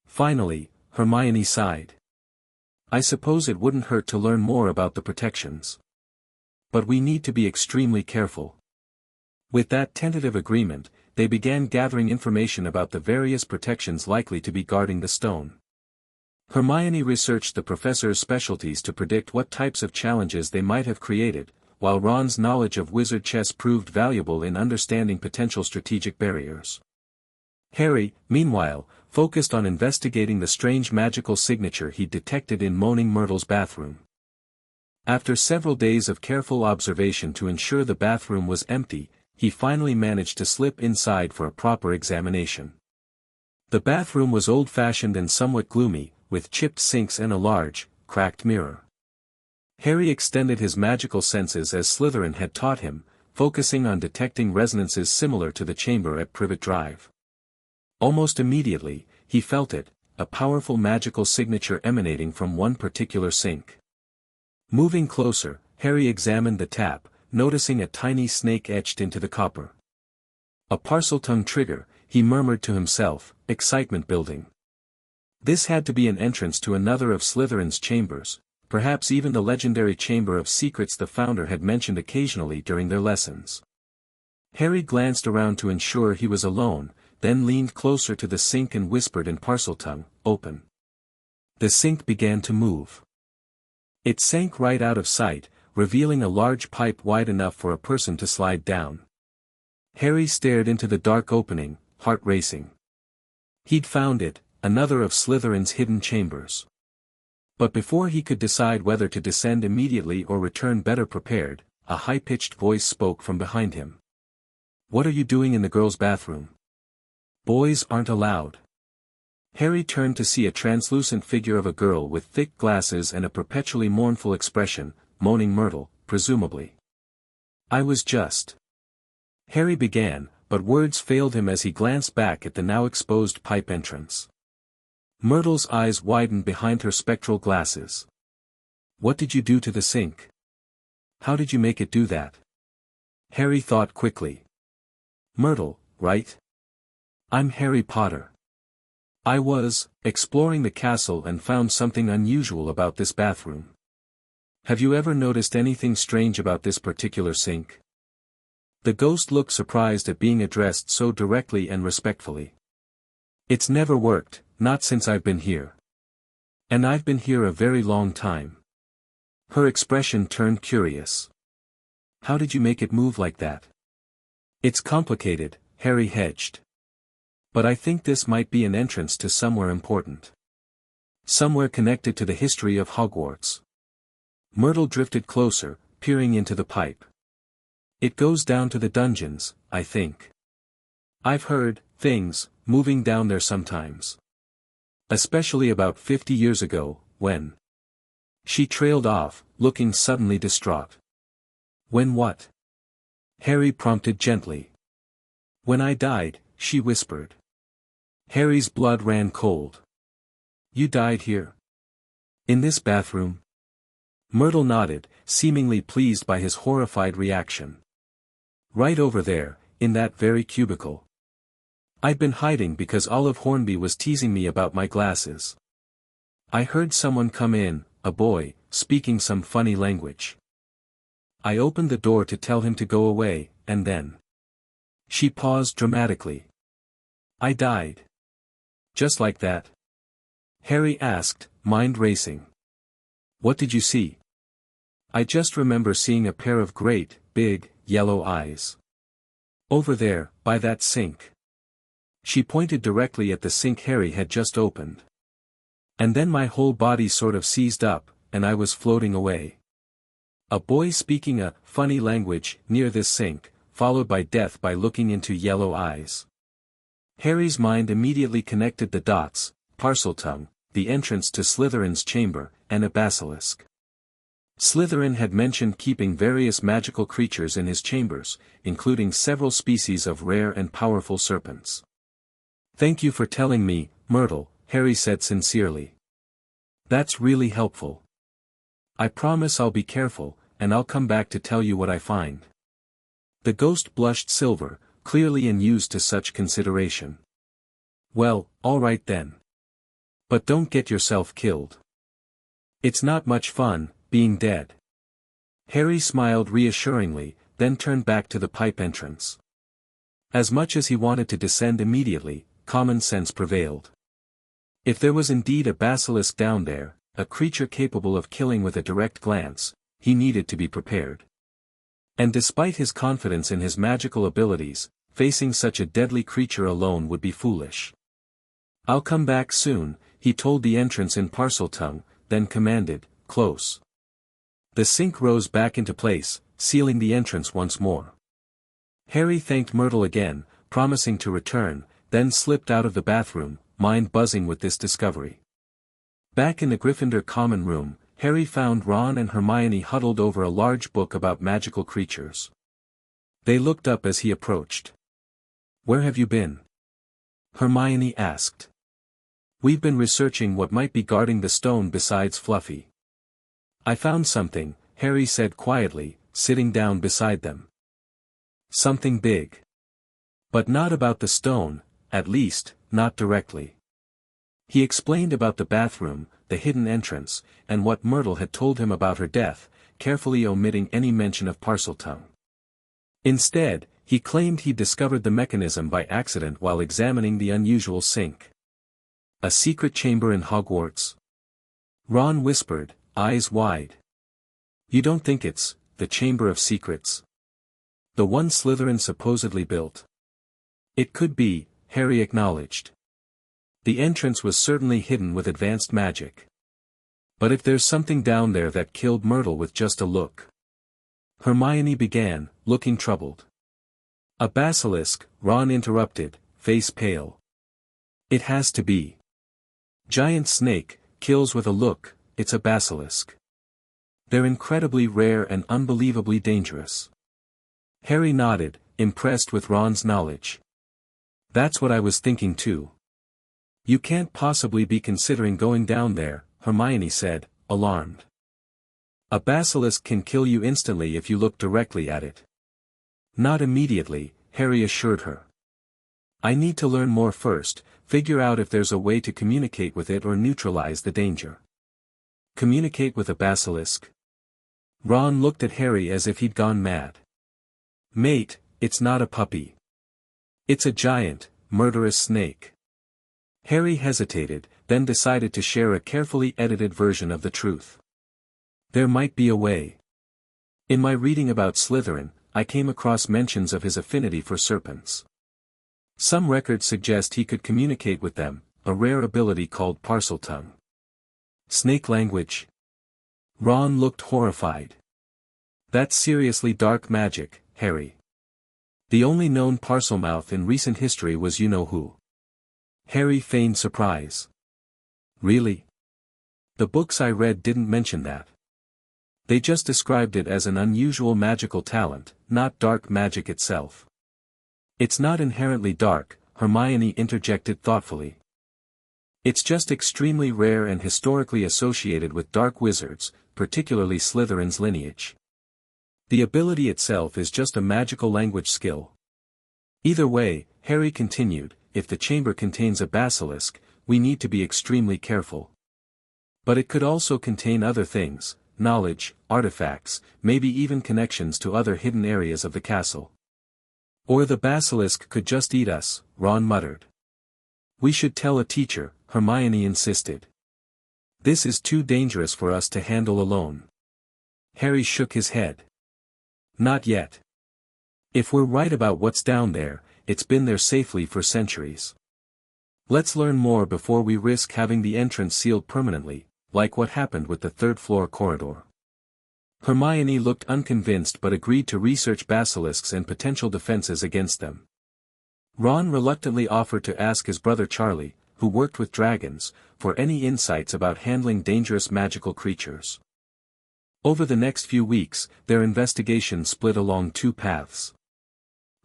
Finally, Hermione sighed. I suppose it wouldn't hurt to learn more about the protections. But we need to be extremely careful. With that tentative agreement, they began gathering information about the various protections likely to be guarding the stone. Hermione researched the professor's specialties to predict what types of challenges they might have created, while Ron's knowledge of wizard chess proved valuable in understanding potential strategic barriers. Harry, meanwhile, focused on investigating the strange magical signature he detected in Moaning Myrtle's bathroom. After several days of careful observation to ensure the bathroom was empty, he finally managed to slip inside for a proper examination. The bathroom was old-fashioned and somewhat gloomy, with chipped sinks and a large, cracked mirror. Harry extended his magical senses as Slytherin had taught him, focusing on detecting resonances similar to the chamber at Privet Drive. Almost immediately, he felt it, a powerful magical signature emanating from one particular sink. Moving closer, Harry examined the tap, noticing a tiny snake etched into the copper. A Parseltongue trigger, he murmured to himself, excitement building. This had to be an entrance to another of Slytherin's chambers, perhaps even the legendary Chamber of Secrets the founder had mentioned occasionally during their lessons. Harry glanced around to ensure he was alone, then leaned closer to the sink and whispered in Parseltongue, "Open." The sink began to move. It sank right out of sight, revealing a large pipe wide enough for a person to slide down. Harry stared into the dark opening, heart racing. He'd found it, another of Slytherin's hidden chambers. But before he could decide whether to descend immediately or return better prepared, a high-pitched voice spoke from behind him. "What are you doing in the girls' bathroom? Boys aren't allowed." Harry turned to see a translucent figure of a girl with thick glasses and a perpetually mournful expression, moaning Myrtle, presumably. "I was just..." Harry began, but words failed him as he glanced back at the now exposed pipe entrance. Myrtle's eyes widened behind her spectral glasses. "What did you do to the sink? How did you make it do that?" Harry thought quickly. "Myrtle, right? I'm Harry Potter. I was exploring the castle and found something unusual about this bathroom. Have you ever noticed anything strange about this particular sink?" The ghost looked surprised at being addressed so directly and respectfully. "It's never worked, not since I've been here. And I've been here a very long time." Her expression turned curious. "How did you make it move like that?" "It's complicated," Harry hedged. "But I think this might be an entrance to somewhere important. Somewhere connected to the history of Hogwarts." Myrtle drifted closer, peering into the pipe. "It goes down to the dungeons, I think. I've heard things moving down there sometimes. Especially about 50 years ago, when..." She trailed off, looking suddenly distraught. "When what?" Harry prompted gently. "When I died," she whispered. Harry's blood ran cold. "You died here? In this bathroom?" Myrtle nodded, seemingly pleased by his horrified reaction. "Right over there, in that very cubicle. I'd been hiding because Olive Hornby was teasing me about my glasses. I heard someone come in, a boy, speaking some funny language. I opened the door to tell him to go away, and then..." She paused dramatically. "I died. Just like that?" Harry asked, mind racing. "What did you see?" "I just remember seeing a pair of great, big, yellow eyes. Over there, by that sink." She pointed directly at the sink Harry had just opened. "And then my whole body sort of seized up, and I was floating away. A boy speaking a funny language near this sink, followed by death by looking into yellow eyes." Harry's mind immediately connected the dots: Parseltongue, the entrance to Slytherin's chamber, and a basilisk. Slytherin had mentioned keeping various magical creatures in his chambers, including several species of rare and powerful serpents. "Thank you for telling me, Myrtle," Harry said sincerely. "That's really helpful. I promise I'll be careful, and I'll come back to tell you what I find." The ghost blushed silver, clearly unused to such consideration. "Well, all right then. But don't get yourself killed. It's not much fun, being dead." Harry smiled reassuringly, then turned back to the pipe entrance. As much as he wanted to descend immediately, common sense prevailed. If there was indeed a basilisk down there, a creature capable of killing with a direct glance, he needed to be prepared. And despite his confidence in his magical abilities, facing such a deadly creature alone would be foolish. "I'll come back soon," he told the entrance in Parseltongue, then commanded, "Close." The sink rose back into place, sealing the entrance once more. Harry thanked Myrtle again, promising to return, then slipped out of the bathroom, mind buzzing with this discovery. Back in the Gryffindor common room, Harry found Ron and Hermione huddled over a large book about magical creatures. They looked up as he approached. "Where have you been?" Hermione asked. "We've been researching what might be guarding the stone besides Fluffy." "I found something," Harry said quietly, sitting down beside them. "Something big. But not about the stone, at least, not directly." He explained about the bathroom, the hidden entrance, and what Myrtle had told him about her death, carefully omitting any mention of Parseltongue. Instead, he claimed he'd discovered the mechanism by accident while examining the unusual sink. "A secret chamber in Hogwarts?" Ron whispered, eyes wide. "You don't think it's the Chamber of Secrets? The one Slytherin supposedly built?" "It could be," Harry acknowledged. "The entrance was certainly hidden with advanced magic. But if there's something down there that killed Myrtle with just a look—" Hermione began, looking troubled. "A basilisk," Ron interrupted, face pale. "It has to be. Giant snake, kills with a look, it's a basilisk. They're incredibly rare and unbelievably dangerous." Harry nodded, impressed with Ron's knowledge. "That's what I was thinking too." "You can't possibly be considering going down there," Hermione said, alarmed. "A basilisk can kill you instantly if you look directly at it." "Not immediately," Harry assured her. "I need to learn more first, figure out if there's a way to communicate with it or neutralize the danger." "Communicate with a basilisk?" Ron looked at Harry as if he'd gone mad. "Mate, it's not a puppy. It's a giant, murderous snake." Harry hesitated, then decided to share a carefully edited version of the truth. "There might be a way. In my reading about Slytherin, I came across mentions of his affinity for serpents. Some records suggest he could communicate with them, a rare ability called Parseltongue." "Snake language?" Ron looked horrified. "That's seriously dark magic, Harry. The only known Parselmouth in recent history was you-know-who." Harry feigned surprise. "Really? The books I read didn't mention that. They just described it as an unusual magical talent, not dark magic itself." "It's not inherently dark," Hermione interjected thoughtfully. "It's just extremely rare and historically associated with dark wizards, particularly Slytherin's lineage. The ability itself is just a magical language skill." "Either way," Harry continued, "if the chamber contains a basilisk, we need to be extremely careful. But it could also contain other things, knowledge, artifacts, maybe even connections to other hidden areas of the castle." "Or the basilisk could just eat us," Ron muttered. "We should tell a teacher," Hermione insisted. "This is too dangerous for us to handle alone." Harry shook his head. "Not yet. If we're right about what's down there, it's been there safely for centuries. Let's learn more before we risk having the entrance sealed permanently, like what happened with the third-floor corridor." Hermione looked unconvinced but agreed to research basilisks and potential defenses against them. Ron reluctantly offered to ask his brother Charlie, who worked with dragons, for any insights about handling dangerous magical creatures. Over the next few weeks, their investigation split along two paths.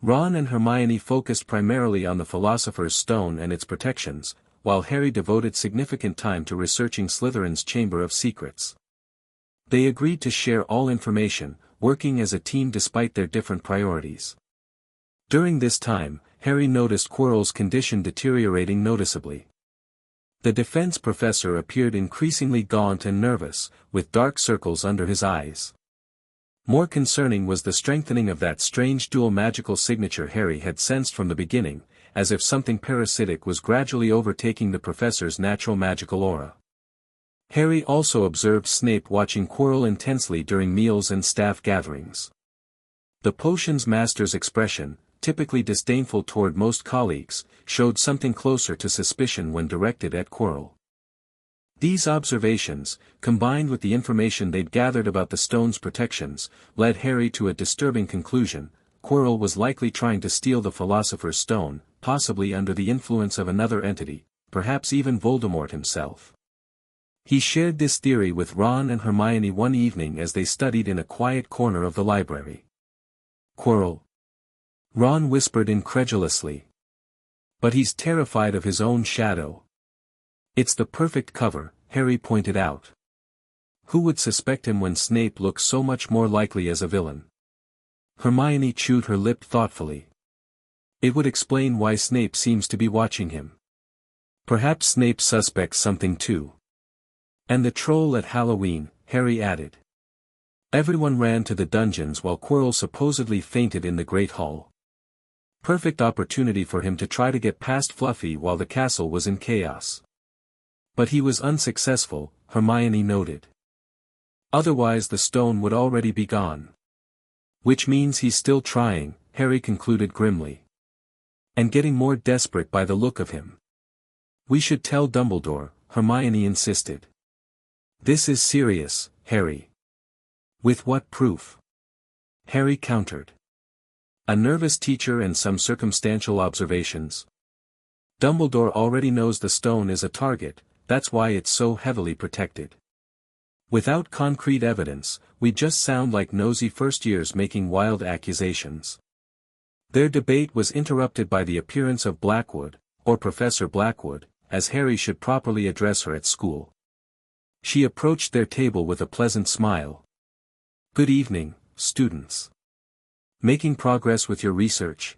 Ron and Hermione focused primarily on the Philosopher's Stone and its protections, while Harry devoted significant time to researching Slytherin's Chamber of Secrets. They agreed to share all information, working as a team despite their different priorities. During this time, Harry noticed Quirrell's condition deteriorating noticeably. The defense professor appeared increasingly gaunt and nervous, with dark circles under his eyes. More concerning was the strengthening of that strange dual magical signature Harry had sensed from the beginning, as if something parasitic was gradually overtaking the professor's natural magical aura. Harry also observed Snape watching Quirrell intensely during meals and staff gatherings. The potions master's expression, typically disdainful toward most colleagues, showed something closer to suspicion when directed at Quirrell. These observations, combined with the information they'd gathered about the stone's protections, led Harry to a disturbing conclusion: Quirrell was likely trying to steal the Philosopher's Stone, possibly under the influence of another entity, perhaps even Voldemort himself. He shared this theory with Ron and Hermione one evening as they studied in a quiet corner of the library. "Quirrell. Ron whispered incredulously. But he's terrified of his own shadow. It's the perfect cover, Harry pointed out. Who would suspect him when Snape looks so much more likely as a villain? Hermione chewed her lip thoughtfully. It would explain why Snape seems to be watching him. Perhaps Snape suspects something too. And the troll at Halloween, Harry added. Everyone ran to the dungeons while Quirrell supposedly fainted in the Great Hall. Perfect opportunity for him to try to get past Fluffy while the castle was in chaos. But he was unsuccessful, Hermione noted. Otherwise the stone would already be gone. Which means he's still trying, Harry concluded grimly. And getting more desperate by the look of him. We should tell Dumbledore, Hermione insisted. This is serious, Harry. With what proof? Harry countered. A nervous teacher and some circumstantial observations. Dumbledore already knows the stone is a target, that's why it's so heavily protected. Without concrete evidence, we just sound like nosy first-years making wild accusations. Their debate was interrupted by the appearance of Blackwood, or Professor Blackwood, as Harry should properly address her at school. She approached their table with a pleasant smile. Good evening, students. Making progress with your research?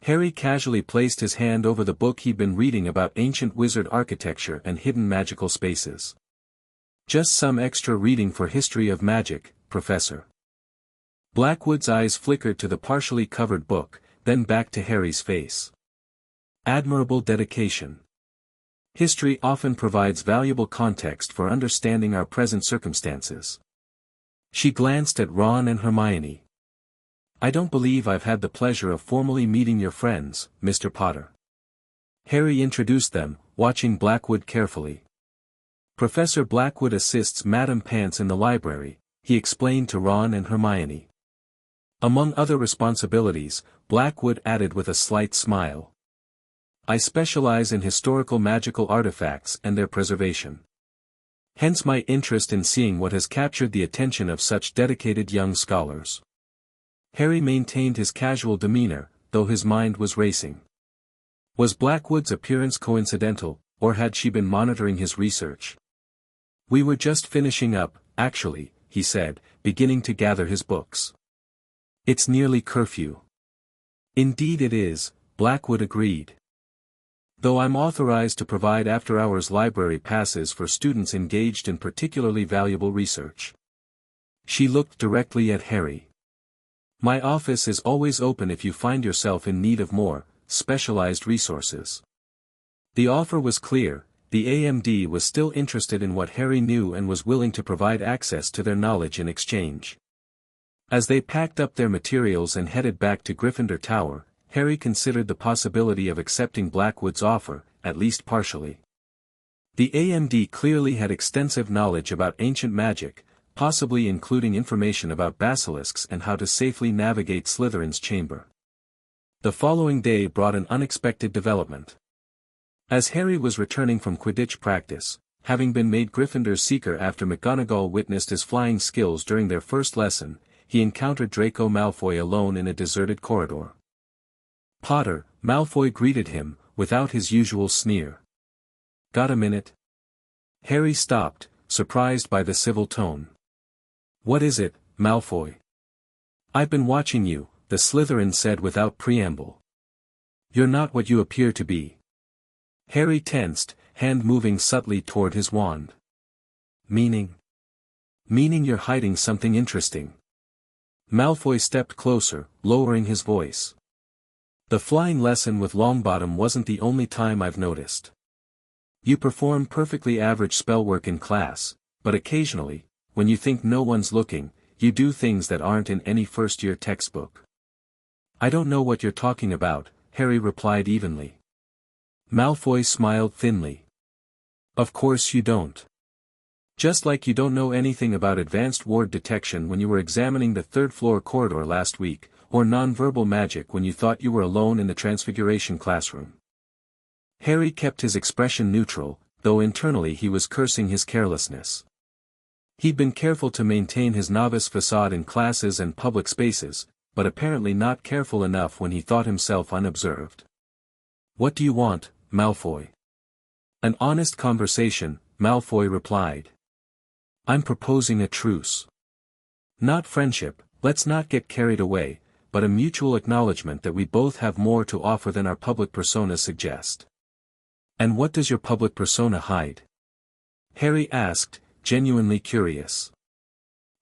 Harry casually placed his hand over the book he'd been reading about ancient wizard architecture and hidden magical spaces. Just some extra reading for history of magic, Professor. Blackwood's eyes flickered to the partially covered book, then back to Harry's face. Admirable dedication. History often provides valuable context for understanding our present circumstances. She glanced at Ron and Hermione. I don't believe I've had the pleasure of formally meeting your friends, Mr. Potter. Harry introduced them, watching Blackwood carefully. Professor Blackwood assists Madame Pants in the library, he explained to Ron and Hermione. Among other responsibilities, Blackwood added with a slight smile. I specialize in historical magical artifacts and their preservation. Hence my interest in seeing what has captured the attention of such dedicated young scholars. Harry maintained his casual demeanor, though his mind was racing. Was Blackwood's appearance coincidental, or had she been monitoring his research? We were just finishing up, actually, he said, beginning to gather his books. It's nearly curfew. Indeed it is, Blackwood agreed. Though I'm authorized to provide after-hours library passes for students engaged in particularly valuable research. She looked directly at Harry. My office is always open if you find yourself in need of more, specialized resources. The offer was clear, the AMD was still interested in what Harry knew and was willing to provide access to their knowledge in exchange. As they packed up their materials and headed back to Gryffindor Tower, Harry considered the possibility of accepting Blackwood's offer, at least partially. The AMD clearly had extensive knowledge about ancient magic, possibly including information about basilisks and how to safely navigate Slytherin's chamber. The following day brought an unexpected development. As Harry was returning from Quidditch practice, having been made Gryffindor's seeker after McGonagall witnessed his flying skills during their first lesson, he encountered Draco Malfoy alone in a deserted corridor. Potter, Malfoy greeted him, without his usual sneer. Got a minute? Harry stopped, surprised by the civil tone. What is it, Malfoy? I've been watching you, the Slytherin said without preamble. You're not what you appear to be. Harry tensed, hand moving subtly toward his wand. Meaning? Meaning you're hiding something interesting. Malfoy stepped closer, lowering his voice. The flying lesson with Longbottom wasn't the only time I've noticed. You perform perfectly average spellwork in class, but occasionally, when you think no one's looking, you do things that aren't in any first-year textbook. I don't know what you're talking about, Harry replied evenly. Malfoy smiled thinly. Of course you don't. Just like you don't know anything about advanced ward detection when you were examining the third-floor corridor last week, or nonverbal magic when you thought you were alone in the Transfiguration classroom. Harry kept his expression neutral, though internally he was cursing his carelessness. He'd been careful to maintain his novice facade in classes and public spaces, but apparently not careful enough when he thought himself unobserved. "What do you want, Malfoy?" "An honest conversation," Malfoy replied. "I'm proposing a truce. Not friendship, let's not get carried away, but a mutual acknowledgement that we both have more to offer than our public personas suggest." "And what does your public persona hide?" Harry asked, genuinely curious.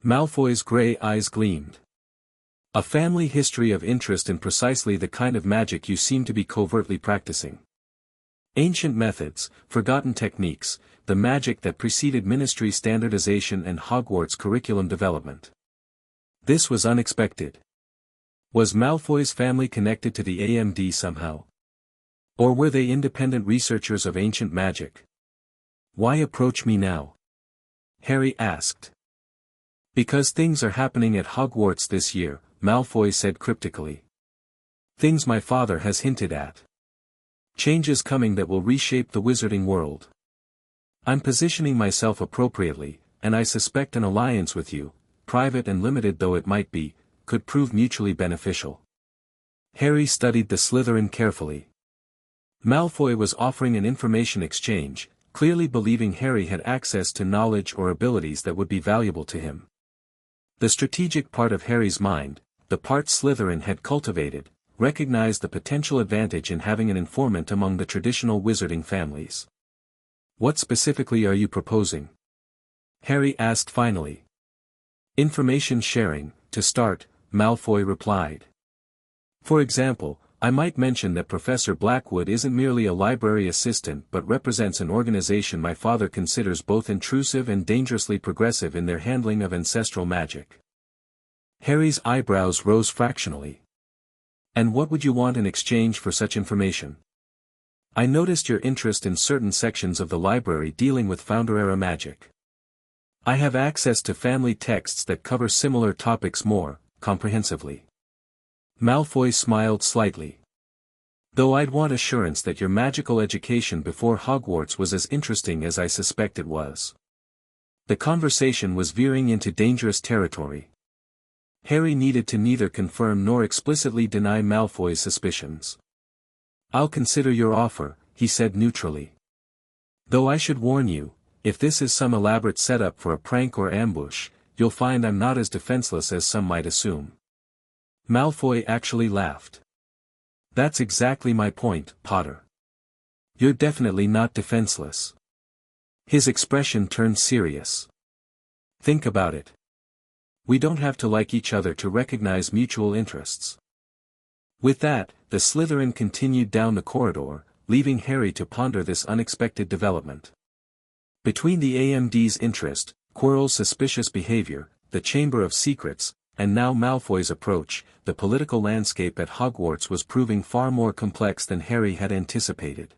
Malfoy's grey eyes gleamed. "A family history of interest in precisely the kind of magic you seem to be covertly practicing. Ancient methods, forgotten techniques, the magic that preceded ministry standardization and Hogwarts curriculum development." This was unexpected. Was Malfoy's family connected to the AMD somehow? Or were they independent researchers of ancient magic? "Why approach me now?" Harry asked. "Because things are happening at Hogwarts this year," Malfoy said cryptically. "Things my father has hinted at. Changes coming that will reshape the wizarding world. I'm positioning myself appropriately, and I suspect an alliance with you, private and limited though it might be, could prove mutually beneficial." Harry studied the Slytherin carefully. Malfoy was offering an information exchange, clearly believing Harry had access to knowledge or abilities that would be valuable to him. The strategic part of Harry's mind, the part Slytherin had cultivated, recognized the potential advantage in having an informant among the traditional wizarding families. "What specifically are you proposing?" Harry asked finally. "Information sharing, to start," Malfoy replied. "For example, I might mention that Professor Blackwood isn't merely a library assistant but represents an organization my father considers both intrusive and dangerously progressive in their handling of ancestral magic." Harry's eyebrows rose fractionally. "And what would you want in exchange for such information?" "I noticed your interest in certain sections of the library dealing with Foundera magic. I have access to family texts that cover similar topics more comprehensively." Malfoy smiled slightly. "Though I'd want assurance that your magical education before Hogwarts was as interesting as I suspect it was." The conversation was veering into dangerous territory. Harry needed to neither confirm nor explicitly deny Malfoy's suspicions. "I'll consider your offer," he said neutrally. "Though I should warn you, if this is some elaborate setup for a prank or ambush, you'll find I'm not as defenseless as some might assume." Malfoy actually laughed. "That's exactly my point, Potter. You're definitely not defenseless." His expression turned serious. "Think about it. We don't have to like each other to recognize mutual interests." With that, the Slytherin continued down the corridor, leaving Harry to ponder this unexpected development. Between the AMD's interest, Quirrell's suspicious behavior, the Chamber of Secrets, and now Malfoy's approach, the political landscape at Hogwarts was proving far more complex than Harry had anticipated.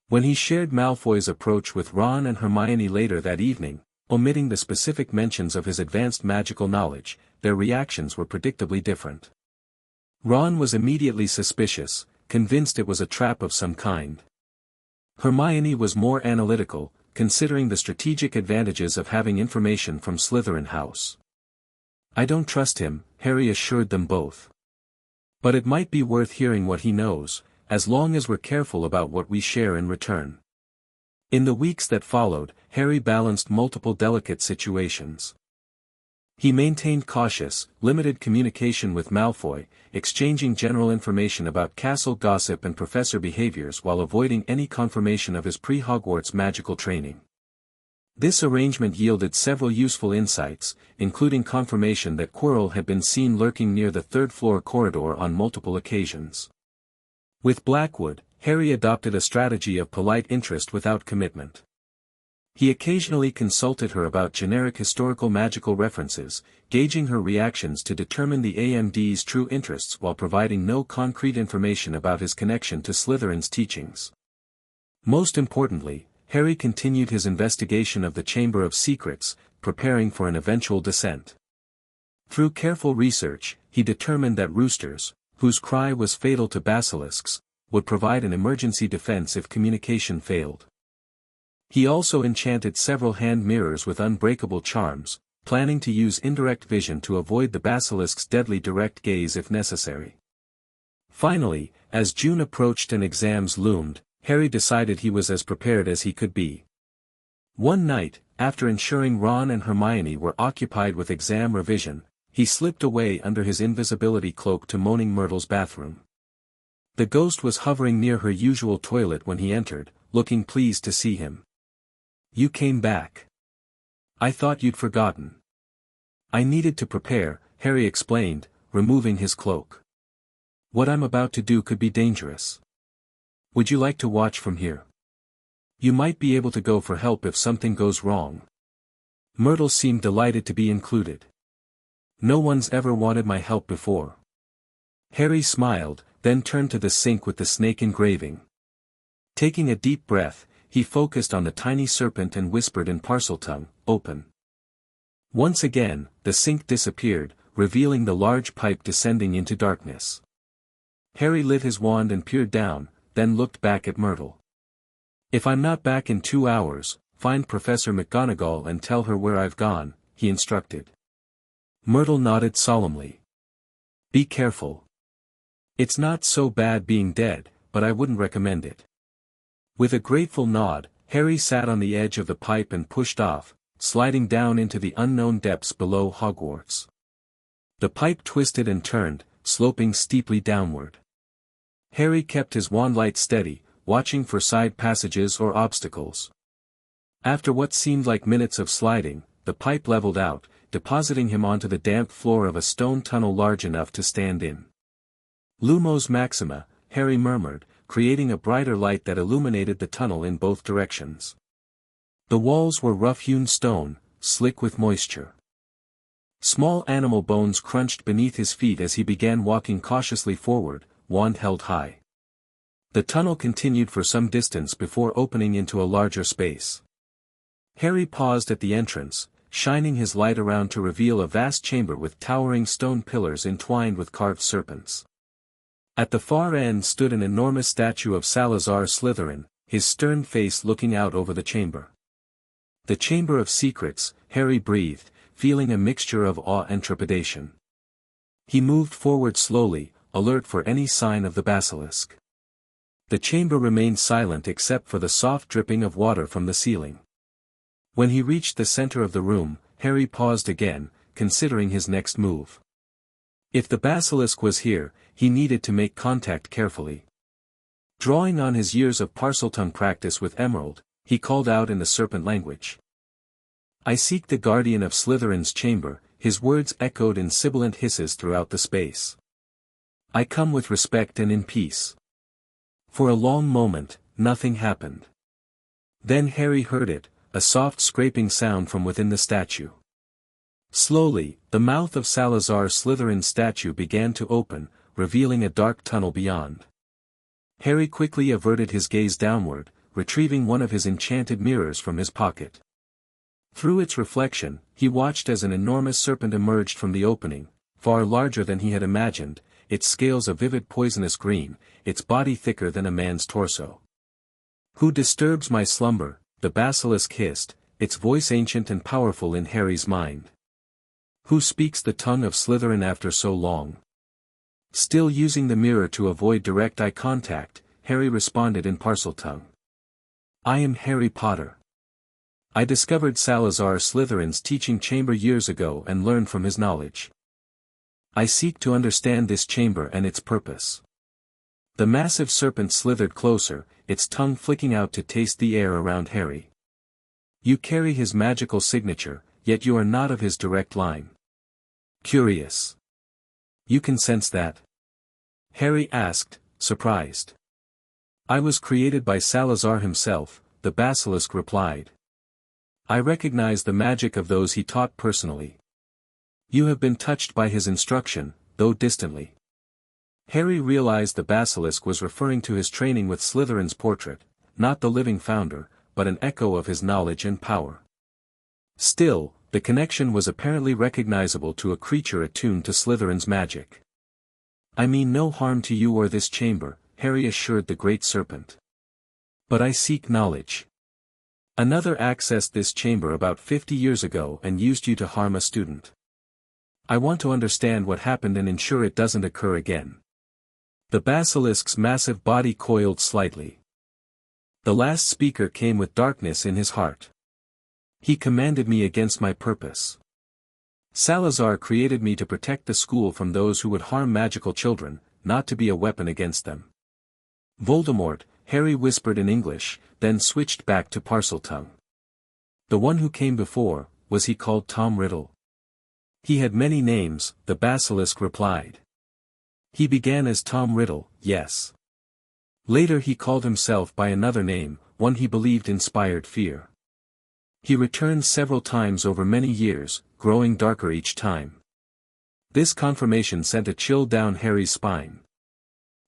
When he shared Malfoy's approach with Ron and Hermione later that evening, omitting the specific mentions of his advanced magical knowledge, their reactions were predictably different. Ron was immediately suspicious, convinced it was a trap of some kind. Hermione was more analytical, considering the strategic advantages of having information from Slytherin House. "I don't trust him," Harry assured them both. "But it might be worth hearing what he knows, as long as we're careful about what we share in return." In the weeks that followed, Harry balanced multiple delicate situations. He maintained cautious, limited communication with Malfoy, exchanging general information about castle gossip and professor behaviors while avoiding any confirmation of his pre-Hogwarts magical training. This arrangement yielded several useful insights, including confirmation that Quirrell had been seen lurking near the third-floor corridor on multiple occasions. With Blackwood, Harry adopted a strategy of polite interest without commitment. He occasionally consulted her about generic historical magical references, gauging her reactions to determine the AMD's true interests while providing no concrete information about his connection to Slytherin's teachings. Most importantly, Harry continued his investigation of the Chamber of Secrets, preparing for an eventual descent. Through careful research, he determined that roosters, whose cry was fatal to basilisks, would provide an emergency defense if communication failed. He also enchanted several hand mirrors with unbreakable charms, planning to use indirect vision to avoid the basilisk's deadly direct gaze if necessary. Finally, as June approached and exams loomed, Harry decided he was as prepared as he could be. One night, after ensuring Ron and Hermione were occupied with exam revision, he slipped away under his invisibility cloak to Moaning Myrtle's bathroom. The ghost was hovering near her usual toilet when he entered, looking pleased to see him. "You came back. I thought you'd forgotten." "I needed to prepare," Harry explained, removing his cloak. "What I'm about to do could be dangerous. Would you like to watch from here? You might be able to go for help if something goes wrong." Myrtle seemed delighted to be included. "No one's ever wanted my help before." Harry smiled, then turned to the sink with the snake engraving. Taking a deep breath, he focused on the tiny serpent and whispered in Parseltongue, "Open." Once again, the sink disappeared, revealing the large pipe descending into darkness. Harry lit his wand and peered down, then looked back at Myrtle. "If I'm not back in 2 hours, find Professor McGonagall and tell her where I've gone," he instructed. Myrtle nodded solemnly. "Be careful. It's not so bad being dead, but I wouldn't recommend it." With a grateful nod, Harry sat on the edge of the pipe and pushed off, sliding down into the unknown depths below Hogwarts. The pipe twisted and turned, sloping steeply downward. Harry kept his wand light steady, watching for side passages or obstacles. After what seemed like minutes of sliding, the pipe leveled out, depositing him onto the damp floor of a stone tunnel large enough to stand in. "Lumos Maxima," Harry murmured, creating a brighter light that illuminated the tunnel in both directions. The walls were rough-hewn stone, slick with moisture. Small animal bones crunched beneath his feet as he began walking cautiously forward, wand held high. The tunnel continued for some distance before opening into a larger space. Harry paused at the entrance, shining his light around to reveal a vast chamber with towering stone pillars entwined with carved serpents. At the far end stood an enormous statue of Salazar Slytherin, his stern face looking out over the chamber. "The Chamber of Secrets," Harry breathed, feeling a mixture of awe and trepidation. He moved forward slowly, alert for any sign of the basilisk. The chamber remained silent except for the soft dripping of water from the ceiling. When he reached the center of the room, Harry paused again, considering his next move. If the basilisk was here, he needed to make contact carefully. Drawing on his years of Parseltongue practice with Emerald, he called out in the serpent language. "I seek the guardian of Slytherin's chamber," his words echoed in sibilant hisses throughout the space. "I come with respect and in peace." For a long moment, nothing happened. Then Harry heard it, a soft scraping sound from within the statue. Slowly, the mouth of Salazar Slytherin's statue began to open, revealing a dark tunnel beyond. Harry quickly averted his gaze downward, retrieving one of his enchanted mirrors from his pocket. Through its reflection, he watched as an enormous serpent emerged from the opening, far larger than he had imagined, its scales a vivid poisonous green, its body thicker than a man's torso. "Who disturbs my slumber?" the basilisk hissed, its voice ancient and powerful in Harry's mind. "Who speaks the tongue of Slytherin after so long?" Still using the mirror to avoid direct eye contact, Harry responded in Parseltongue. "I am Harry Potter. I discovered Salazar Slytherin's teaching chamber years ago and learned from his knowledge. I seek to understand this chamber and its purpose." The massive serpent slithered closer, its tongue flicking out to taste the air around Harry. "You carry his magical signature, yet you are not of his direct line. Curious. You can sense that?" Harry asked, surprised. "I was created by Salazar himself," the basilisk replied. "I recognize the magic of those he taught personally. You have been touched by his instruction, though distantly." Harry realized the basilisk was referring to his training with Slytherin's portrait, not the living founder, but an echo of his knowledge and power. Still, the connection was apparently recognizable to a creature attuned to Slytherin's magic. "I mean no harm to you or this chamber," Harry assured the great serpent. "But I seek knowledge. Another accessed this chamber about 50 years ago and used you to harm a student. I want to understand what happened and ensure it doesn't occur again. The basilisk's massive body coiled slightly. The last speaker came with darkness in his heart. He commanded me against my purpose. Salazar created me to protect the school from those who would harm magical children, not to be a weapon against them. Voldemort, Harry whispered in English, then switched back to Parseltongue. The one who came before, was he called Tom Riddle? He had many names, the basilisk replied. He began as Tom Riddle, yes. Later he called himself by another name, one he believed inspired fear. He returned several times over many years, growing darker each time. This confirmation sent a chill down Harry's spine.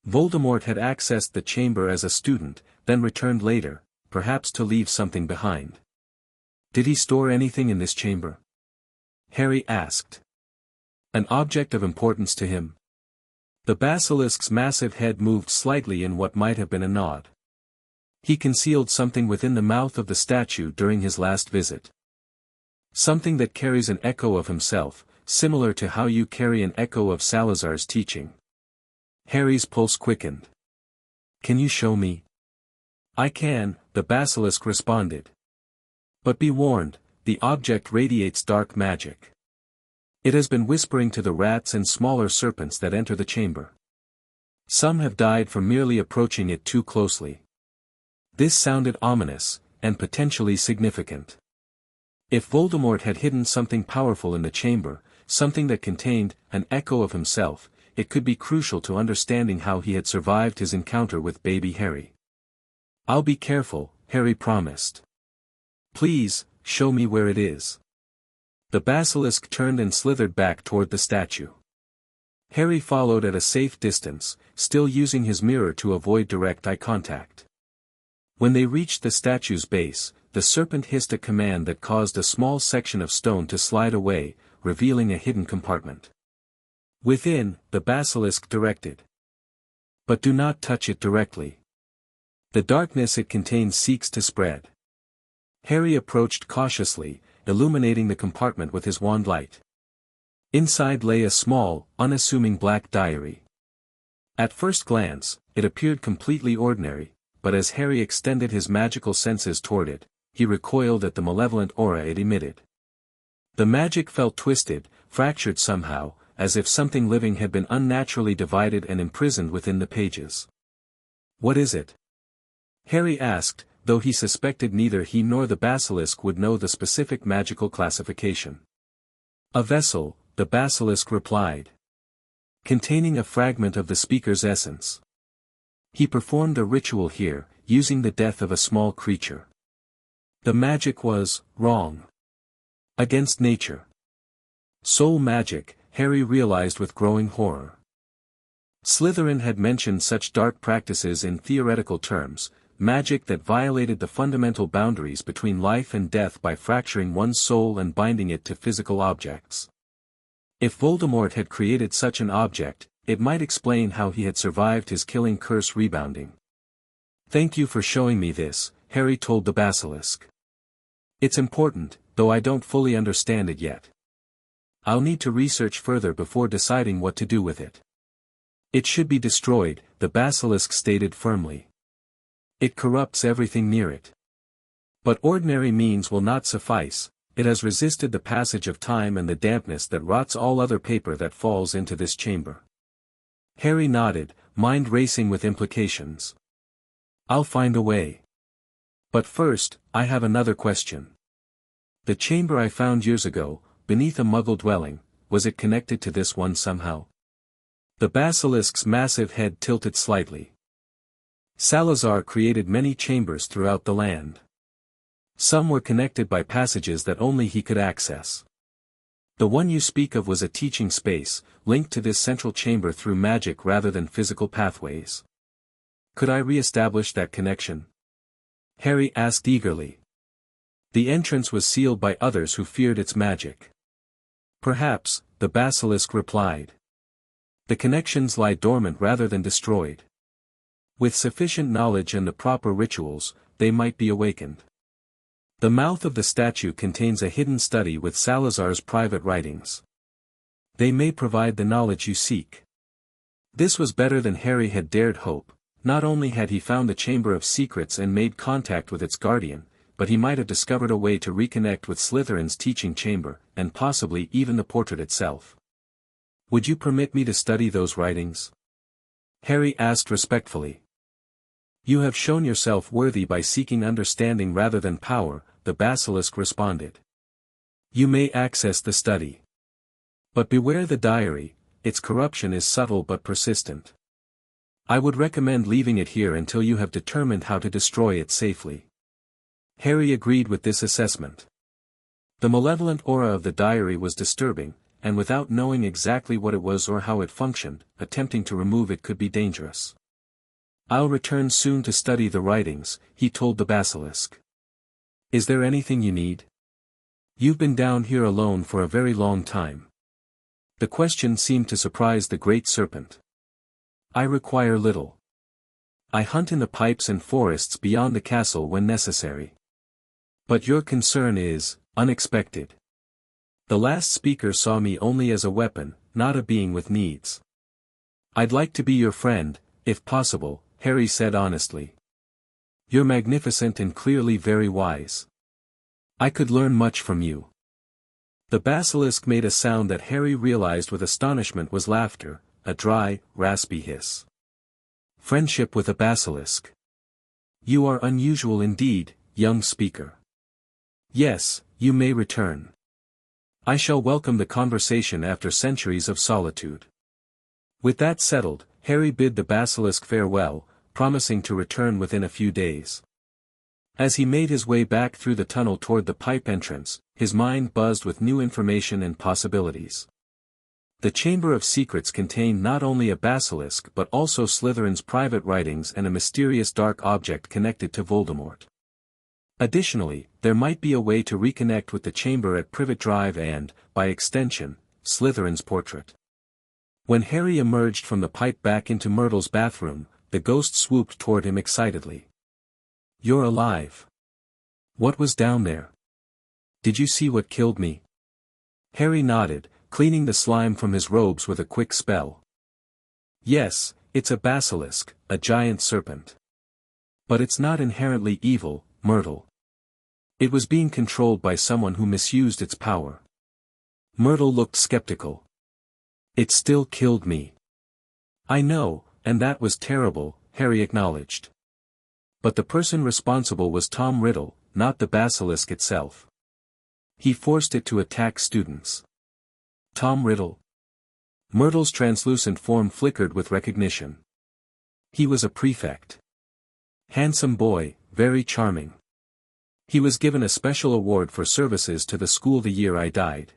Voldemort had accessed the chamber as a student, then returned later, perhaps to leave something behind. Did he store anything in this chamber? Harry asked. An object of importance to him? The basilisk's massive head moved slightly in what might have been a nod. He concealed something within the mouth of the statue during his last visit. Something that carries an echo of himself, similar to how you carry an echo of Salazar's teaching. Harry's pulse quickened. Can you show me? I can, the basilisk responded. But be warned, the object radiates dark magic. It has been whispering to the rats and smaller serpents that enter the chamber. Some have died from merely approaching it too closely. This sounded ominous, and potentially significant. If Voldemort had hidden something powerful in the chamber, something that contained an echo of himself, it could be crucial to understanding how he had survived his encounter with baby Harry. I'll be careful, Harry promised. Please, show me where it is. The basilisk turned and slithered back toward the statue. Harry followed at a safe distance, still using his mirror to avoid direct eye contact. When they reached the statue's base, the serpent hissed a command that caused a small section of stone to slide away, revealing a hidden compartment. Within, the basilisk directed. But do not touch it directly. The darkness it contains seeks to spread. Harry approached cautiously, illuminating the compartment with his wand light. Inside lay a small, unassuming black diary. At first glance, it appeared completely ordinary, but as Harry extended his magical senses toward it, he recoiled at the malevolent aura it emitted. The magic felt twisted, fractured somehow, as if something living had been unnaturally divided and imprisoned within the pages. What is it? Harry asked, though he suspected neither he nor the basilisk would know the specific magical classification. A vessel, the basilisk replied. Containing a fragment of the speaker's essence. He performed a ritual here, using the death of a small creature. The magic was wrong. Against nature. Soul magic, Harry realized with growing horror. Slytherin had mentioned such dark practices in theoretical terms, magic that violated the fundamental boundaries between life and death by fracturing one's soul and binding it to physical objects. If Voldemort had created such an object, it might explain how he had survived his killing curse rebounding. Thank you for showing me this, Harry told the basilisk. It's important, though I don't fully understand it yet. I'll need to research further before deciding what to do with it. It should be destroyed, the basilisk stated firmly. It corrupts everything near it. But ordinary means will not suffice, it has resisted the passage of time and the dampness that rots all other paper that falls into this chamber. Harry nodded, mind racing with implications. I'll find a way. But first, I have another question. The chamber I found years ago, beneath a Muggle dwelling, was it connected to this one somehow? The basilisk's massive head tilted slightly. Salazar created many chambers throughout the land. Some were connected by passages that only he could access. The one you speak of was a teaching space, linked to this central chamber through magic rather than physical pathways. Could I re-establish that connection? Harry asked eagerly. The entrance was sealed by others who feared its magic. Perhaps, the basilisk replied. The connections lie dormant rather than destroyed. With sufficient knowledge and the proper rituals, they might be awakened. The mouth of the statue contains a hidden study with Salazar's private writings. They may provide the knowledge you seek. This was better than Harry had dared hope. Not only had he found the Chamber of Secrets and made contact with its guardian, but he might have discovered a way to reconnect with Slytherin's teaching chamber, and possibly even the portrait itself. "Would you permit me to study those writings?" Harry asked respectfully. "You have shown yourself worthy by seeking understanding rather than power," the basilisk responded. "You may access the study. But beware the diary, its corruption is subtle but persistent. I would recommend leaving it here until you have determined how to destroy it safely." Harry agreed with this assessment. The malevolent aura of the diary was disturbing, and without knowing exactly what it was or how it functioned, attempting to remove it could be dangerous. "I'll return soon to study the writings," he told the basilisk. "Is there anything you need? You've been down here alone for a very long time." The question seemed to surprise the great serpent. "I require little. I hunt in the pipes and forests beyond the castle when necessary. But your concern is unexpected. The last speaker saw me only as a weapon, not a being with needs." "I'd like to be your friend, if possible," Harry said honestly. "You're magnificent and clearly very wise. I could learn much from you." The basilisk made a sound that Harry realized with astonishment was laughter, a dry, raspy hiss. "Friendship with a basilisk. You are unusual indeed, young speaker. Yes, you may return. I shall welcome the conversation after centuries of solitude." With that settled, Harry bid the basilisk farewell, promising to return within a few days. As he made his way back through the tunnel toward the pipe entrance, his mind buzzed with new information and possibilities. The Chamber of Secrets contained not only a basilisk but also Slytherin's private writings and a mysterious dark object connected to Voldemort. Additionally, there might be a way to reconnect with the chamber at Privet Drive and, by extension, Slytherin's portrait. When Harry emerged from the pipe back into Myrtle's bathroom, the ghost swooped toward him excitedly. "You're alive. What was down there? Did you see what killed me?" Harry nodded, cleaning the slime from his robes with a quick spell. "Yes, it's a basilisk, a giant serpent. But it's not inherently evil, Myrtle. It was being controlled by someone who misused its power." Myrtle looked skeptical. "It still killed me." "I know, and that was terrible," Harry acknowledged. "But the person responsible was Tom Riddle, not the basilisk itself. He forced it to attack students." "Tom Riddle?" Myrtle's translucent form flickered with recognition. "He was a prefect. Handsome boy, very charming. He was given a special award for services to the school the year I died."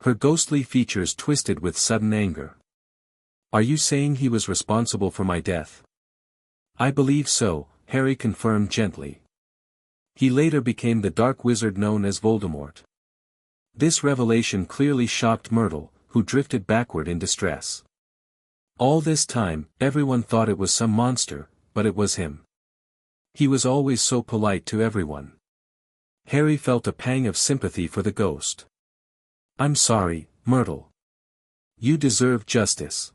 Her ghostly features twisted with sudden anger. "Are you saying he was responsible for my death?" "I believe so," Harry confirmed gently. "He later became the dark wizard known as Voldemort." This revelation clearly shocked Myrtle, who drifted backward in distress. All this time, everyone thought it was some monster, but it was him. He was always so polite to everyone. Harry felt a pang of sympathy for the ghost. "I'm sorry, Myrtle. You deserve justice."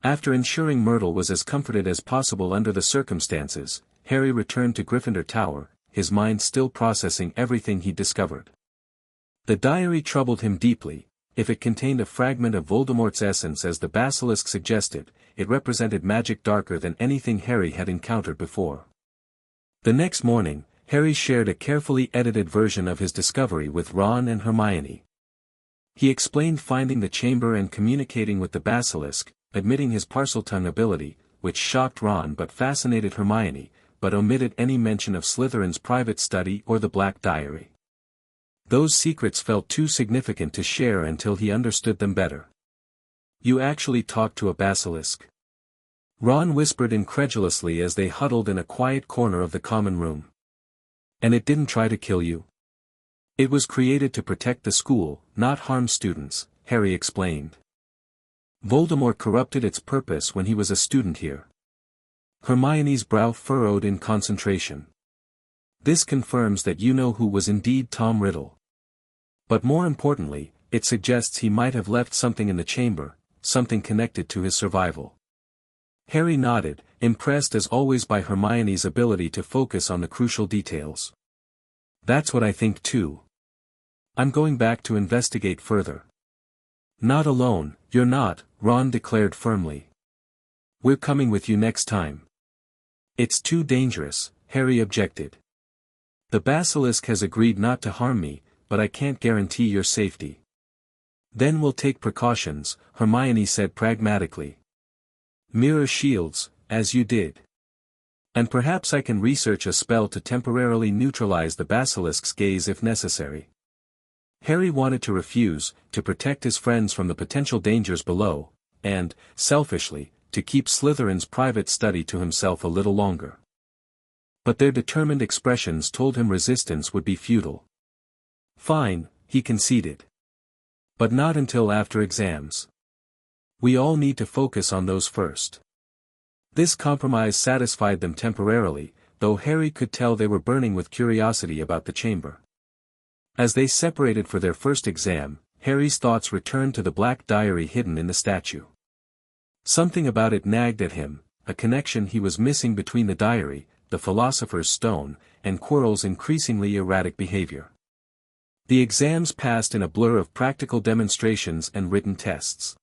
After ensuring Myrtle was as comforted as possible under the circumstances, Harry returned to Gryffindor Tower, his mind still processing everything he'd discovered. The diary troubled him deeply. If it contained a fragment of Voldemort's essence as the basilisk suggested, it represented magic darker than anything Harry had encountered before. The next morning, Harry shared a carefully edited version of his discovery with Ron and Hermione. He explained finding the chamber and communicating with the basilisk, admitting his Parseltongue ability, which shocked Ron but fascinated Hermione, but omitted any mention of Slytherin's private study or the Black Diary. Those secrets felt too significant to share until he understood them better. "You actually talked to a basilisk?" Ron whispered incredulously as they huddled in a quiet corner of the common room. "And it didn't try to kill you?" "It was created to protect the school, not harm students," Harry explained. "Voldemort corrupted its purpose when he was a student here." Hermione's brow furrowed in concentration. This confirms that you know who was indeed Tom Riddle. But more importantly, it suggests he might have left something in the chamber, something connected to his survival. Harry nodded, impressed as always by Hermione's ability to focus on the crucial details. That's what I think too. I'm going back to investigate further. Not alone, you're not, Ron declared firmly. We're coming with you next time. It's too dangerous, Harry objected. The basilisk has agreed not to harm me, but I can't guarantee your safety. Then we'll take precautions, Hermione said pragmatically. Mirror shields, as you did. And perhaps I can research a spell to temporarily neutralize the basilisk's gaze if necessary. Harry wanted to refuse, to protect his friends from the potential dangers below, and, selfishly, to keep Slytherin's private study to himself a little longer. But their determined expressions told him resistance would be futile. Fine, he conceded. But not until after exams. We all need to focus on those first. This compromise satisfied them temporarily, though Harry could tell they were burning with curiosity about the chamber. As they separated for their first exam, Harry's thoughts returned to the black diary hidden in the statue. Something about it nagged at him, a connection he was missing between the diary, the Philosopher's Stone, and Quirrell's increasingly erratic behavior. The exams passed in a blur of practical demonstrations and written tests.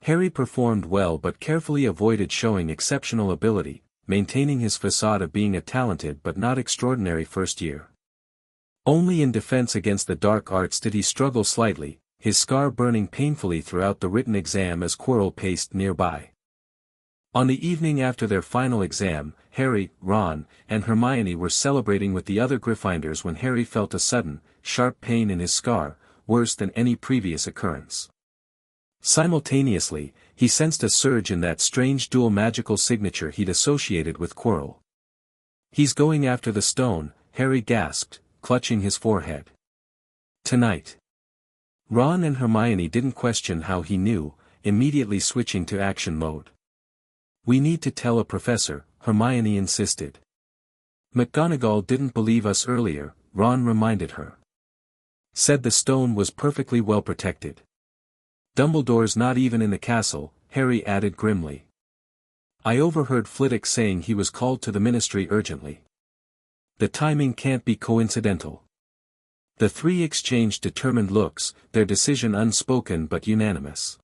Harry performed well but carefully avoided showing exceptional ability, maintaining his facade of being a talented but not extraordinary first year. Only in defense against the dark arts did he struggle slightly, his scar burning painfully throughout the written exam as Quirrell paced nearby. On the evening after their final exam, Harry, Ron, and Hermione were celebrating with the other Gryffindors when Harry felt a sudden, sharp pain in his scar, worse than any previous occurrence. Simultaneously, he sensed a surge in that strange dual magical signature he'd associated with Quirrell. He's going after the stone, Harry gasped, clutching his forehead. Tonight. Ron and Hermione didn't question how he knew, immediately switching to action mode. We need to tell a professor, Hermione insisted. McGonagall didn't believe us earlier, Ron reminded her. Said the stone was perfectly well protected. Dumbledore's not even in the castle, Harry added grimly. I overheard Flitwick saying he was called to the ministry urgently. The timing can't be coincidental. The three exchanged determined looks, their decision unspoken but unanimous.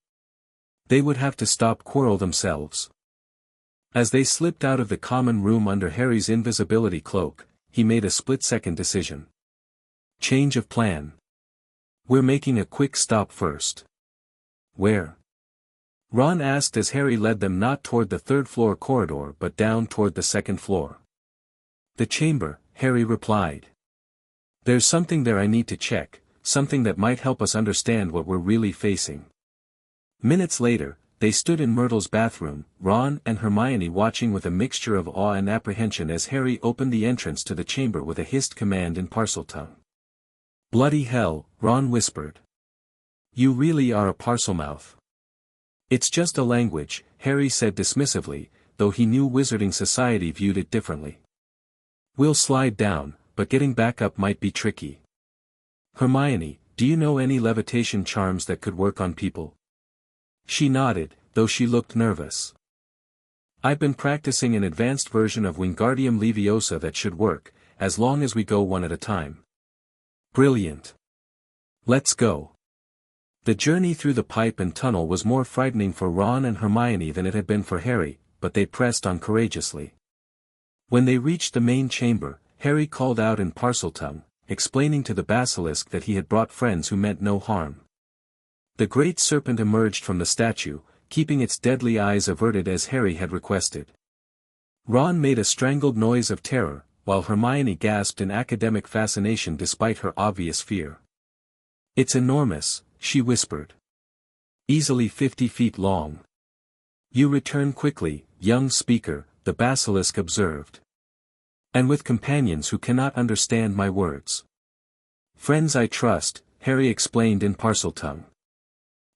They would have to stop Quirrell themselves. As they slipped out of the common room under Harry's invisibility cloak, he made a split-second decision. Change of plan. We're making a quick stop first. Where? Ron asked as Harry led them not toward the third-floor corridor but down toward the second floor. The chamber, Harry replied. There's something there I need to check, something that might help us understand what we're really facing. Minutes later, they stood in Myrtle's bathroom, Ron and Hermione watching with a mixture of awe and apprehension as Harry opened the entrance to the chamber with a hissed command in Parseltongue. Bloody hell, Ron whispered. You really are a Parselmouth. It's just a language, Harry said dismissively, though he knew Wizarding Society viewed it differently. We'll slide down, but getting back up might be tricky. Hermione, do you know any levitation charms that could work on people? She nodded, though she looked nervous. I've been practicing an advanced version of Wingardium Leviosa that should work, as long as we go one at a time. Brilliant. Let's go. The journey through the pipe and tunnel was more frightening for Ron and Hermione than it had been for Harry, but they pressed on courageously. When they reached the main chamber, Harry called out in Parseltongue, explaining to the basilisk that he had brought friends who meant no harm. The great serpent emerged from the statue, keeping its deadly eyes averted as Harry had requested. Ron made a strangled noise of terror, while Hermione gasped in academic fascination despite her obvious fear. It's enormous, she whispered. Easily 50 feet long. You return quickly, young speaker, the basilisk observed. And with companions who cannot understand my words. Friends I trust, Harry explained in Parseltongue.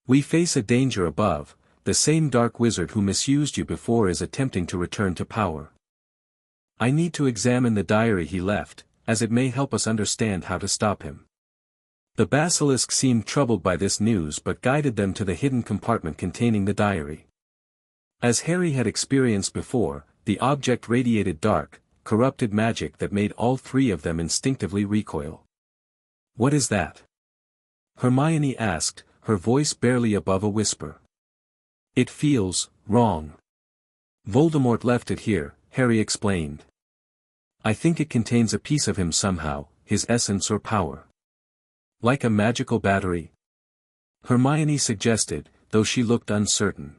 We face a danger above, the same dark wizard who misused you before is attempting to return to power. I need to examine the diary he left, as it may help us understand how to stop him. The basilisk seemed troubled by this news but guided them to the hidden compartment containing the diary. As Harry had experienced before, the object radiated dark, corrupted magic that made all three of them instinctively recoil. "What is that?" Hermione asked, her voice barely above a whisper. "It feels wrong. Voldemort left it here," Harry explained. "I think it contains a piece of him somehow, his essence or power." "Like a magical battery?" Hermione suggested, though she looked uncertain.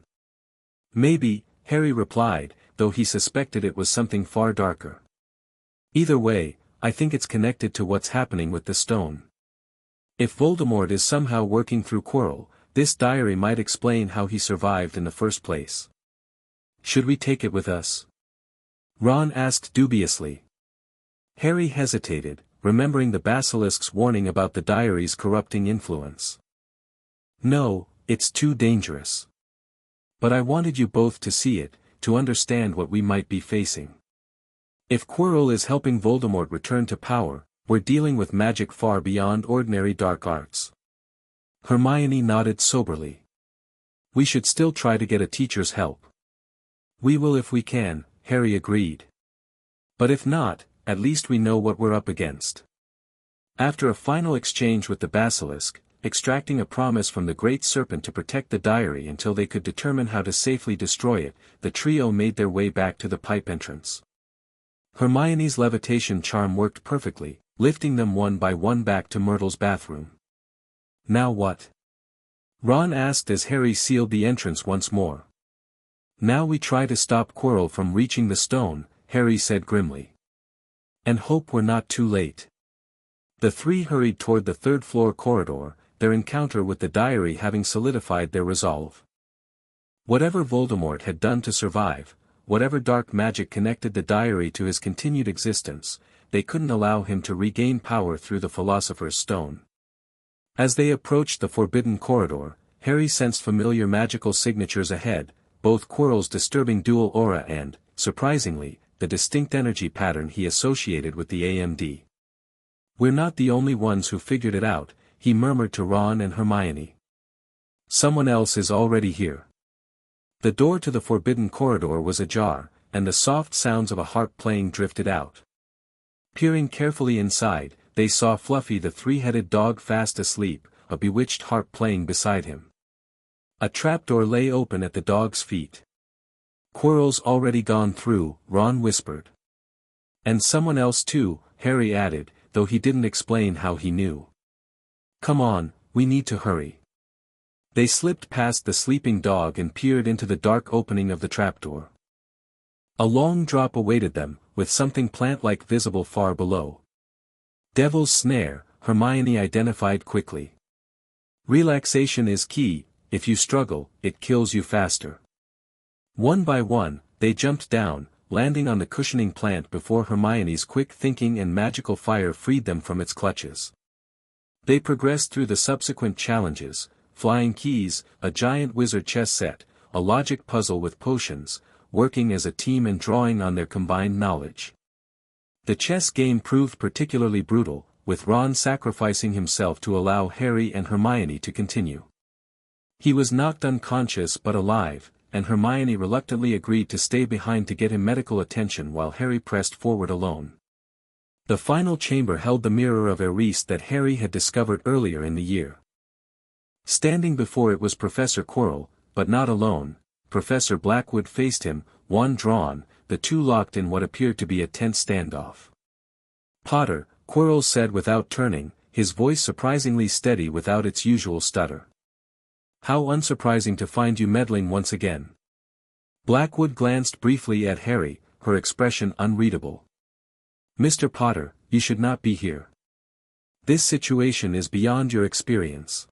"Maybe," Harry replied, though he suspected it was something far darker. "Either way, I think it's connected to what's happening with the stone. If Voldemort is somehow working through Quirrell, this diary might explain how he survived in the first place." "Should we take it with us?" Ron asked dubiously. Harry hesitated, remembering the basilisk's warning about the diary's corrupting influence. "No, it's too dangerous. But I wanted you both to see it, to understand what we might be facing. If Quirrell is helping Voldemort return to power, we're dealing with magic far beyond ordinary dark arts." Hermione nodded soberly. "We should still try to get a teacher's help." "We will if we can," Harry agreed. "But if not, at least we know what we're up against." After a final exchange with the basilisk, extracting a promise from the great serpent to protect the diary until they could determine how to safely destroy it, the trio made their way back to the pipe entrance. Hermione's levitation charm worked perfectly, lifting them one by one back to Myrtle's bathroom. "Now what?" Ron asked as Harry sealed the entrance once more. "Now we try to stop Quirrell from reaching the stone," Harry said grimly. "And hope we're not too late." The three hurried toward the third-floor corridor, their encounter with the diary having solidified their resolve. Whatever Voldemort had done to survive, whatever dark magic connected the diary to his continued existence, they couldn't allow him to regain power through the Philosopher's Stone. As they approached the forbidden corridor, Harry sensed familiar magical signatures ahead, both Quirrell's disturbing dual aura and, surprisingly, the distinct energy pattern he associated with the AMD. "We're not the only ones who figured it out," he murmured to Ron and Hermione. "Someone else is already here." The door to the forbidden corridor was ajar, and the soft sounds of a harp playing drifted out. Peering carefully inside, they saw Fluffy the three-headed dog fast asleep, a bewitched harp playing beside him. A trapdoor lay open at the dog's feet. "Quirrell's already gone through," Ron whispered. "And someone else too," Harry added, though he didn't explain how he knew. "Come on, we need to hurry." They slipped past the sleeping dog and peered into the dark opening of the trapdoor. A long drop awaited them, with something plant-like visible far below. "Devil's Snare," Hermione identified quickly. "Relaxation is key, if you struggle, it kills you faster." One by one, they jumped down, landing on the cushioning plant before Hermione's quick thinking and magical fire freed them from its clutches. They progressed through the subsequent challenges: flying keys, a giant wizard chess set, a logic puzzle with potions, working as a team and drawing on their combined knowledge. The chess game proved particularly brutal, with Ron sacrificing himself to allow Harry and Hermione to continue. He was knocked unconscious but alive, and Hermione reluctantly agreed to stay behind to get him medical attention while Harry pressed forward alone. The final chamber held the mirror of Eris that Harry had discovered earlier in the year. Standing before it was Professor Quirrell, but not alone. Professor Blackwood faced him, wand drawn, the two locked in what appeared to be a tense standoff. "Potter," Quirrell said without turning, his voice surprisingly steady without its usual stutter. "How unsurprising to find you meddling once again." Blackwood glanced briefly at Harry, her expression unreadable. "Mr. Potter, you should not be here. This situation is beyond your experience."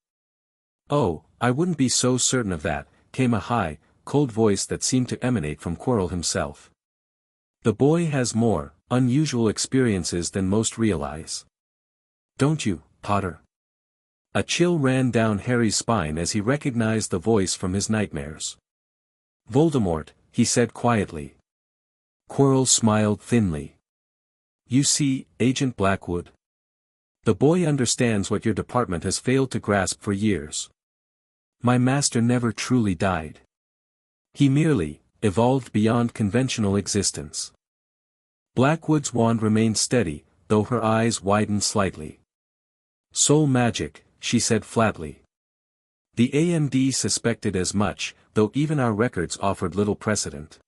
"Oh, I wouldn't be so certain of that," came a high, cold voice that seemed to emanate from Quirrell himself. "The boy has more, unusual experiences than most realize. Don't you, Potter?" A chill ran down Harry's spine as he recognized the voice from his nightmares. "Voldemort," he said quietly. Quirrell smiled thinly. You see, Agent Blackwood. The boy understands what your department has failed to grasp for years. My master never truly died. He merely evolved beyond conventional existence. Blackwood's wand remained steady, though her eyes widened slightly. Soul magic, she said flatly. The AMD suspected as much, though even our records offered little precedent.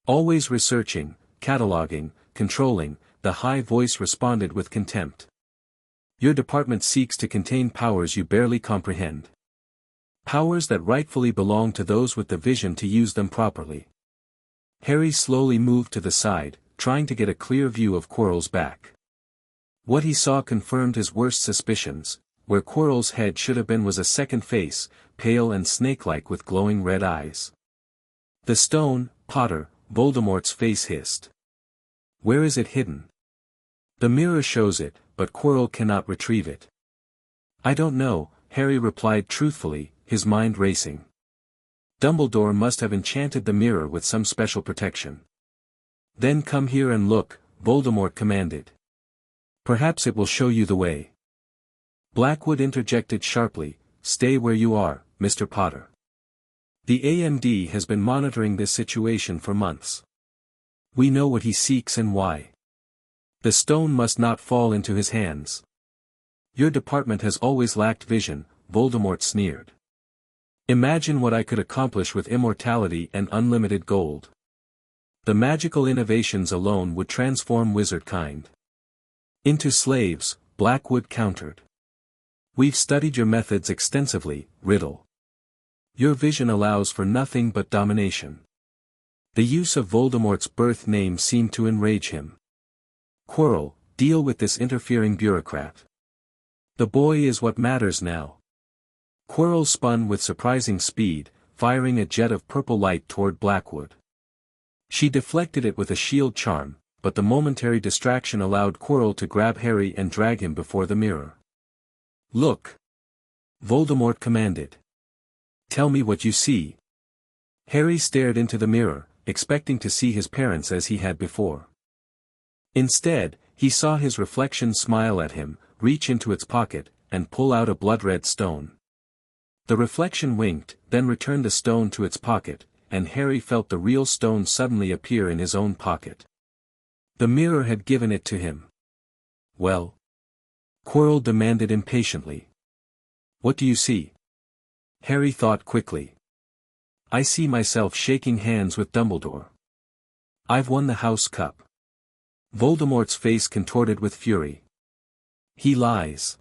Always researching, cataloging, controlling, the high voice responded with contempt. Your department seeks to contain powers you barely comprehend. Powers that rightfully belong to those with the vision to use them properly. Harry slowly moved to the side, trying to get a clear view of Quirrell's back. What he saw confirmed his worst suspicions. Where Quirrell's head should have been was a second face, pale and snake-like with glowing red eyes. The stone, Potter, Voldemort's face hissed. Where is it hidden? The mirror shows it, but Quirrell cannot retrieve it. I don't know, Harry replied truthfully, his mind racing. Dumbledore must have enchanted the mirror with some special protection. Then come here and look, Voldemort commanded. Perhaps it will show you the way. Blackwood interjected sharply, stay where you are, Mr. Potter. The AMD has been monitoring this situation for months. We know what he seeks and why. The stone must not fall into his hands. Your department has always lacked vision, Voldemort sneered. Imagine what I could accomplish with immortality and unlimited gold. The magical innovations alone would transform wizard kind. Into slaves, Blackwood countered. We've studied your methods extensively, Riddle. Your vision allows for nothing but domination. The use of Voldemort's birth name seemed to enrage him. Quirrell, deal with this interfering bureaucrat. The boy is what matters now. Quirrell spun with surprising speed, firing a jet of purple light toward Blackwood. She deflected it with a shield charm, but the momentary distraction allowed Quirrell to grab Harry and drag him before the mirror. Look! Voldemort commanded. Tell me what you see. Harry stared into the mirror, expecting to see his parents as he had before. Instead, he saw his reflection smile at him, reach into its pocket, and pull out a blood-red stone. The reflection winked, then returned the stone to its pocket, and Harry felt the real stone suddenly appear in his own pocket. The mirror had given it to him. Well? Quirrell demanded impatiently. What do you see? Harry thought quickly. I see myself shaking hands with Dumbledore. I've won the House Cup. Voldemort's face contorted with fury. He lies.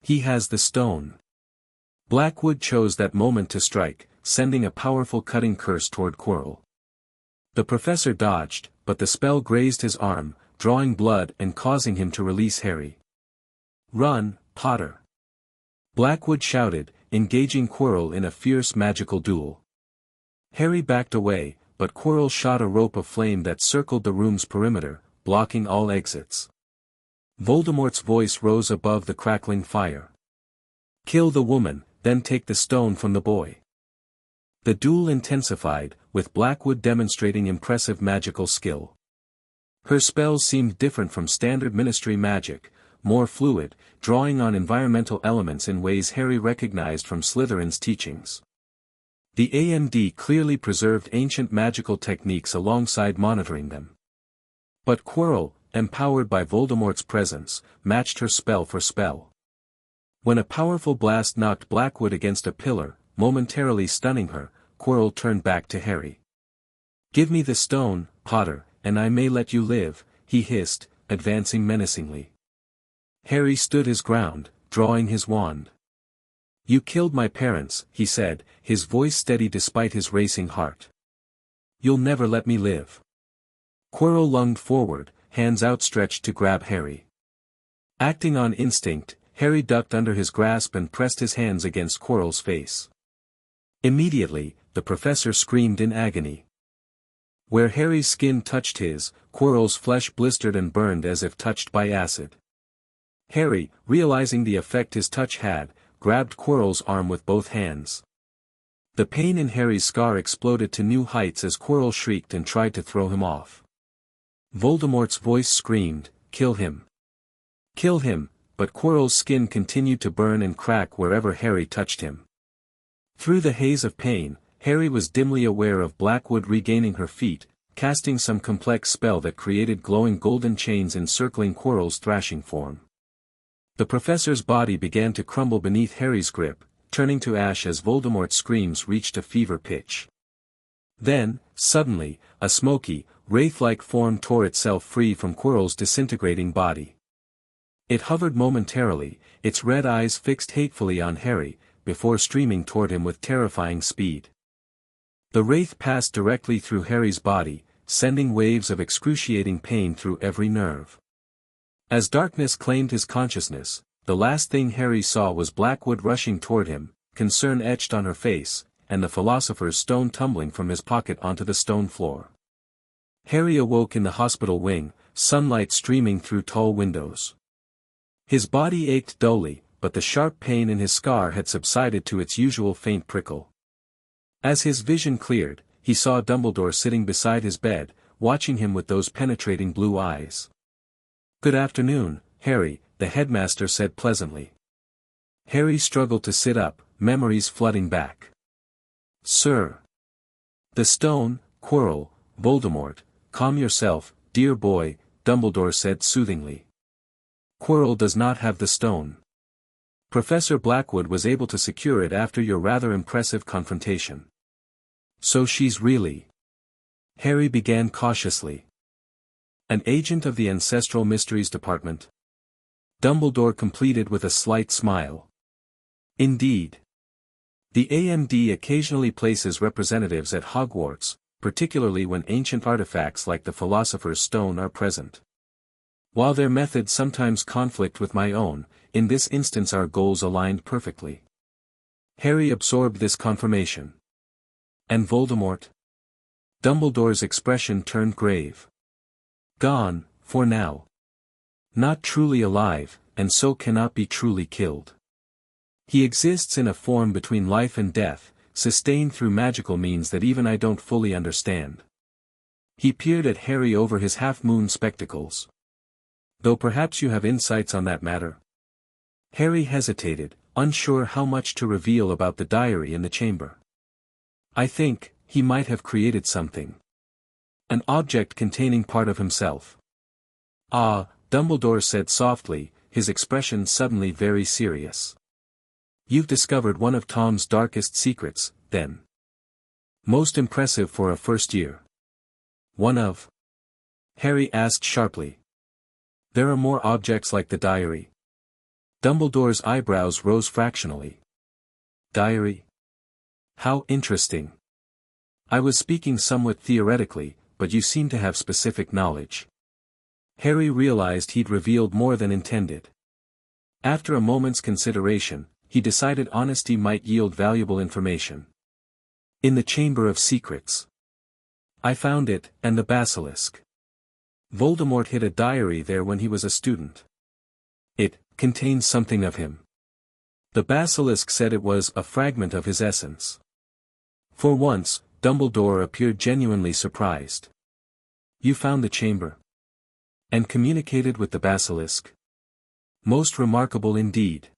He has the stone. Blackwood chose that moment to strike, sending a powerful cutting curse toward Quirrell. The professor dodged, but the spell grazed his arm, drawing blood and causing him to release Harry. Run, Potter! Blackwood shouted, engaging Quirrell in a fierce magical duel. Harry backed away, but Quirrell shot a rope of flame that circled the room's perimeter, blocking all exits. Voldemort's voice rose above the crackling fire. Kill the woman, then take the stone from the boy. The duel intensified, with Blackwood demonstrating impressive magical skill. Her spells seemed different from standard ministry magic, more fluid, drawing on environmental elements in ways Harry recognized from Slytherin's teachings. The AMD clearly preserved ancient magical techniques alongside monitoring them. But Quirrell, empowered by Voldemort's presence, matched her spell for spell. When a powerful blast knocked Blackwood against a pillar, momentarily stunning her, Quirrell turned back to Harry. Give me the stone, Potter, and I may let you live, he hissed, advancing menacingly. Harry stood his ground, drawing his wand. You killed my parents, he said, his voice steady despite his racing heart. You'll never let me live. Quirrell lunged forward, hands outstretched to grab Harry. Acting on instinct, Harry ducked under his grasp and pressed his hands against Quirrell's face. Immediately, the professor screamed in agony. Where Harry's skin touched his, Quirrell's flesh blistered and burned as if touched by acid. Harry, realizing the effect his touch had, grabbed Quirrell's arm with both hands. The pain in Harry's scar exploded to new heights as Quirrell shrieked and tried to throw him off. Voldemort's voice screamed, "Kill him! Kill him!" But Quirrell's skin continued to burn and crack wherever Harry touched him. Through the haze of pain, Harry was dimly aware of Blackwood regaining her feet, casting some complex spell that created glowing golden chains encircling Quirrell's thrashing form. The professor's body began to crumble beneath Harry's grip, turning to ash as Voldemort's screams reached a fever pitch. Then, suddenly, a smoky, wraith-like form tore itself free from Quirrell's disintegrating body. It hovered momentarily, its red eyes fixed hatefully on Harry, before streaming toward him with terrifying speed. The wraith passed directly through Harry's body, sending waves of excruciating pain through every nerve. As darkness claimed his consciousness, the last thing Harry saw was Blackwood rushing toward him, concern etched on her face, and the philosopher's stone tumbling from his pocket onto the stone floor. Harry awoke in the hospital wing, sunlight streaming through tall windows. His body ached dully, but the sharp pain in his scar had subsided to its usual faint prickle. As his vision cleared, he saw Dumbledore sitting beside his bed, watching him with those penetrating blue eyes. "Good afternoon, Harry," the headmaster said pleasantly. Harry struggled to sit up, memories flooding back. "Sir." "The stone, Quirrell, Voldemort, calm yourself, dear boy," Dumbledore said soothingly. "Quirrell does not have the stone. Professor Blackwood was able to secure it after your rather impressive confrontation." "So she's really—" Harry began cautiously. "An agent of the Ancestral Mysteries Department?" Dumbledore completed with a slight smile. "Indeed. The AMD occasionally places representatives at Hogwarts, particularly when ancient artifacts like the Philosopher's Stone are present. While their methods sometimes conflict with my own, in this instance our goals aligned perfectly." Harry absorbed this confirmation. "And Voldemort?" Dumbledore's expression turned grave. "Gone, for now. Not truly alive, and so cannot be truly killed. He exists in a form between life and death, sustained through magical means that even I don't fully understand." He peered at Harry over his half-moon spectacles. "Though perhaps you have insights on that matter?" Harry hesitated, unsure how much to reveal about the diary in the chamber. "I think, he might have created something. An object containing part of himself." "Ah," Dumbledore said softly, his expression suddenly very serious. "You've discovered one of Tom's darkest secrets, then. Most impressive for a first year." "One of?" Harry asked sharply. "There are more objects like the diary." Dumbledore's eyebrows rose fractionally. "Diary? How interesting. I was speaking somewhat theoretically, but you seem to have specific knowledge." Harry realized he'd revealed more than intended. After a moment's consideration, he decided honesty might yield valuable information. "In the Chamber of Secrets. I found it, and the basilisk. Voldemort hid a diary there when he was a student. It contains something of him. The basilisk said it was a fragment of his essence." For once, Dumbledore appeared genuinely surprised. "You found the chamber? And communicated with the basilisk? Most remarkable indeed."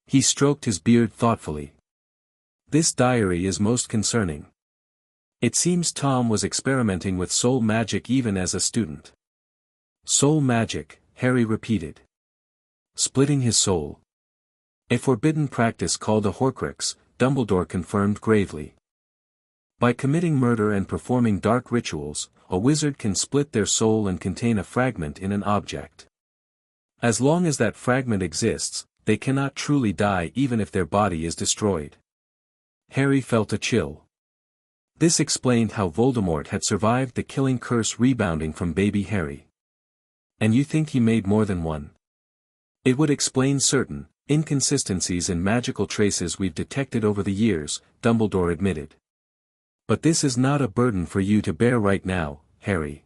He stroked his beard thoughtfully. "This diary is most concerning. It seems Tom was experimenting with soul magic even as a student." "Soul magic," Harry repeated. "Splitting his soul. A forbidden practice called a Horcrux," Dumbledore confirmed gravely. "By committing murder and performing dark rituals, a wizard can split their soul and contain a fragment in an object. As long as that fragment exists, they cannot truly die even if their body is destroyed." Harry felt a chill. This explained how Voldemort had survived the killing curse rebounding from baby Harry. "And you think he made more than one?" "It would explain certain inconsistencies in magical traces we've detected over the years," Dumbledore admitted. "But this is not a burden for you to bear right now, Harry.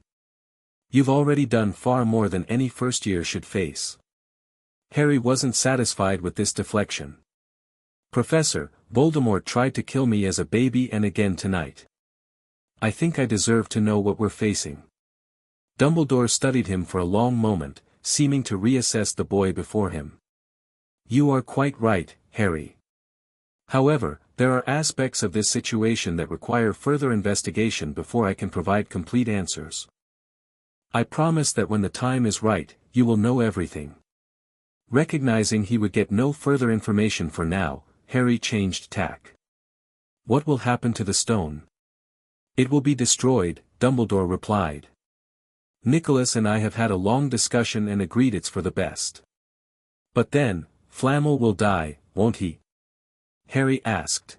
You've already done far more than any first year should face." Harry wasn't satisfied with this deflection. "Professor, Voldemort tried to kill me as a baby and again tonight. I think I deserve to know what we're facing." Dumbledore studied him for a long moment, seeming to reassess the boy before him. You are quite right, Harry. However, there are aspects of this situation that require further investigation before I can provide complete answers. I promise that when the time is right, you will know everything. Recognizing he would get no further information for now, Harry changed tack. What will happen to the stone? It will be destroyed, Dumbledore replied. Nicholas and I have had a long discussion and agreed it's for the best. But then, Flamel will die, won't he? Harry asked.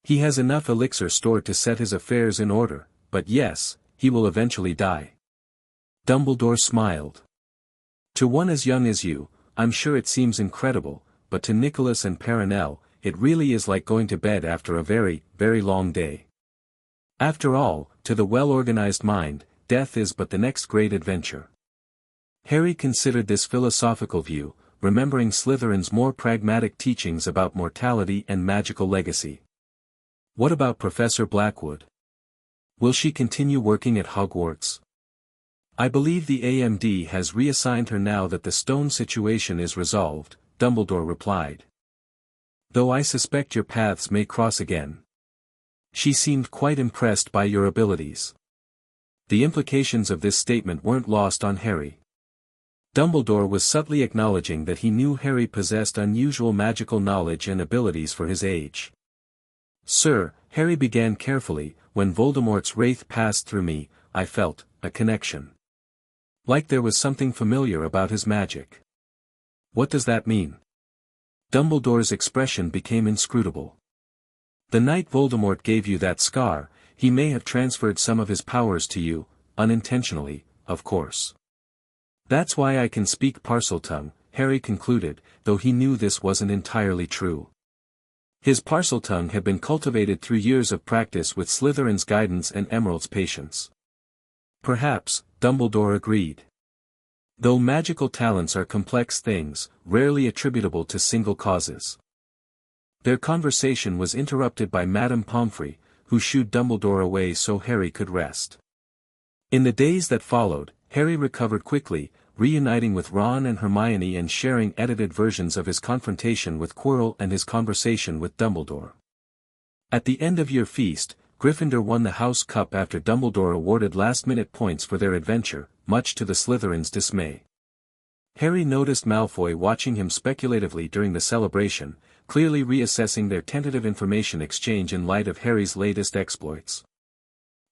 He has enough elixir stored to set his affairs in order, but yes, he will eventually die. Dumbledore smiled. To one as young as you, I'm sure it seems incredible, but to Nicholas and Perenelle, it really is like going to bed after a very, very long day. After all, to the well-organized mind, death is but the next great adventure. Harry considered this philosophical view, remembering Slytherin's more pragmatic teachings about mortality and magical legacy. What about Professor Blackwood? Will she continue working at Hogwarts? I believe the AMD has reassigned her now that the stone situation is resolved, Dumbledore replied. Though I suspect your paths may cross again. She seemed quite impressed by your abilities. The implications of this statement weren't lost on Harry. Dumbledore was subtly acknowledging that he knew Harry possessed unusual magical knowledge and abilities for his age. Sir, Harry began carefully, when Voldemort's wraith passed through me, I felt a connection. Like there was something familiar about his magic. What does that mean? Dumbledore's expression became inscrutable. The night Voldemort gave you that scar, he may have transferred some of his powers to you, unintentionally, of course. That's why I can speak Parseltongue, Harry concluded, though he knew this wasn't entirely true. His Parseltongue had been cultivated through years of practice with Slytherin's guidance and Emerald's patience. Perhaps, Dumbledore agreed. Though magical talents are complex things, rarely attributable to single causes. Their conversation was interrupted by Madame Pomfrey, who shooed Dumbledore away so Harry could rest. In the days that followed, Harry recovered quickly, reuniting with Ron and Hermione and sharing edited versions of his confrontation with Quirrell and his conversation with Dumbledore. At the end of year feast, Gryffindor won the House Cup after Dumbledore awarded last-minute points for their adventure, much to the Slytherins' dismay. Harry noticed Malfoy watching him speculatively during the celebration, clearly reassessing their tentative information exchange in light of Harry's latest exploits.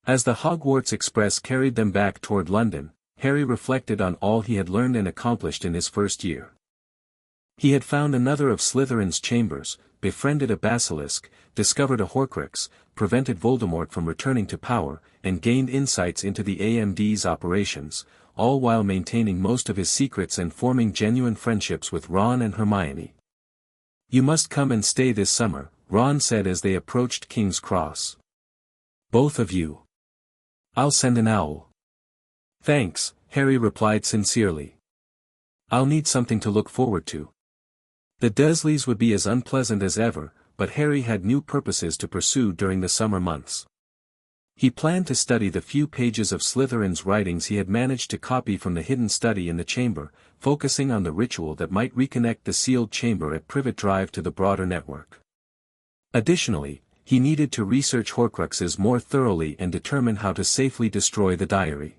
As the Hogwarts Express carried them back toward London, Harry reflected on all he had learned and accomplished in his first year. He had found another of Slytherin's chambers, befriended a basilisk, discovered a Horcrux, prevented Voldemort from returning to power, and gained insights into the AMD's operations, all while maintaining most of his secrets and forming genuine friendships with Ron and Hermione. You must come and stay this summer, Ron said as they approached King's Cross. Both of you. I'll send an owl. Thanks, Harry replied sincerely. I'll need something to look forward to. The Dursleys would be as unpleasant as ever, but Harry had new purposes to pursue during the summer months. He planned to study the few pages of Slytherin's writings he had managed to copy from the hidden study in the chamber, focusing on the ritual that might reconnect the sealed chamber at Privet Drive to the broader network. Additionally, he needed to research Horcruxes more thoroughly and determine how to safely destroy the diary.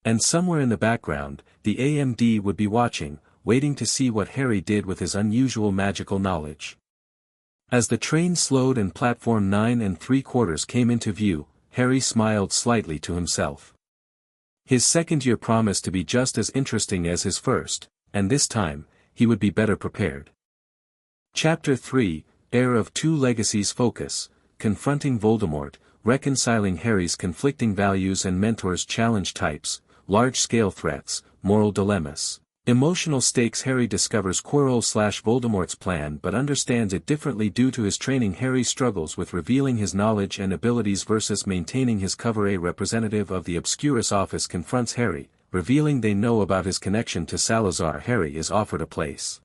And somewhere in the background, the AMD would be watching, waiting to see what Harry did with his unusual magical knowledge. As the train slowed and platform 9 3/4 came into view, Harry smiled slightly to himself. His second year promised to be just as interesting as his first, and this time, he would be better prepared. Chapter 3, Heir of Two Legacies Focus, Confronting Voldemort, Reconciling Harry's Conflicting Values and Mentor's Challenge Types, Large-Scale Threats, Moral Dilemmas. Emotional stakes. Harry discovers Quirrell/Voldemort's plan but understands it differently due to his training. Harry struggles with revealing his knowledge and abilities versus maintaining his cover. A representative of the Obscurus office confronts Harry, revealing they know about his connection to Salazar. Harry is offered a place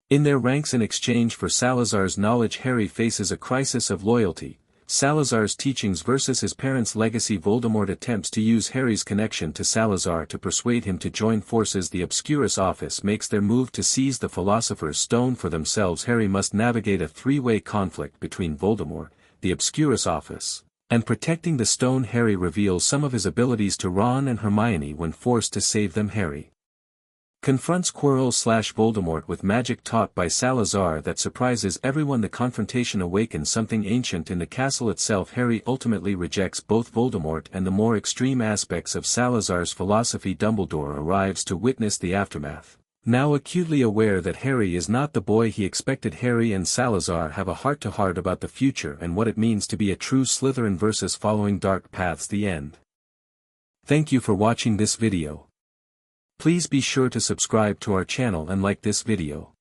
in their ranks in exchange for Salazar's knowledge. Harry faces a crisis of loyalty, Salazar's teachings versus his parents' legacy. Voldemort attempts to use Harry's connection to Salazar to persuade him to join forces. The Obscurus office makes their move to seize the Philosopher's Stone for themselves. Harry must navigate a three-way conflict between Voldemort, the Obscurus office, and protecting the stone. Harry reveals some of his abilities to Ron and Hermione when forced to save them. Harry confronts Quirrell/Voldemort with magic taught by Salazar that surprises everyone. The confrontation awakens something ancient in the castle itself. Harry ultimately rejects both Voldemort and the more extreme aspects of Salazar's philosophy. Dumbledore arrives to witness the aftermath. Now acutely aware that Harry is not the boy he expected, Harry and Salazar have a heart-to-heart about the future and what it means to be a true Slytherin versus following dark paths. The end. Thank you for watching this video. Please be sure to subscribe to our channel and like this video.